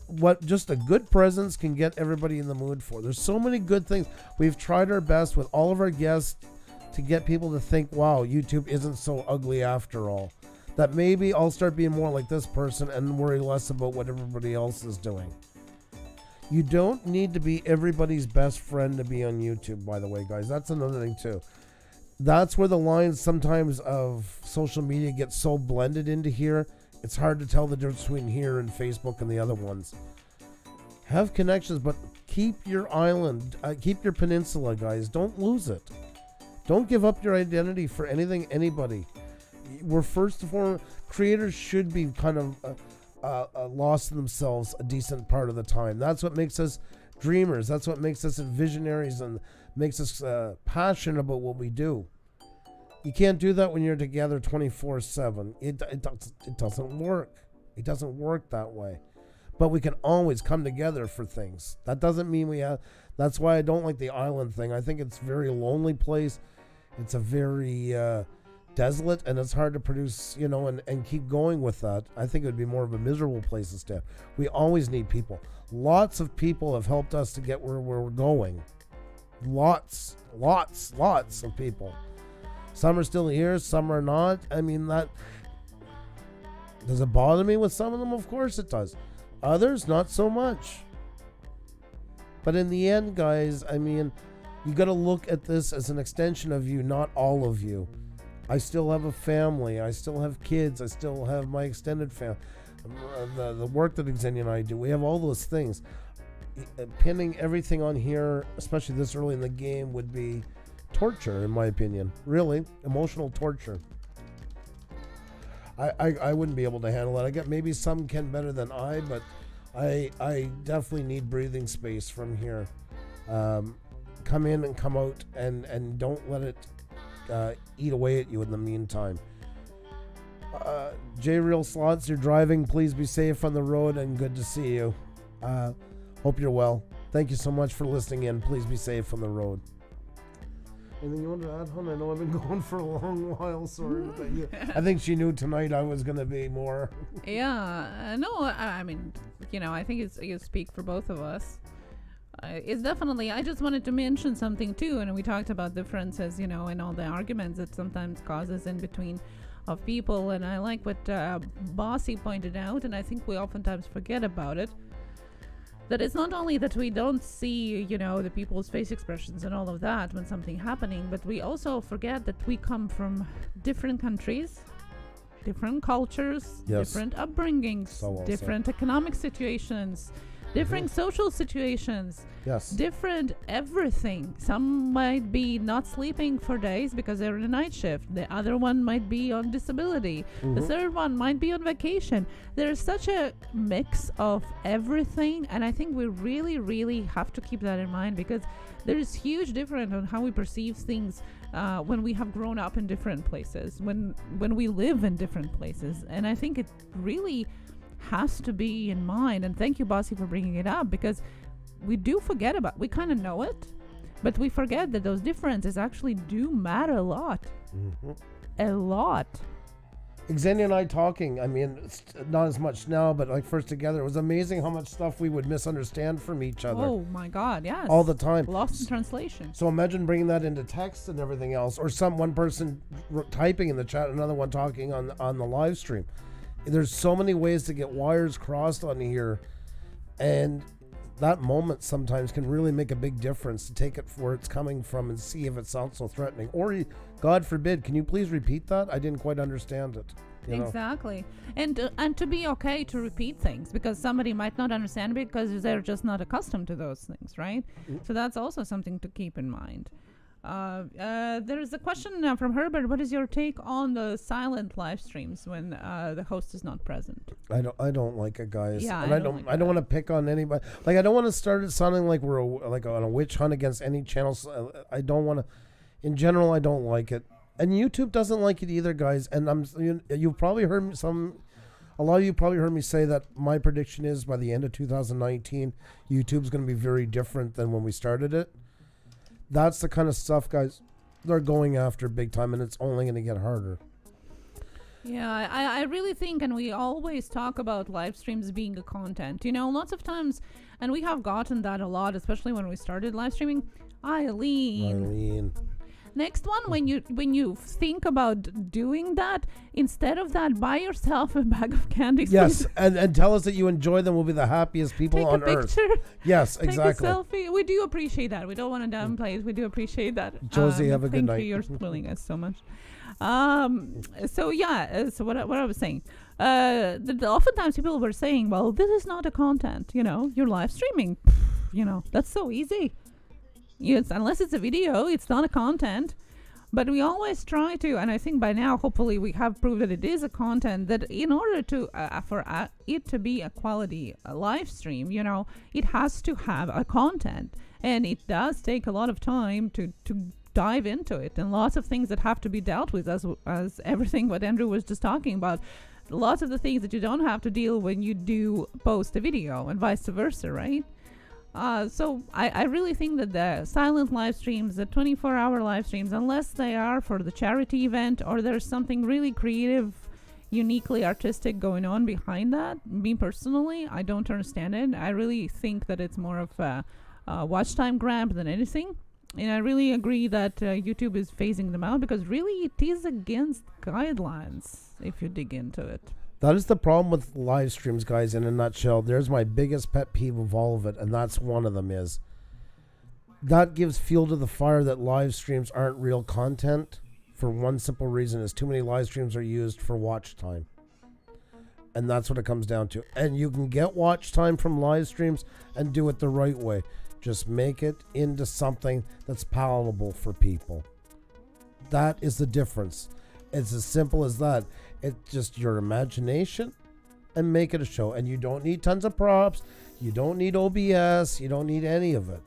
What just a good presence can get everybody in the mood for. There's so many good things. We've tried our best with all of our guests to get people to think, wow, YouTube isn't so ugly after all. That maybe I'll start being more like this person and worry less about what everybody else is doing. You don't need to be everybody's best friend to be on YouTube, by the way, guys. That's another thing, too. That's where the lines sometimes of social media get so blended into here. It's hard to tell the difference between here and Facebook and the other ones. Have connections, but keep your island, keep your peninsula, guys. Don't lose it. Don't give up your identity for anything, anybody. we're first and foremost, creators should be kind of lost in themselves a decent part of the time. That's what makes us dreamers. That's what makes us visionaries and makes us passionate about what we do. You can't do that when you're together 24/7. It doesn't work. It doesn't work that way. But we can always come together for things. That doesn't mean we have. That's why I don't like the island thing. I think it's a very lonely place. It's a very desolate, and it's hard to produce, and keep going with that. I think it would be more of a miserable place instead. We always need people. Lots of people have helped us to get where we're going. Lots of people. Some are still here, some are not. I mean, that does it bother me with some of them? Of course it does. Others, not so much. But in the end, guys, I mean, you got to look at this as an extension of you, not all of you. I still have a family. I still have kids. I still have my extended family. The work that Xenia and I do. We have all those things. Pinning everything on here, especially this early in the game, would be torture, in my opinion. Really, emotional torture. I wouldn't be able to handle it. I get maybe some can better than I, but I definitely need breathing space from here. Come in and come out, and don't let it eat away at you in the meantime. J Real Slots, you're driving. Please be safe on the road, and good to see you. Hope you're well. Thank you so much for listening in. Please be safe on the road. Anything you want to add, hon? I know I've been going for a long while, sorry. But I think she knew tonight I was going to be more. Yeah, no, I mean, I think you speak for both of us. It's definitely, I just wanted to mention something too, and we talked about differences, and all the arguments that sometimes causes in between of people, and I like what Bossy pointed out, and I think we oftentimes forget about it. That it's not only that we don't see, the people's face expressions and all of that when something happening, but we also forget that we come from different countries, different cultures, different upbringings, different economic situations, different social situations, different everything. Some might be not sleeping for days because they're in a night shift. The other one might be on disability. The third one might be on vacation. There's such a mix of everything, and I think we really, really have to keep that in mind, because there is huge difference on how we perceive things when we have grown up in different places, when we live in different places. And I think it really has to be in mind, and thank you, Bossy, for bringing it up, because we do forget we kind of know it, but we forget that those differences actually do matter a lot. A lot. Xenia and I talking, I mean, it's not as much now, but like first together, it was amazing how much stuff we would misunderstand from each other. Oh my God, yes. All the time. Lost in translation. So imagine bringing that into text and everything else, or one person typing in the chat, another one talking on the live stream. There's so many ways to get wires crossed on here, and that moment sometimes can really make a big difference, to take it for where it's coming from and see if it sounds so threatening. Or, God forbid, can you please repeat that? I didn't quite understand it. Exactly. And to be okay to repeat things, because somebody might not understand because they're just not accustomed to those things, right? So that's also something to keep in mind. There is a question from Herbert. What is your take on the silent live streams when the host is not present? I don't like it, guys. Yeah, and I don't want to pick on anybody. Like, I don't want to start it sounding like we're on a witch hunt against any channels. I don't want to. In general, I don't like it, and YouTube doesn't like it either, guys. And you've probably heard a lot of you probably heard me say that my prediction is by the end of 2019, YouTube's going to be very different than when we started it. That's the kind of stuff, guys, they're going after big time, and it's only going to get harder. Yeah, I really think, and we always talk about live streams being a content. Lots of times, and we have gotten that a lot, especially when we started live streaming. Eileen. Next one, when you think about doing that, instead of that, buy yourself a bag of candies. Yes, and tell us that you enjoy them. We'll be the happiest people on earth. Take a picture. Yes, exactly. Take a selfie. We do appreciate that. We don't want to downplay it. We do appreciate that. Josie, have a good night. Thank you. You're spoiling us so much. So what I was saying, oftentimes people were saying, well, this is not a content. You're live streaming. That's so easy. Unless it's a video, it's not a content. But we always try to, and I think by now, hopefully, we have proved that it is a content that, in order to for it to be a quality live stream, it has to have a content, and it does take a lot of time to dive into it, and lots of things that have to be dealt with, as everything what Andrew was just talking about. Lots of the things that you don't have to deal when you do post a video, and vice versa, right? So I really think that the silent live streams, the 24-hour live streams, unless they are for the charity event or there's something really creative, uniquely artistic going on behind that, me personally, I don't understand it. I really think that it's more of a watch time grab than anything. And I really agree that YouTube is phasing them out, because really it is against guidelines if you dig into it. That is the problem with live streams, guys, in a nutshell. There's my biggest pet peeve of all of it, and that's one of them is that gives fuel to the fire that live streams aren't real content for one simple reason, is too many live streams are used for watch time. And that's what it comes down to. And you can get watch time from live streams and do it the right way. Just make it into something that's palatable for people. That is the difference. It's as simple as that. It's just your imagination and make it a show. And you don't need tons of props. You don't need OBS. You don't need any of it.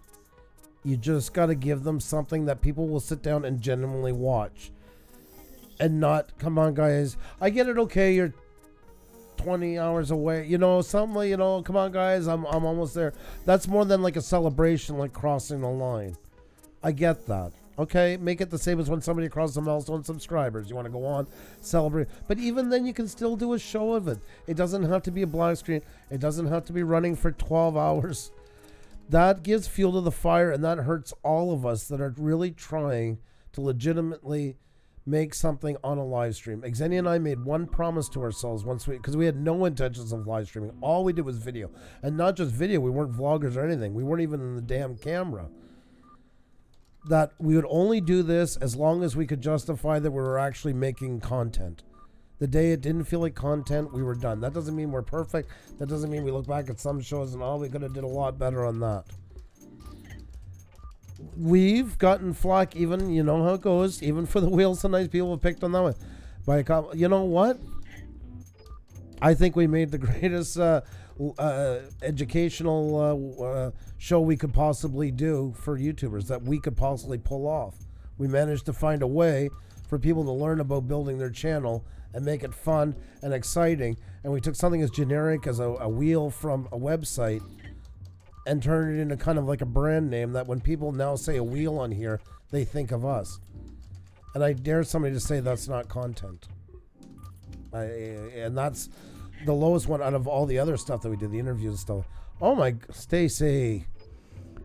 You just got to give them something that people will sit down and genuinely watch. And not, come on, guys. I get it, okay, you're 20 hours away. Something, come on, guys, I'm almost there. That's more than like a celebration, like crossing the line. I get that. Okay, make it the same as when somebody crosses a milestone subscribers. You want to go on, celebrate. But even then, you can still do a show of it. It doesn't have to be a black screen. It doesn't have to be running for 12 hours. That gives fuel to the fire, and that hurts all of us that are really trying to legitimately make something on a live stream. Xenia and I made one promise to ourselves once, because we had no intentions of live streaming. All we did was video. And not just video. We weren't vloggers or anything. We weren't even in the damn camera. That we would only do this as long as we could justify that we were actually making content. The day it didn't feel like content, we were done. That doesn't mean we're perfect. That doesn't mean we look back at some shows and we could have did a lot better on that. We've gotten flack, even, you know how it goes, even for the Wheels and Nice people have picked on that one. By a couple, you know what? I think we made the greatest educational show we could possibly do for YouTubers, that we could possibly pull off. We managed to find a way for people to learn about building their channel and make it fun and exciting. And we took something as generic as a wheel from a website and turned it into kind of like a brand name that when people now say a wheel on here, they think of us. And I dare somebody to say that's not content. And that's the lowest one out of all the other stuff that we did, the interviews and stuff. Oh my, Stacy.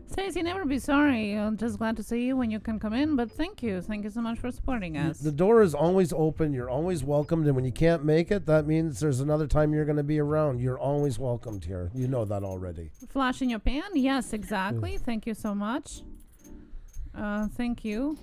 Stacy, never be sorry. I'm just glad to see you when you can come in, but thank you. Thank you so much for supporting us. The door is always open. You're always welcomed. And when you can't make it, that means there's another time you're going to be around. You're always welcomed here. You know that already. Flash in your pan? Yes, exactly. Yeah. Thank you so much. Thank you.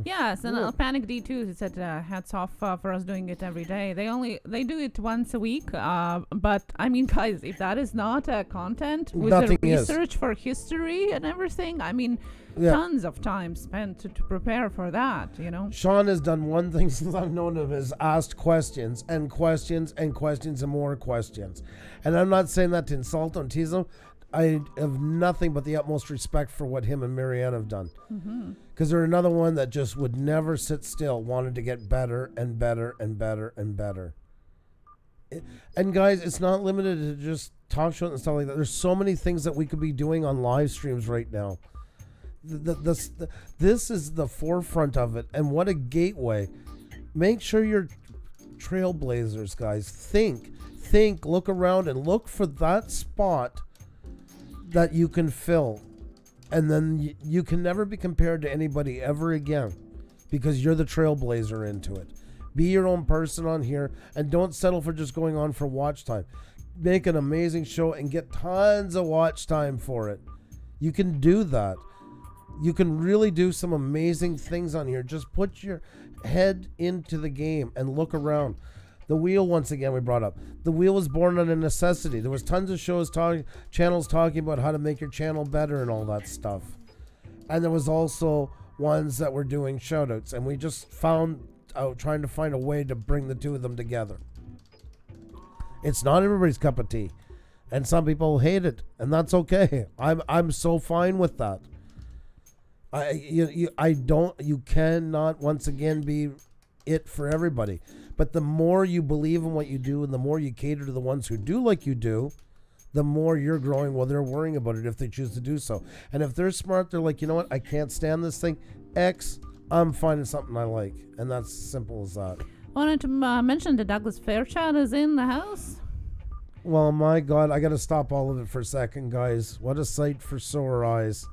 Yes, and Panic D2 said hats off for us doing it every day. They do it once a week, but I mean, guys, if that is not content with the research for history and everything, I mean, tons of time spent to prepare for that, Sean has done one thing since I've known him, is asked questions and questions and questions and more questions. And I'm not saying that to insult him, tease him. I have nothing but the utmost respect for what him and Marianne have done. Because they're another one that just would never sit still, wanted to get better and better and better and better. And guys, it's not limited to just talk shows and stuff like that. There's so many things that we could be doing on live streams right now. This is the forefront of it, and what a gateway. Make sure you're trailblazers, guys. Think, look around and look for that spot that you can fill, and then you can never be compared to anybody ever again, because you're the trailblazer into it. Be your own person on here, and don't settle for just going on for watch time. Make an amazing show and get tons of watch time for it. You can do that. You can really do some amazing things on here. Just put your head into the game and look around. The wheel, once again, we brought up. The wheel was born on a necessity. There was tons of channels talking about how to make your channel better and all that stuff. And there was also ones that were doing shoutouts, and we just found out trying to find a way to bring the two of them together. It's not everybody's cup of tea, and some people hate it, and that's okay. I'm so fine with that. You cannot once again be it for everybody. But the more you believe in what you do, and the more you cater to the ones who do like you do, the more you're growing while they're worrying about it if they choose to do so. And if they're smart, they're like, you know what, I can't stand this thing. X, I'm finding something I like. And that's simple as that. Wanted to mention that Douglas Fairchild is in the house. Well, my God, I got to stop all of it for a second, guys. What a sight for sore eyes.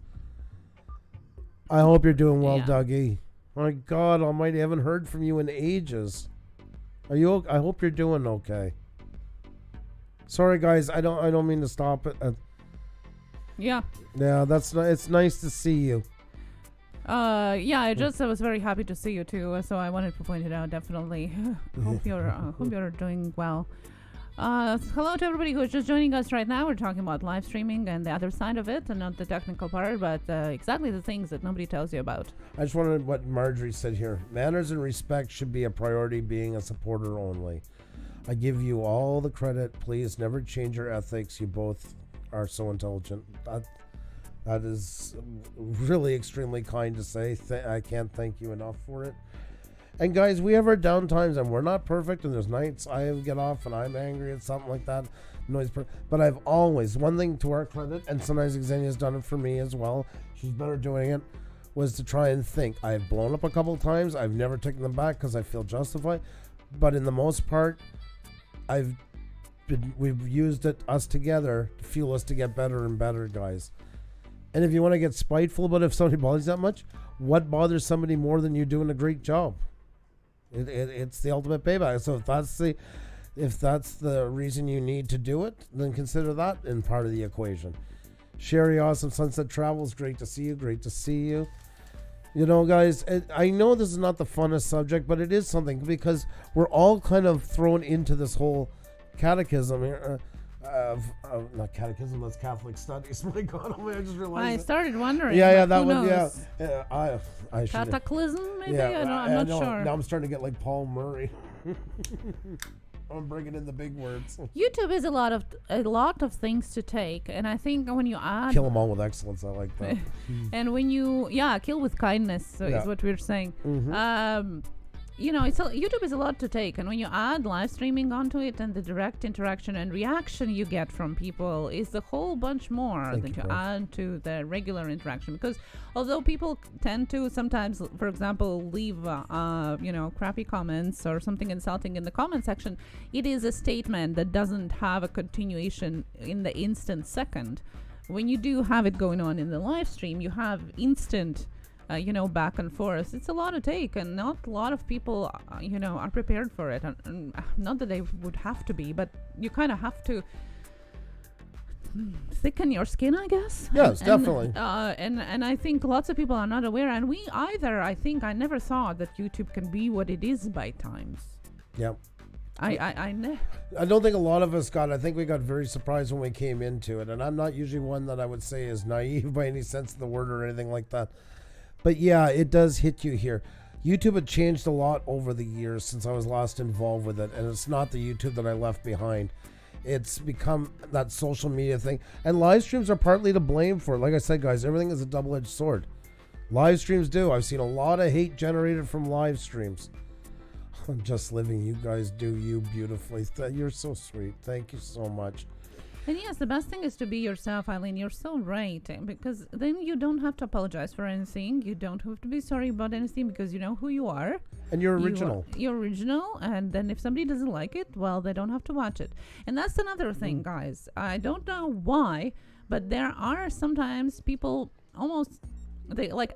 I hope you're doing well, Dougie. My God almighty, I haven't heard from you in ages. Are you? I hope you're doing okay. Sorry, guys. I don't mean to stop it. Yeah, that's it's nice to see you. I was very happy to see you too. So I wanted to point it out. Definitely. Hope you're doing well. Hello to everybody who's just joining us right now. We're talking about live streaming and the other side of it, and not the technical part, but exactly the things that nobody tells you about. I just wanted what Marjorie said here. Manners and respect should be a priority, being a supporter only. I give you all the credit. Please never change your ethics. You both are so intelligent. That is really extremely kind to say. I can't thank you enough for it. And guys, we have our down times, and we're not perfect, and there's nights I get off and I'm angry at something like that. But I've always, one thing to our credit, and sometimes Xenia's done it for me as well, she's better doing it, was to try and think. I've blown up a couple times. I've never taken them back because I feel justified. But in the most part, we've used it, us together, to fuel us to get better and better, guys. And if you want to get spiteful about if somebody bothers you that much, what bothers somebody more than you doing a great job? It's the ultimate payback. So if that's the reason you need to do it, then consider that in part of the equation. Sherry, awesome. Sunset Travels, great to see you. Great to see you. You know, guys, I know this is not the funnest subject, but it is something, because we're all kind of thrown into this whole catechism here. Not catechism, that's Catholic studies. My God, I just realized. I started wondering. Yeah, that one. Yeah, I should. Cataclysm, maybe. I'm not sure. Now I'm starting to get like Paul Murray. I'm bringing in the big words. YouTube is a lot of things to take, and I think when you add, kill them all with excellence. I like that. And when you kill with kindness is what we're saying. Mm-hmm. YouTube is a lot to take, and when you add live streaming onto it, and the direct interaction and reaction you get from people is a whole bunch more than to add to the regular interaction. Because although people tend to sometimes, for example, leave crappy comments or something insulting in the comment section, it is a statement that doesn't have a continuation in the instant second. When you do have it going on in the live stream, you have instant back and forth. It's a lot to take, and not a lot of people, are prepared for it. And not that they would have to be, but you kind of have to thicken your skin, I guess. Yes, definitely. And I think lots of people are not aware, and we either. I think I never thought that YouTube can be what it is by times. Yeah. I don't think a lot of us got. I think we got very surprised when we came into it, and I'm not usually one that I would say is naive by any sense of the word or anything like that. But yeah, it does hit you here. YouTube had changed a lot over the years since I was last involved with it, and it's not the YouTube that I left behind. It's become that social media thing, and live streams are partly to blame for it. Like I said, guys, everything is a double-edged sword. Live streams do. I've seen a lot of hate generated from live streams. I'm just living. You guys do you beautifully. You're so sweet. Thank you so much. And yes, the best thing is to be yourself, Eileen. You're so right. Because then you don't have to apologize for anything. You don't have to be sorry about anything, because you know who you are. And you're original. You're original. And then if somebody doesn't like it, well, they don't have to watch it. And that's another thing, guys. I don't know why, but there are sometimes people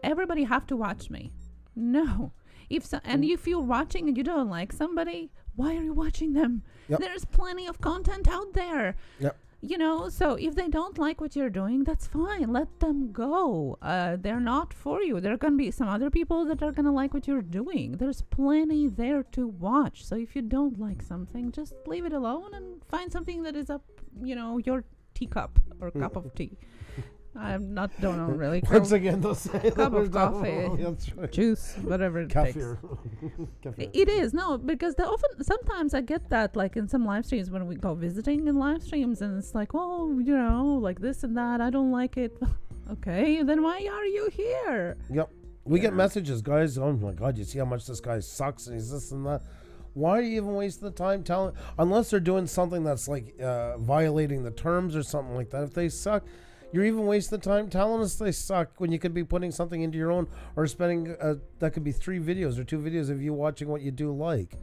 everybody have to watch me. No. If you're watching and you don't like somebody, why are you watching them? Yep. There's plenty of content out there. Yep. So if they don't like what you're doing, that's fine. Let them go. They're not for you. There are going to be some other people that are going to like what you're doing. There's plenty there to watch. So if you don't like something, just leave it alone and find something that is up, your teacup or cup of tea. don't know really. Once again, they'll say cup of coffee, that's right. juice, whatever it takes. It is no, because sometimes I get that like in some live streams when we go visiting in live streams, and it's like, oh, you know, like this and that. I don't like it. Okay, then why are you here? Yep. We get messages, guys. Oh my God, you see how much this guy sucks and he's this and that. Why are you even wasting the time telling? Unless they're doing something that's like violating the terms or something like that. If they suck, you're even wasting the time telling us they suck when you could be putting something into your own or spending, that could be 3 videos or 2 videos of you watching what you do like.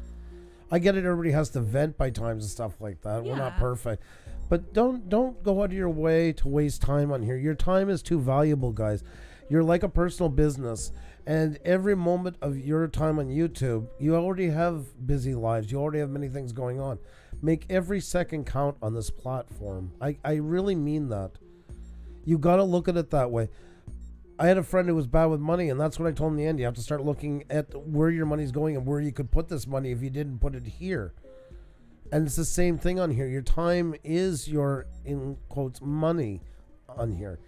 I get it, everybody has to vent by times and stuff like that. Yeah. We're not perfect. But don't go out of your way to waste time on here. Your time is too valuable, guys. You're like a personal business, and every moment of your time on YouTube, you already have busy lives. You already have many things going on. Make every second count on this platform. I really mean that. You got to look at it that way. I had a friend who was bad with money, and that's what I told him in the end. You have to start looking at where your money's going and where you could put this money if you didn't put it here. And it's the same thing on here. Your time is your, in quotes, money on here.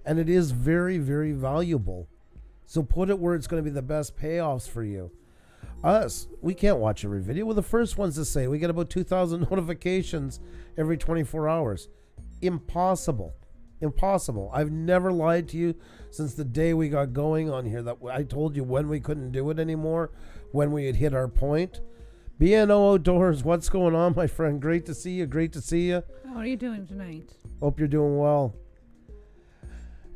And it is very, very valuable. So put it where it's going to be the best payoffs for you. Us, we can't watch every video. We're the first ones to say we get about 2,000 notifications every 24 hours. Impossible. Impossible. I've never lied to you since the day we got going on here. That I told you when we couldn't do it anymore, when we had hit our point. BNO Outdoors, what's going on, my friend? Great to see you. Great to see you. How are you doing tonight? Hope you're doing well.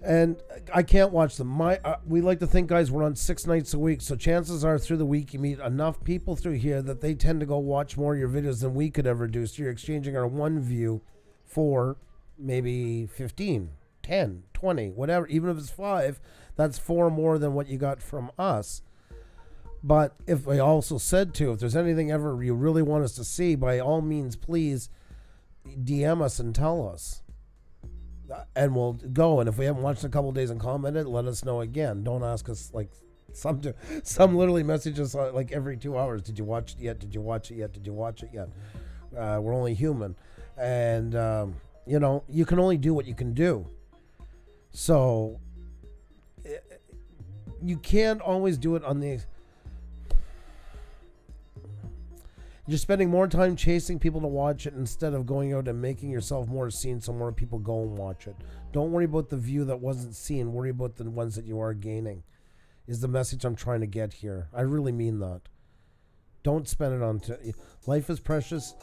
And I can't watch them. We like to think, guys, we're on 6 nights a week, so chances are through the week you meet enough people through here that they tend to go watch more of your videos than we could ever do. So you're exchanging our one view for maybe 15, 10, 20, whatever. Even if it's 5, that's 4 more than what you got from us. But if I also said to, if there's anything ever you really want us to see, by all means, please DM us and tell us. And we'll go. And if we haven't watched in a couple of days and commented, let us know again. Don't ask us like some literally message us like every 2 hours. Did you watch it yet? Did you watch it yet? Did you watch it yet? We're only human. And, you know, you can only do what you can do. So you can't always do it on the... You're spending more time chasing people to watch it instead of going out and making yourself more seen so more people go and watch it. Don't worry about the view that wasn't seen. Worry about the ones that you are gaining, is the message I'm trying to get here. I really mean that. Don't spend it on... life is precious,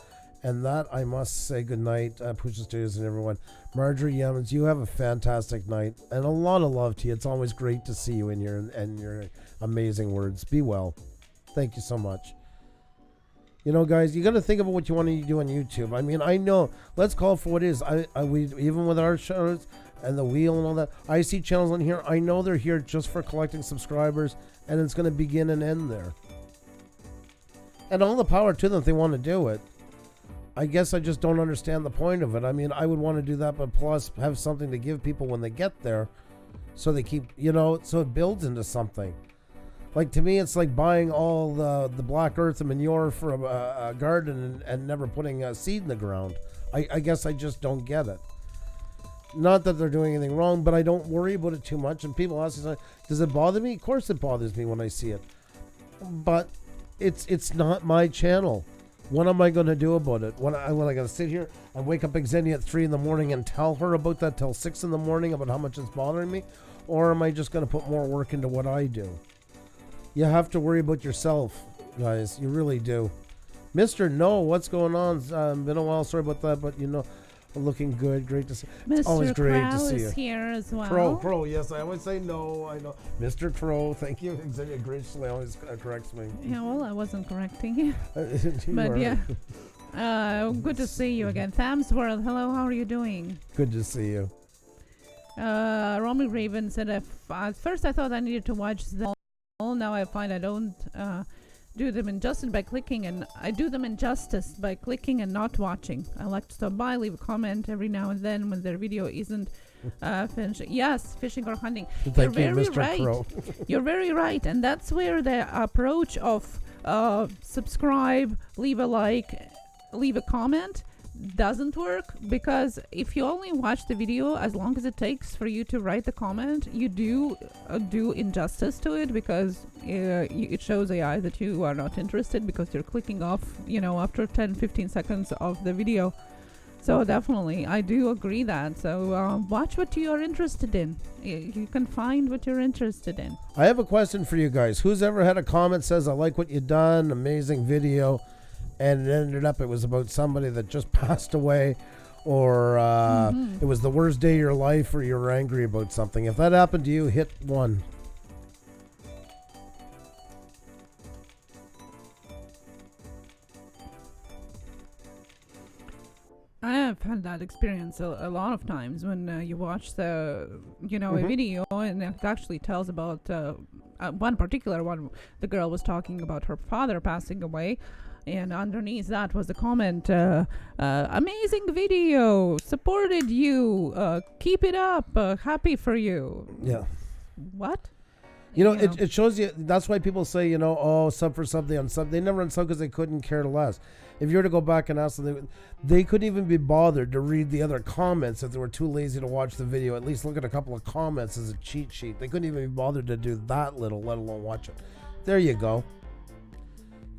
and that I must say goodnight, Pusa Studios and everyone. Marjorie Yemens, you have a fantastic night, and a lot of love to you. It's always great to see you in here and your amazing words. Be well. Thank you so much. You know, guys, you got to think about what you want to do on YouTube. I mean, I know. Let's call it for what it is. We even with our shows and the wheel and all that, I see channels on here. I know they're here just for collecting subscribers, and it's going to begin and end there. And all the power to them if they want to do it. I guess I just don't understand the point of it. I mean, I would want to do that, but plus have something to give people when they get there, so they keep, you know, so it builds into something. Like, to me, it's like buying all the black earth and manure for a garden and never putting a seed in the ground. I guess I just don't get it. Not that they're doing anything wrong, but I don't worry about it too much. And people ask me, does it bother me? Of course it bothers me when I see it. But it's not my channel. What am I going to do about it? When I got to sit here and wake up Xenia at 3 in the morning and tell her about that till 6 in the morning about how much it's bothering me? Or am I just going to put more work into what I do? You have to worry about yourself, guys. You really do. Mr. No, what's going on? Been a while. Sorry about that, but you know, looking good. Great to see. Mr. It's always great Crow to see you. Is here as well. Crow. Yes, I always say no. I know. Mr. Crow, thank you. Xenia graciously always corrects me. Yeah, well, I wasn't correcting you. You But are. yeah. Good to see you again. Tham's World, hello, how are you doing? Good to see you. Romy Raven said, at first I thought I needed to watch them all. Now I find I don't do them injustice by clicking, and I do them injustice by clicking and not watching. I like to stop by, leave a comment every now and then when their video isn't finished. Yes, fishing or hunting. Thank you, You're very Mr. right. Crow. You're very right, and that's where the approach of subscribe, leave a like, leave a comment, doesn't work, because if you only watch the video as long as it takes for you to write the comment, you do injustice to it, because it shows AI that you are not interested because you're clicking off, after 10-15 seconds of the video. So definitely, I do agree that. So watch what you are interested in. You can find what you're interested in. I have a question for you guys. Who's ever had a comment says, I like what you done, amazing video, and it was about somebody that just passed away, or it was the worst day of your life, or you're angry about something? If that happened to you, hit 1. I have had that experience a lot of times when you watch a video, and it actually tells about one particular one. The girl was talking about her father passing away, and underneath that was a comment, amazing video, supported you, keep it up, happy for you. Yeah. What? It shows you. That's why people say, sub for sub, they unsub. They never unsub because they couldn't care less. If you were to go back and ask them, they couldn't even be bothered to read the other comments if they were too lazy to watch the video. At least look at a couple of comments as a cheat sheet. They couldn't even be bothered to do that little, let alone watch it. There you go.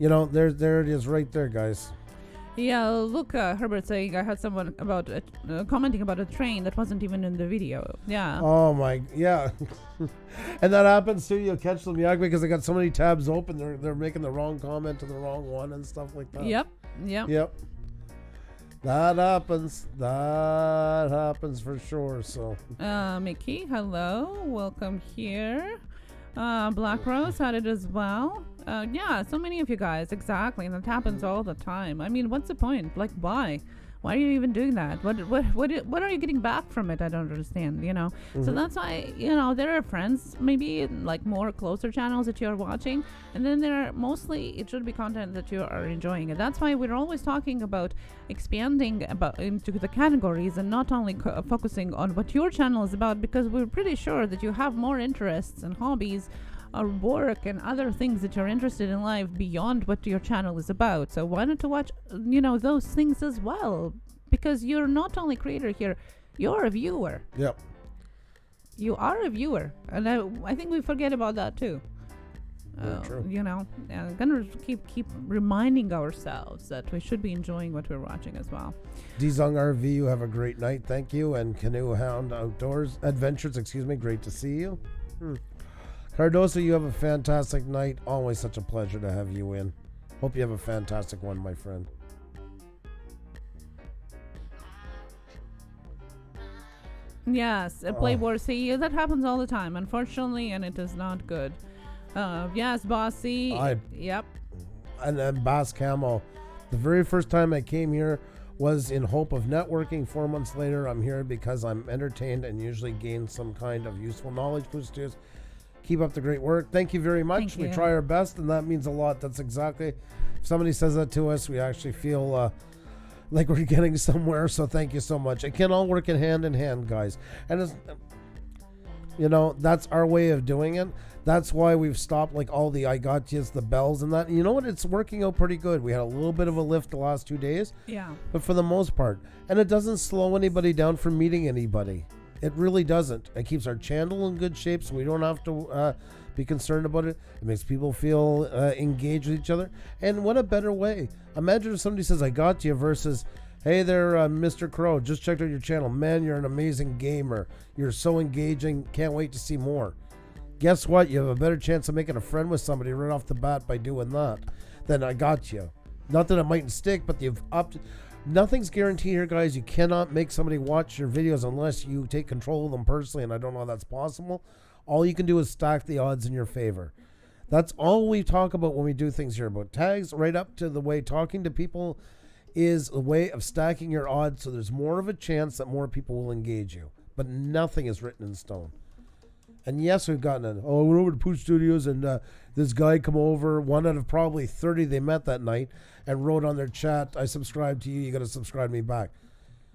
There it is right there, guys. Yeah, look, Herbert saying I had someone about commenting about a train that wasn't even in the video. Yeah. Oh my, yeah. And that happens too. You'll catch them because they got so many tabs open. They're making the wrong comment to the wrong one and stuff like that. Yep. That happens. That happens for sure. So. Mickey, hello, welcome here. Black Rose had it as well. Yeah, so many of you guys, exactly, and that happens all the time. I mean, what's the point? Like, why? Why are you even doing that? What are you getting back from it? I don't understand, So that's why, there are friends, maybe like more closer channels that you're watching, and then there are mostly, it should be content that you are enjoying. And that's why we're always talking about expanding into the categories and not only focusing on what your channel is about, because we're pretty sure that you have more interests and hobbies or work and other things that you're interested in life beyond what your channel is about. So why not to watch those things as well, because you're not only creator here, you're a viewer. Yep. You are a viewer, and I think we forget about that too. True. Gonna keep reminding ourselves that we should be enjoying what we're watching as well. Dzong RV, you have a great night, thank you. And Canoe Hound Outdoors Adventures, great to see you. Cardoso, you have a fantastic night. Always such a pleasure to have you in. Hope you have a fantastic one, my friend. Yes, Playboy. See, that happens all the time, unfortunately, and it is not good. Yes, Bossy. Yep. And then Bass Camo. The very first time I came here was in hope of networking. 4 months later, I'm here because I'm entertained and usually gain some kind of useful knowledge. Boosters. Keep up the great work. Thank you very much. We try our best, and that means a lot. That's exactly, if somebody says that to us, we actually feel like we're getting somewhere. So thank you so much. It can all work in hand, guys. And it's, that's our way of doing it. That's why we've stopped like all the I got yous, the bells and that. And you know what? It's working out pretty good. We had a little bit of a lift the last 2 days. Yeah. But for the most part. And it doesn't slow anybody down from meeting anybody. It really doesn't. It keeps our channel in good shape, so we don't have to be concerned about it. It makes people feel engaged with each other. And what a better way. Imagine if somebody says, I got you, versus, hey there, Mr. Crow, just checked out your channel. Man, you're an amazing gamer. You're so engaging. Can't wait to see more. Guess what? You have a better chance of making a friend with somebody right off the bat by doing that than I got you. Not that it mightn't stick, but you've upped. Nothing's guaranteed here, guys. You cannot make somebody watch your videos unless you take control of them personally, and I don't know how that's possible. All you can do is stack the odds in your favor. That's all we talk about when we do things here, about tags, right up to the way talking to people is a way of stacking your odds so there's more of a chance that more people will engage you. But nothing is written in stone. And yes, we've gotten I went over to Pusa Studios, and this guy come over, one out of probably 30 they met that night, and wrote on their chat, I subscribe to you, you got to subscribe me back.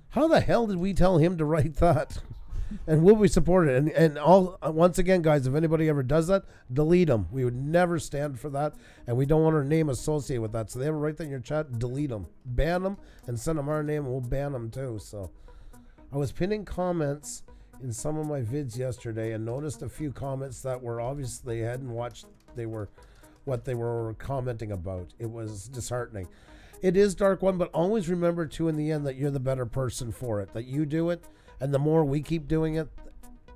How the hell did we tell him to write that? And will we support it? And all once again, guys, if anybody ever does that, delete them. We would never stand for that, and we don't want our name associated with that. So they ever write that in your chat, delete them, ban them, and send them our name, and we'll ban them too. So I was pinning comments in some of my vids yesterday and noticed a few comments that were obviously I hadn't watched. They were what they were commenting about. It was disheartening. It is Dark One, but always remember too in the end that you're the better person for it, that you do it, and the more we keep doing it,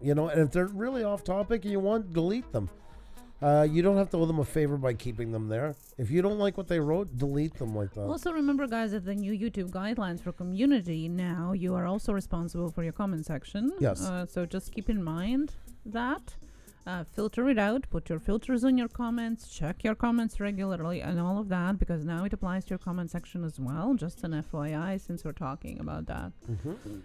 and if they're really off topic and you want, delete them. You don't have to owe them a favor by keeping them there. If you don't like what they wrote, delete them like that. Also remember, guys, that the new YouTube guidelines for community now, you are also responsible for your comment section. Yes. So just keep in mind that. Filter it out, put your filters on your comments, check your comments regularly and all of that, because now it applies to your comment section as well. Just an FYI, since we're talking about that. Mm-hmm.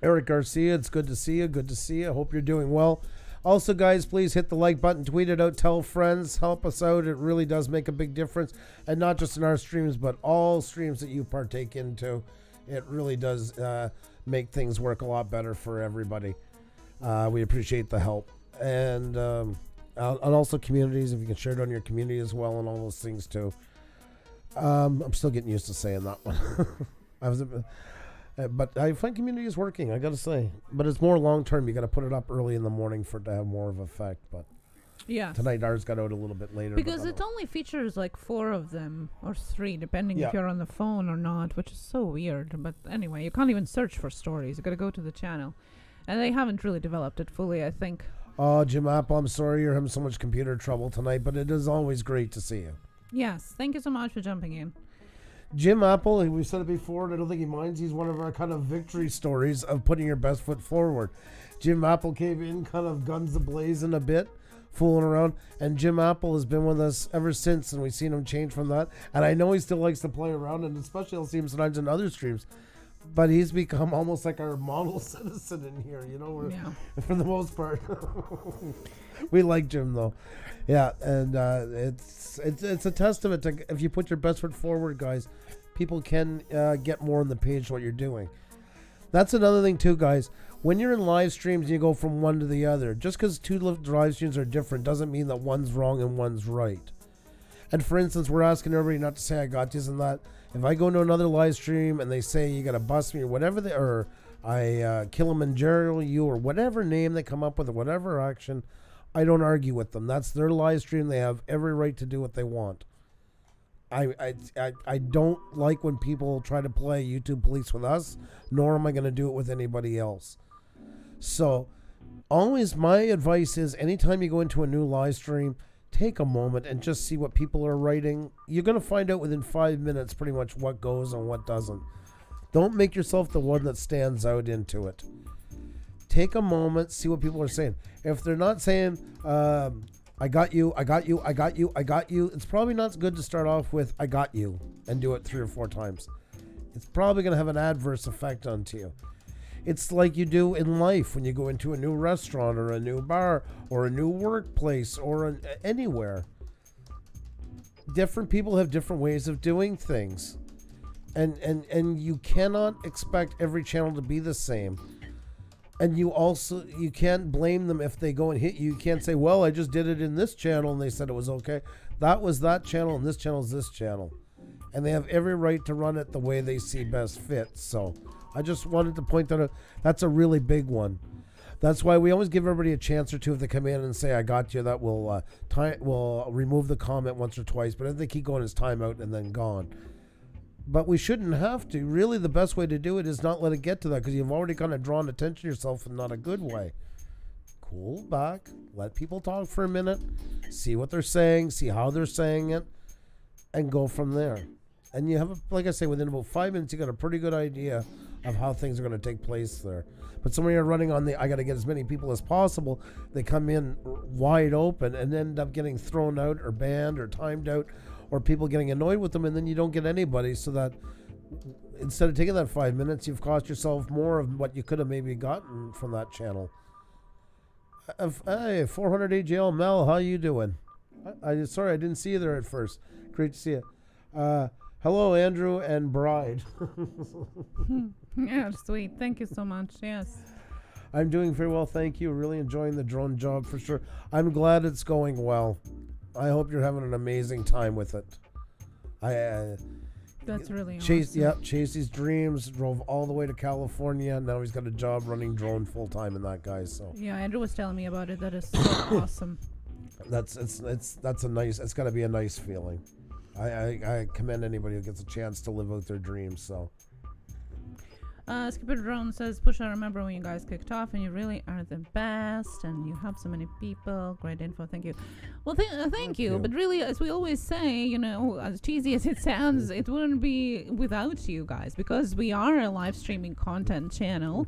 Eric Garcia, it's good to see you. Good to see you. Hope you're doing well. Also, guys, please hit the like button, tweet it out, tell friends, help us out. It really does make a big difference. And not just in our streams, but all streams that you partake into. It really does make things work a lot better for everybody. We appreciate the help. And also communities, if you can share it on your community as well, and all those things too. I'm still getting used to saying that one. But I find community is working, I gotta say. But it's more long term. You gotta put it up early in the morning for it to have more of an effect. But yeah, tonight ours got out a little bit later. Because it only features like 4 of them or 3, depending if you're on the phone or not, which is so weird. But anyway, you can't even search for stories. You gotta go to the channel, and they haven't really developed it fully, I think. Oh, Jim Apple, I'm sorry you're having so much computer trouble tonight, but it is always great to see you. Yes, thank you so much for jumping in. Jim Apple, we said it before, and I don't think he minds. He's one of our kind of victory stories of putting your best foot forward. Jim Apple came in kind of guns a-blazing a bit, fooling around, and Jim Apple has been with us ever since, and we've seen him change from that. And I know he still likes to play around, and especially I'll see him sometimes in other streams. But he's become almost like our model citizen in here, for the most part. We like Jim, though. Yeah, and it's a testament to if you put your best foot forward, guys, people can get more on the page what you're doing. That's another thing, too, guys. When you're in live streams and you go from one to the other, just because 2 live streams are different doesn't mean that one's wrong and one's right. And, for instance, we're asking everybody not to say I got this and that. If I go into another live stream and they say you got to bust me or whatever, or I Kilimanjaro you or whatever name they come up with or whatever action, I don't argue with them. That's their live stream. They have every right to do what they want. I don't like when people try to play YouTube police with us, nor am I going to do it with anybody else. So always my advice is anytime you go into a new live stream, take a moment and just see what people are writing. You're going to find out within 5 minutes pretty much what goes and what doesn't. Don't make yourself the one that stands out into it. Take a moment, see what people are saying. If they're not saying, I got you, I got you, I got you, I got you, it's probably not good to start off with, I got you, and do it 3 or 4 times. It's probably going to have an adverse effect onto you. It's like you do in life when you go into a new restaurant or a new bar or a new workplace or anywhere. Different people have different ways of doing things. And you cannot expect every channel to be the same. And you can't blame them if they go and hit you. You can't say, well, I just did it in this channel and they said it was okay. That was that channel and this channel is this channel. And they have every right to run it the way they see best fit. So I just wanted to point that out. That's a really big one. That's why we always give everybody a chance or two if they come in and say, I got you. That will remove the comment once or twice. But if they keep going, it's timeout and then gone. But we shouldn't have to. Really, the best way to do it is not let it get to that, because you've already kind of drawn attention to yourself in not a good way. Cool back. Let people talk for a minute. See what they're saying. See how they're saying it. And go from there. And you have, like I say, within about 5 minutes, you got a pretty good idea of how things are going to take place there. But some of you are running on I got to get as many people as possible. They come in wide open and end up getting thrown out or banned or timed out, or people getting annoyed with them, and then you don't get anybody, so that instead of taking that 5 minutes, you've cost yourself more of what you could have maybe gotten from that channel. Hey, 400 AJL Mel, how you doing? Sorry, I didn't see you there at first. Great to see you. Hello, Andrew and Bride. Yeah, sweet. Thank you so much. Yes. I'm doing very well, thank you. Really enjoying the drone job for sure. I'm glad it's going well. I hope you're having an amazing time with it. That's really chased awesome. his dreams, drove all the way to California. Now he's got a job running drone full time in that, guy. So Yeah, Andrew was telling me about it. That is so awesome. that's a nice. It's got to be a nice feeling. I commend anybody who gets a chance to live out their dreams. So. Skipper Drone says, Push, I remember when you guys kicked off and you really are the best and you help so many people. Great info. Thank you. Well, thank you. But really, as we always say, as cheesy as it sounds, it wouldn't be without you guys because we are a live streaming content channel.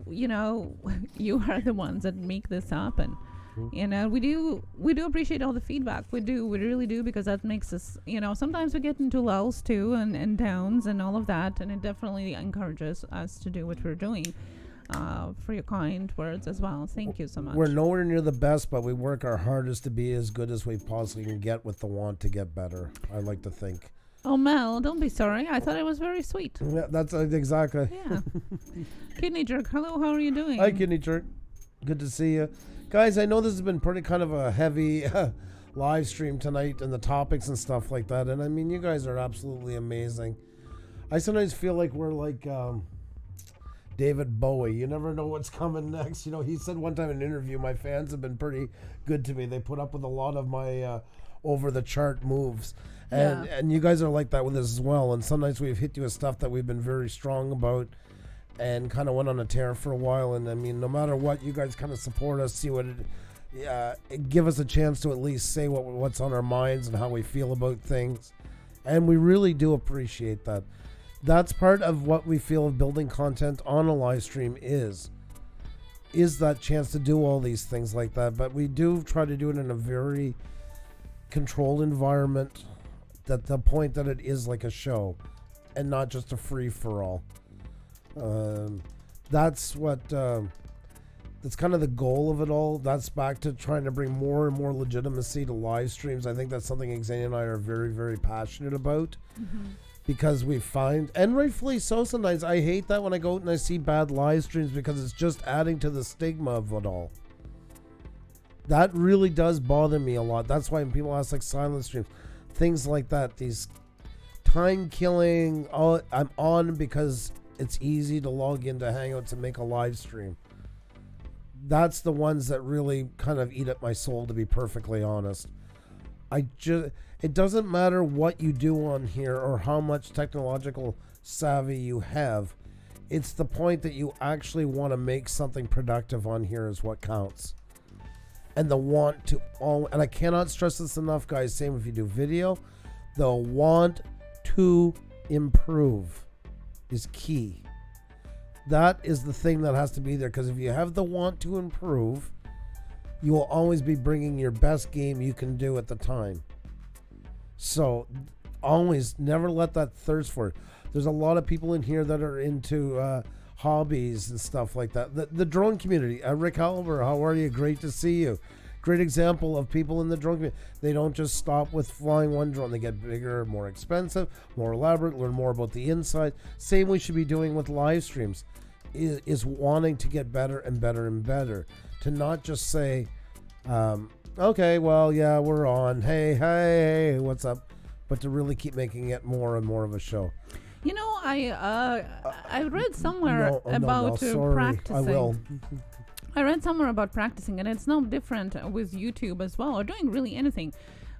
You are the ones that make this happen. We do appreciate all the feedback. We really do, because that makes us, sometimes we get into lulls too and downs and all of that, and it definitely encourages us to do what we're doing. For your kind words as well. Thank you so much. We're nowhere near the best, but we work our hardest to be as good as we possibly can get with the want to get better. I like to think. Oh, Mel, don't be sorry. I thought it was very sweet. Yeah, that's exactly. Yeah. Kidney Jerk, hello, how are you doing? Hi, Kidney Jerk. Good to see you. Guys, I know this has been pretty kind of a heavy live stream tonight and the topics and stuff like that. And I mean, you guys are absolutely amazing. I sometimes feel like we're like David Bowie. You never know what's coming next. He said one time in an interview, my fans have been pretty good to me. They put up with a lot of my over-the-chart moves. And you guys are like that with us as well. And sometimes we've hit you with stuff that we've been very strong about and kind of went on a tear for a while. And I mean, no matter what, you guys kind of support us, see what it give us a chance to at least say what's on our minds and how we feel about things. And we really do appreciate that. That's part of what we feel of building content on a live stream is that chance to do all these things like that. But we do try to do it in a very controlled environment, that the point that it is like a show and not just a free-for-all. That's what that's kind of the goal of it all. That's back to trying to bring more and more legitimacy to live streams. I think that's something Xenia and I are very, very passionate about. Because we find, and rightfully so sometimes, I hate that when I go out and I see bad live streams, because it's just adding to the stigma of it all. That really does bother me a lot. That's why when people ask like silent streams, things like that, these time killing, I'm on because it's easy to log into Hangouts and make a live stream. That's the ones that really kind of eat at my soul, to be perfectly honest. It doesn't matter what you do on here or how much technological savvy you have. It's the point that you actually want to make something productive on here is what counts. And the want to and I cannot stress this enough, guys, same if you do video, the want to improve is key. That is the thing that has to be there, because if you have the want to improve, you will always be bringing your best game you can do at the time. So always never let that thirst for it. There's a lot of people in here that are into hobbies and stuff like that. The drone community. Rick Halber, how are you? Great to see you. Great example of people in the drone community. They don't just stop with flying one drone. They get bigger, more expensive, more elaborate, learn more about the inside. Same we should be doing with live streams, is wanting to get better and better and better. To not just say, okay, well, yeah, we're on. Hey, what's up? But to really keep making it more and more of a show. I read somewhere about practicing. I will. I read somewhere about practicing, and it's no different with YouTube as well, or doing really anything.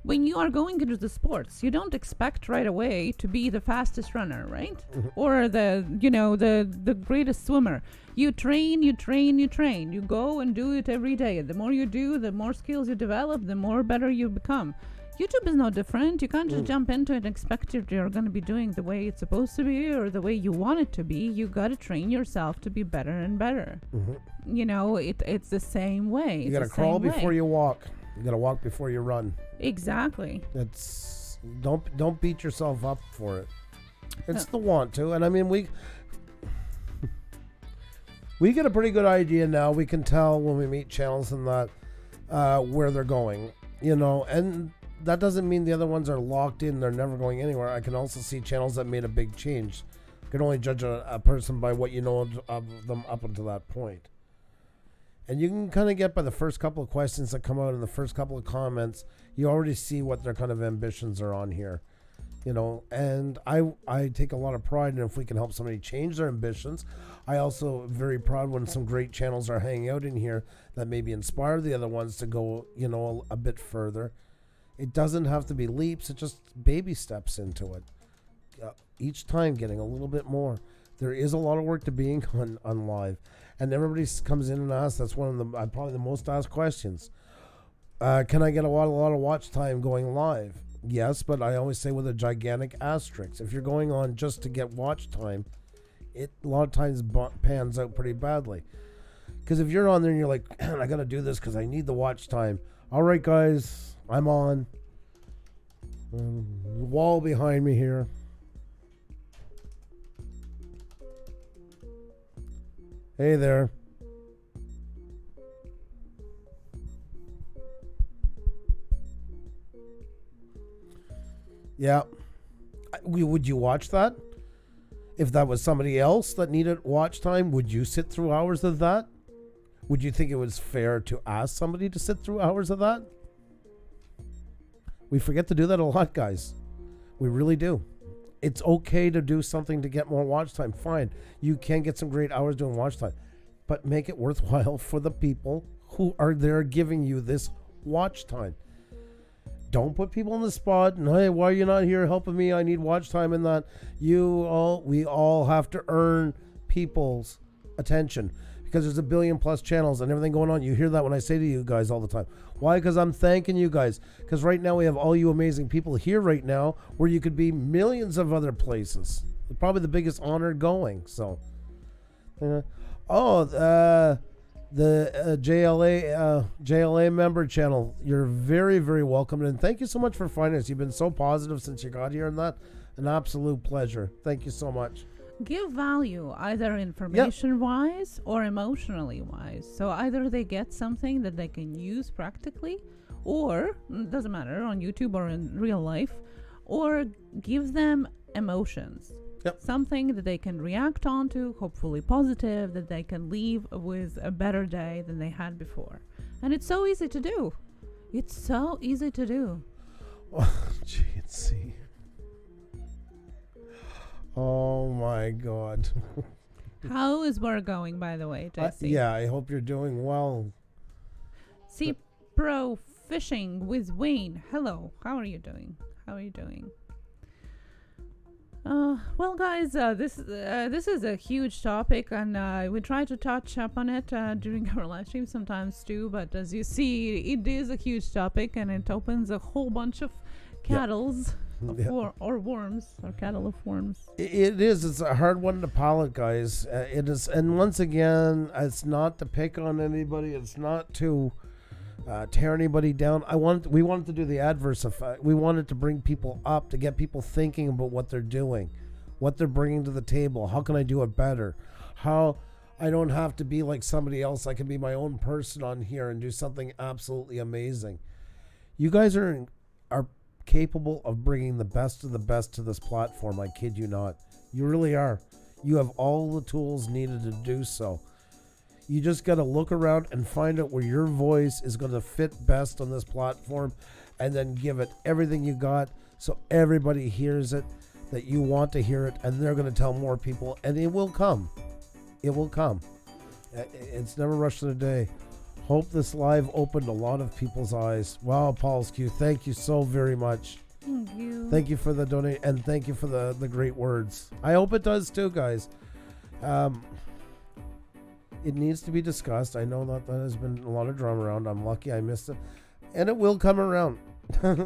When you are going into the sports, you don't expect right away to be the fastest runner, right? Or the greatest swimmer. You train. You go and do it every day. The more you do, the more skills you develop, the more better you become. YouTube is no different. You can't just jump into it and expect you're going to be doing the way it's supposed to be or the way you want it to be. You got to train yourself to be better and better. It's the same way. You got to crawl before you walk. You got to walk before you run. Exactly. It's don't beat yourself up for it. It's the want to, and I mean we get a pretty good idea now. We can tell when we meet channels and that where they're going, and that doesn't mean the other ones are locked in. They're never going anywhere. I can also see channels that made a big change. You can only judge a person by what you know of them up until that point. And you can kind of get by the first couple of questions that come out in the first couple of comments, you already see what their kind of ambitions are on here. You know, and I take a lot of pride in if we can help somebody change their ambitions. I also am very proud when some great channels are hanging out in here that maybe inspire the other ones to go, you know, a bit further. It doesn't have to be leaps. It just baby steps into it. Each time getting a little bit more. There is a lot of work to being on live. And everybody comes in and asks, that's one of the probably the most asked questions. Can I get a lot of watch time going live? Yes, but I always say with a gigantic asterisk. If you're going on just to get watch time, it a lot of times pans out pretty badly. Because if you're on there and you're like, I got to do this because I need the watch time. All right, guys, I'm on. Wall behind me here. Hey there. Yeah. Would you watch that? If that was somebody else that needed watch time, would you sit through hours of that? Would you think it was fair to ask somebody to sit through hours of that? We forget to do that a lot, guys. We really do. It's okay to do something to get more watch time. Fine. You can get some great hours doing watch time. But make it worthwhile for the people who are there giving you this watch time. Don't put people on the spot and, hey, why are you not here helping me? I need watch time in that. We all have to earn people's attention because there's a billion plus channels and everything going on. You hear that when I say to you guys all the time. Why? Because I'm thanking you guys. Because right now we have all you amazing people here right now where you could be millions of other places. Probably the biggest honor going. So, the JLA member channel, you're very, very welcome. And thank you so much for finding us. You've been so positive since you got here and that. An absolute pleasure. Thank you so much. Give value, either information-wise or emotionally-wise. So either they get something that they can use practically, or, it doesn't matter, on YouTube or in real life, or give them emotions. Yep. Something that they can react onto, hopefully positive, that they can leave with a better day than they had before. And it's so easy to do. It's so easy to do. Oh, GNC. Oh my God. How is work going, by the way, Jesse? Yeah, I hope you're doing well. See Pro Fishing with Wayne. Hello. How are you doing? Well, guys, this is a huge topic, and we try to touch upon it during our live stream sometimes too. But as you see, it is a huge topic, and it opens a whole bunch of cattles or worms, or cattle of worms. It is. It's a hard one to palate, guys. It is, and once again, it's not to pick on anybody. It's not to tear anybody down. We wanted to do the adverse effect. We wanted to bring people up, to get people thinking about what they're doing, what they're bringing to the table. How can I do it better? How I don't have to be like somebody else. I can be my own person on here and do something absolutely amazing. You guys are capable of bringing the best of the best to this platform. I kid you not. You really are. You have all the tools needed to do so. You just got to look around and find out where your voice is going to fit best on this platform, and then give it everything you got so everybody hears it, that you want to hear it, and they're going to tell more people, and it will come. It will come. It's never rushed to the day. Hope this live opened a lot of people's eyes. Wow, Paul's Q, thank you so very much. Thank you. Thank you for the donate, and thank you for the great words. I hope it does too, guys. It needs to be discussed. I know that has been a lot of drama around. I'm lucky I missed it. And it will come around.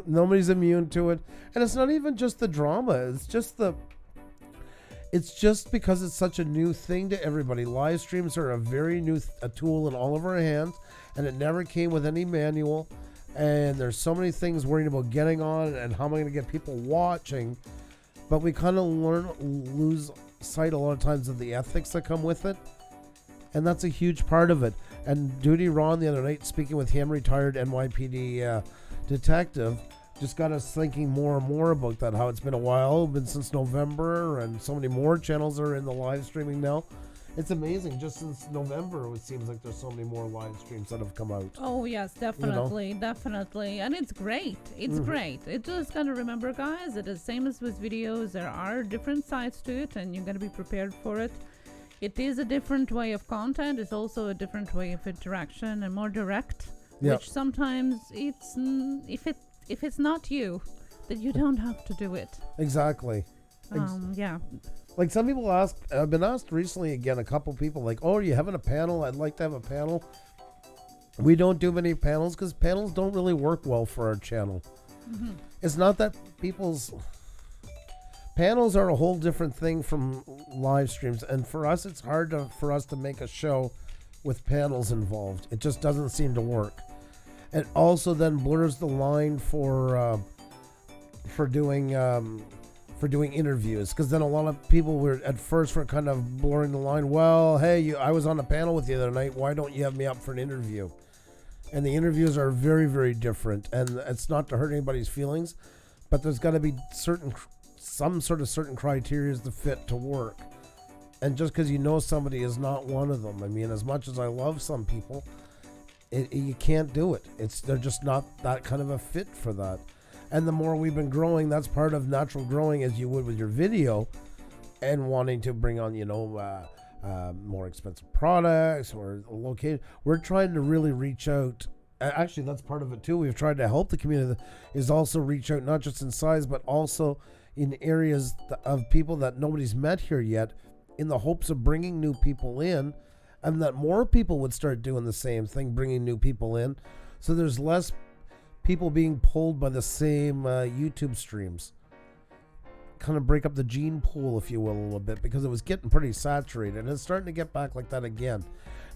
Nobody's immune to it. And it's not even just the drama. It's just because it's such a new thing to everybody. Live streams are a very new a tool in all of our hands. And it never came with any manual. And there's so many things worrying about getting on and how am I going to get people watching. But we kind of lose sight a lot of times of the ethics that come with it. And that's a huge part of it. And Duty Ron the other night, speaking with him, retired NYPD detective, just got us thinking more and more about that, how it's been a while, been since November, and so many more channels are in the live streaming now. It's amazing. Just since November, it seems like there's so many more live streams that have come out. Oh yes, definitely, definitely, and it's great. It's great. It just gotta remember, guys. It is same as with videos. There are different sides to it, and you gotta be prepared for it. It is a different way of content. It's also a different way of interaction and more direct. Yep. Which sometimes it's if it's not you, then you don't have to do it. Exactly. Yeah. Like some people ask, I've been asked recently again, a couple people like, oh, are you having a panel? I'd like to have a panel. We don't do many panels because panels don't really work well for our channel. It's not that panels are a whole different thing from live streams. And for us, it's hard for us to make a show with panels involved. It just doesn't seem to work. It also then blurs the line for doing interviews, because then a lot of people were kind of blurring the line. Well, hey, I was on a panel with you the other night. Why don't you have me up for an interview? And the interviews are very, very different. And it's not to hurt anybody's feelings, but there's got to be some sort of certain criteria to fit to work. And just because you know somebody is not one of them. I mean, as much as I love some people, you can't do it. They're just not that kind of a fit for that. And the more we've been growing, that's part of natural growing, as you would with your video, and wanting to bring on, more expensive products or location. We're trying to really reach out. Actually, that's part of it too. We've tried to help the community is also reach out, not just in size, but also in areas of people that nobody's met here yet, in the hopes of bringing new people in, and that more people would start doing the same thing, bringing new people in. So there's less people being pulled by the same YouTube streams. Kind of break up the gene pool, if you will, a little bit, because it was getting pretty saturated, and it's starting to get back like that again.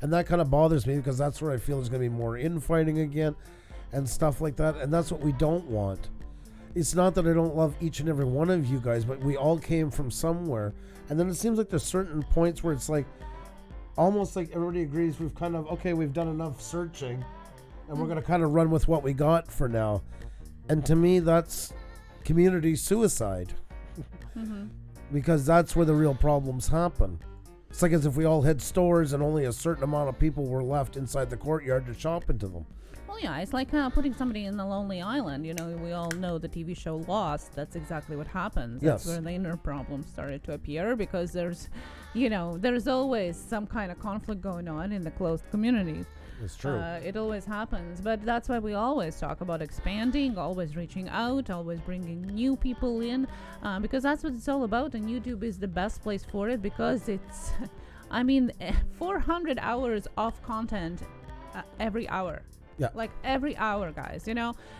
And that kind of bothers me, because that's where I feel there's going to be more infighting again and stuff like that, and that's what we don't want. It's not that I don't love each and every one of you guys, but we all came from somewhere, and then it seems like there's certain points where it's like almost like everybody agrees we've done enough searching, and we're going to kind of run with what we got for now. And to me, that's community suicide. Because that's where the real problems happen. It's like as if we all had stores and only a certain amount of people were left inside the courtyard to shop into them. Well, yeah, it's like putting somebody in a lonely island. You know, we all know the TV show Lost. That's exactly what happens. Yes. That's where the inner problems started to appear, because there's always some kind of conflict going on in the closed communities. It's true. It always happens, but that's why we always talk about expanding, always reaching out, always bringing new people in, because that's what it's all about. And YouTube is the best place for it, because it's, 400 hours of content every hour. Yeah. Like every hour, guys,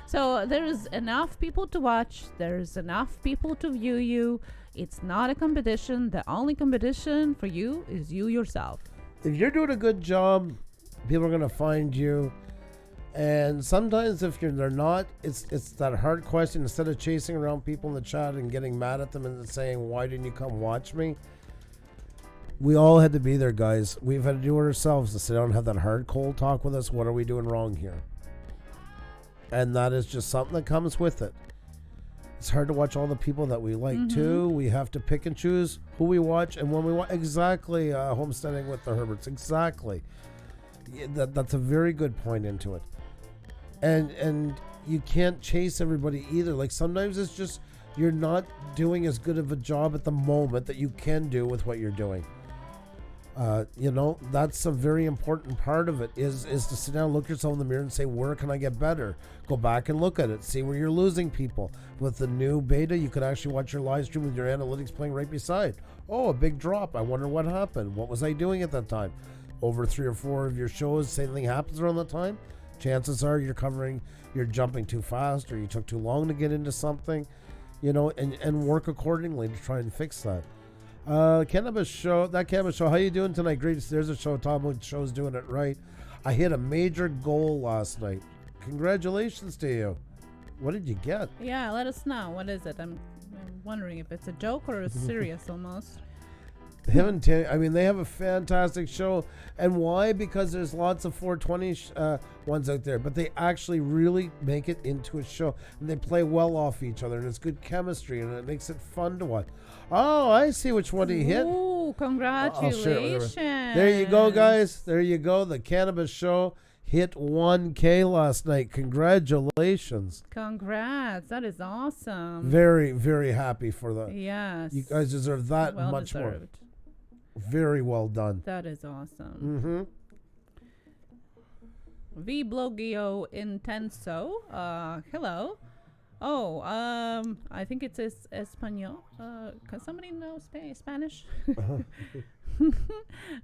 So there's enough people to watch. There's enough people to view you. It's not a competition. The only competition for you is you yourself. If you're doing a good job, people are going to find you. And sometimes if they're not, it's that hard question. Instead of chasing around people in the chat and getting mad at them and saying, why didn't you come watch me? We all had to be there, guys. We've had to do it ourselves, to sit down and have that hard, cold talk with us. What are we doing wrong here? And that is just something that comes with it. It's hard to watch all the people that we like, too. We have to pick and choose who we watch and when we watch. Exactly, Homesteading with the Herberts. Exactly. That's a very good point into it. And you can't chase everybody either. Like, sometimes it's just you're not doing as good of a job at the moment that you can do with what you're doing. That's a very important part of it, is to sit down, look yourself in the mirror and say, where can I get better? Go back and look at it, see where you're losing people. With the new beta, you could actually watch your live stream with your analytics playing right beside. Oh, a big drop. I wonder what happened. What was I doing at that time? Over 3 or 4 of your shows, same thing happens around that time. Chances are you're jumping too fast, or you took too long to get into something, and work accordingly to try and fix that. Cannabis show, how you doing tonight? Great. There's a show. Tom show's doing it right. I hit a major goal last night. Congratulations to you. What did you get? Yeah, let us know. What is it? I'm wondering if it's a joke or a serious almost. Him and Tim, they have a fantastic show. And why? Because there's lots of 420 ones out there, but they actually really make it into a show, and they play well off each other, and it's good chemistry, and it makes it fun to watch. Oh, I see which one he hit. Ooh, Oh, congratulations. There you go, guys. There you go. The Cannabis Show hit 1K last night. Congratulations. Congrats. That is awesome. Very, very happy for that. Yes. You guys deserve that well much deserved. more. Very well done. That is awesome. Vblogio Intenso. Hello. Oh, I think it's Espanol. Can somebody know Spanish?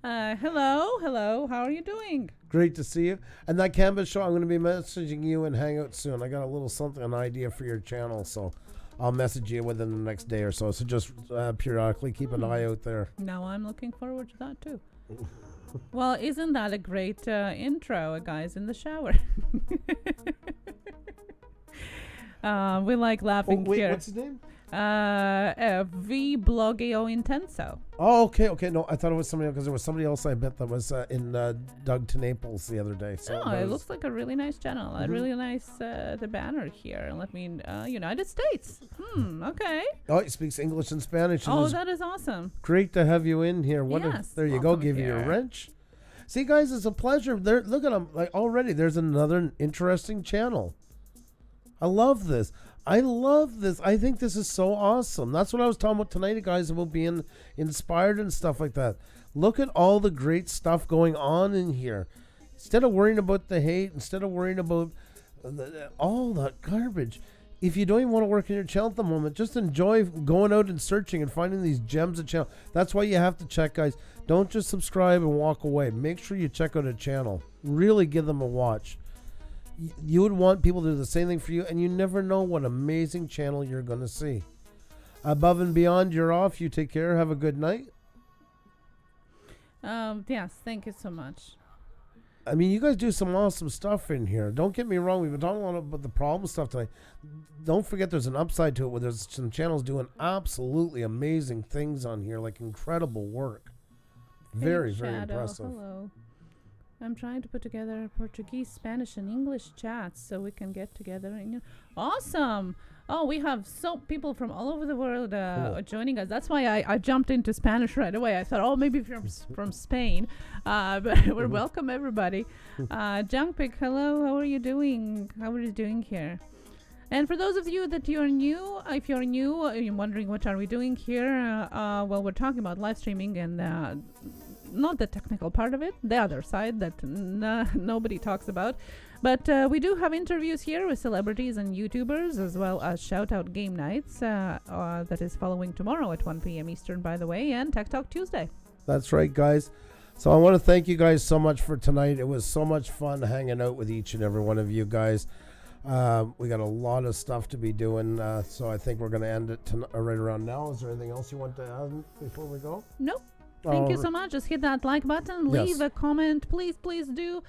Hello. How are you doing? Great to see you. And that Canvas Show, I'm going to be messaging you and Hangout soon. I got a little something, an idea for your channel, so I'll message you within the next day or so. So just periodically keep an eye out there. Now I'm looking forward to that too. Well, isn't that a great intro, guys, in the shower? We like laughing here. What's his name? Vblogio Intenso. Oh, okay. No, I thought it was somebody else because there was somebody else I bet that was in Doug to Naples the other day. So it looks like a really nice channel. A really nice the banner here. Let me United States. Okay. Oh, he speaks English and Spanish. Oh, that is awesome. Great to have you in here. There you go. Give you a wrench. See, guys, it's a pleasure. Look at them. Like already, there's another interesting channel. I love this. I think this is so awesome. That's what I was talking about tonight, guys, about being inspired and stuff like that. Look at all the great stuff going on in here. Instead of worrying about the hate, instead of worrying about all that garbage, if you don't even want to work in your channel at the moment, just enjoy going out and searching and finding these gems of channel. That's why you have to check, guys. Don't just subscribe and walk away. Make sure you check out a channel. Really give them a watch. You would want people to do the same thing for you, and you never know what amazing channel you're going to see. Above and beyond, you're off. You take care. Have a good night. Yes, thank you so much. I mean, you guys do some awesome stuff in here. Don't get me wrong. We've been talking a lot about the problem stuff tonight. Don't forget there's an upside to it where there's some channels doing absolutely amazing things on here, like incredible work. Very, very impressive. Hello. I'm trying to put together Portuguese, Spanish, and English chats so we can get together. Awesome! Oh, we have people from all over the world joining us. That's why I jumped into Spanish right away. I thought, maybe from Spain. But we're welcome, everybody. Junkpick, hello. How are you doing? How are you doing here? And for those of you that you're new, if you're new, you're wondering what are we doing here? Well, we're talking about live streaming and not the technical part of it, the other side that nobody talks about. But we do have interviews here with celebrities and YouTubers, as well as shout-out game nights that is following tomorrow at 1 p.m. Eastern, by the way, and Tech Talk Tuesday. That's right, guys. So I want to thank you guys so much for tonight. It was so much fun hanging out with each and every one of you guys. We got a lot of stuff to be doing, so I think we're going to end it right around now. Is there anything else you want to add before we go? Nope. Thank you so much. Just hit that like button. Leave a comment. Please do.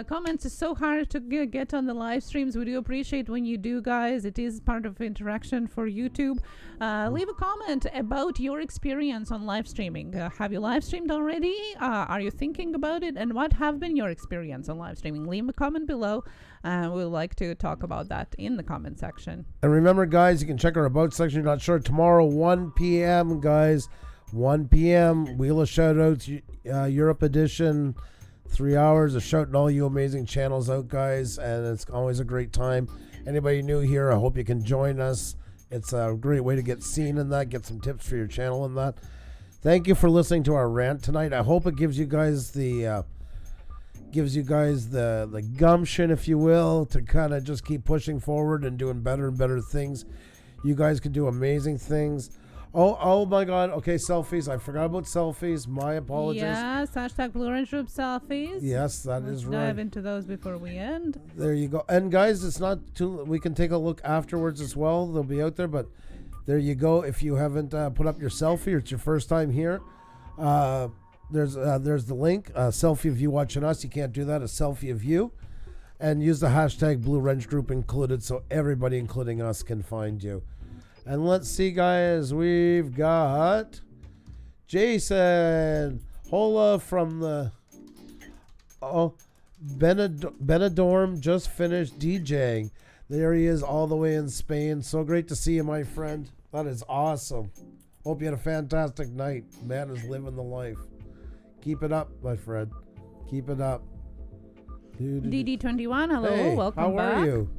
Comments is so hard to get on the live streams. We do appreciate when you do, guys. It is part of interaction for YouTube. Leave a comment about your experience on live streaming. Have you live streamed already? Are you thinking about it? And what have been your experience on live streaming? Leave a comment below. We'd like to talk about that in the comment section. And remember, guys, you can check our about section. You're not sure. Tomorrow, 1 p.m., guys. 1 p.m. Wheel of Shoutouts, Europe edition. 3 hours of shouting all you amazing channels out, guys. And it's always a great time. Anybody new here, I hope you can join us. It's a great way to get seen in that, get some tips for your channel in that. Thank you for listening to our rant tonight. I hope it gives you guys the gumption, if you will, to kind of just keep pushing forward and doing better and better things. You guys can do amazing things. Oh my God. Okay, selfies. I forgot about selfies. My apologies. Yes, hashtag Blue Orange Group selfies. Yes, that is right. Dive into those before we end. There you go. And guys, it's not too. We can take a look afterwards as well. They'll be out there. But there you go. If you haven't put up your selfie or it's your first time here, there's the link. Selfie of you watching us. You can't do that. A selfie of you. And use the hashtag Blue Wrench Group included so everybody, including us, can find you. And let's see, guys, we've got Jason Hola from the Benidorm, just finished DJing. There he is all the way in Spain. So great to see you, my friend. That is awesome. Hope you had a fantastic night. Man is living the life. Keep it up, my friend. Keep it up. DD21, hello, Hey, welcome how back. are you?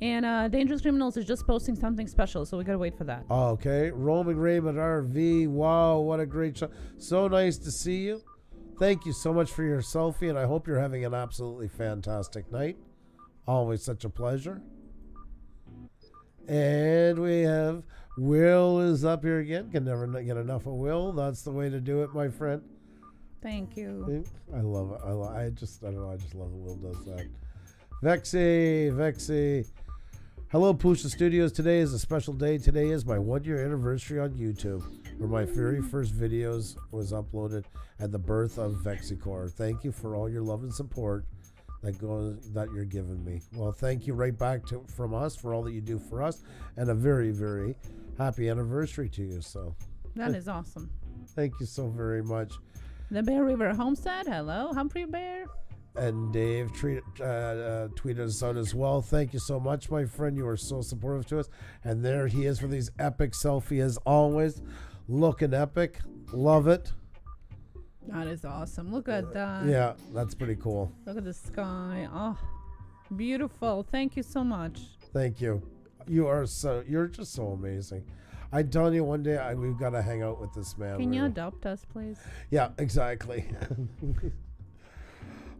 And Dangerous Criminals is just posting something special, so we gotta wait for that. Okay. Roaming Raymond RV. Wow, what a great show. So nice to see you. Thank you so much for your selfie, and I hope you're having an absolutely fantastic night. Always such a pleasure. And we have Will is up here again. Can never get enough of Will. That's the way to do it, my friend. Thank you. I love it. I don't know. I just love that Will does that. Vexy. Hello, Pusa Studios. Today is a special day. Today is my 1-year anniversary on YouTube, where my very first videos was uploaded at the birth of Vexicore. Thank you for all your love and support that you're giving me. Well, thank you right back from us for all that you do for us, and a very, very happy anniversary to you. So That is awesome. thank you so very much. The Bear River Homestead, hello, Humphrey Bear. And Dave tweeted us out as well. Thank you so much, my friend. You are so supportive to us. And there he is for these epic selfie as always. Looking epic. Love it. That is awesome. Look at that. Yeah, that's pretty cool. Look at the sky. Oh, beautiful. Thank you so much. Thank you. You're just so amazing. I'm telling you, one day we've got to hang out with this man. Can you really. adopt us, please? Yeah, exactly.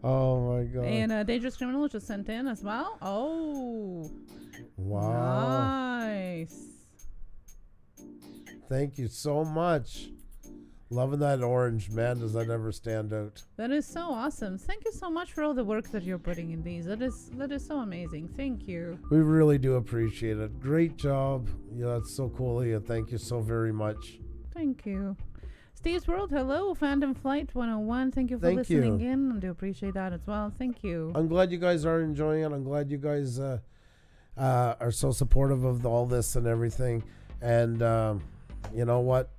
Oh my god. And Dangerous Criminal just sent in as well. Oh, Wow. nice. Thank you so much. Loving that orange, man. Does that ever stand out? That is so awesome. Thank you so much for all the work that you're putting in these. That is so amazing. Thank you. We really do appreciate it. Great job. Yeah, that's so cool of you. Thank you so very much. Thank you. Steve's World, hello. Phantom Flight 101. Thank you for Thank you. listening in. I do appreciate that as well. Thank you. I'm glad you guys are enjoying it. I'm glad you guys are so supportive of all this and everything. And you know what?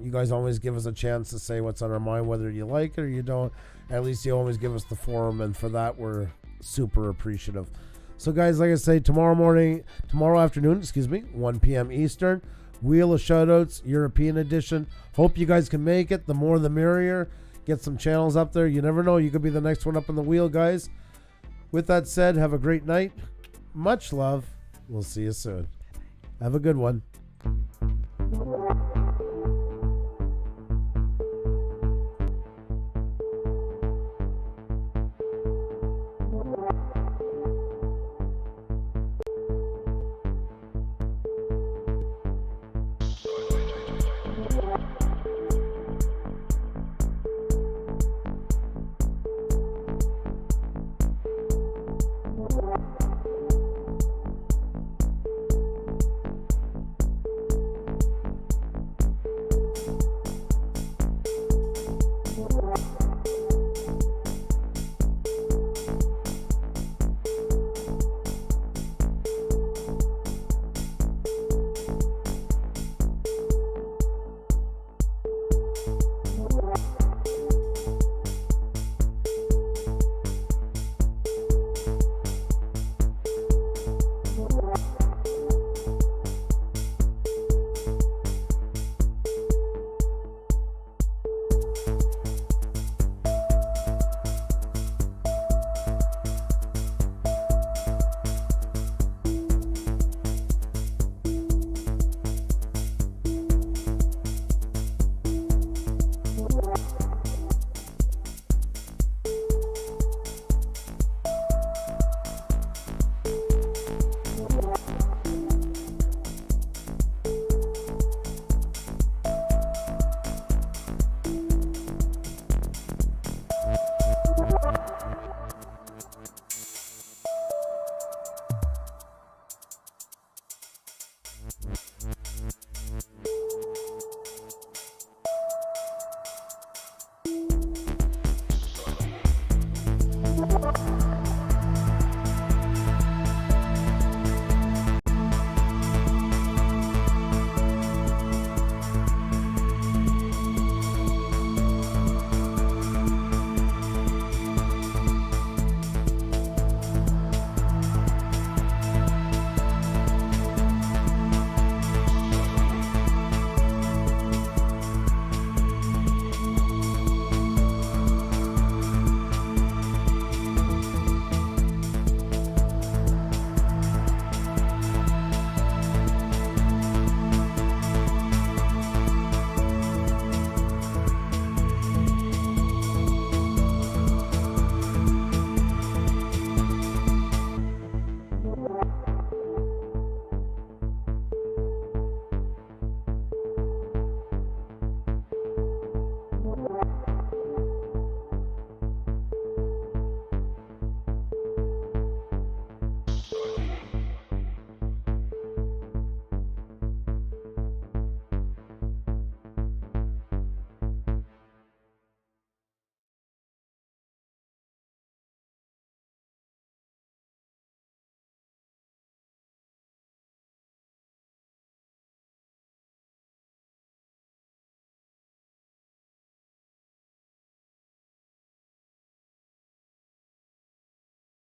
You guys always give us a chance to say what's on our mind, whether you like it or you don't. At least you always give us the forum, and for that we're super appreciative. So guys, like I say, tomorrow afternoon, 1 p.m. Eastern, Wheel of Shoutouts, European edition. Hope you guys can make it. The more the merrier. Get some channels up there. You never know. You could be the next one up in the wheel, guys. With that said, have a great night. Much love. We'll see you soon. Have a good one.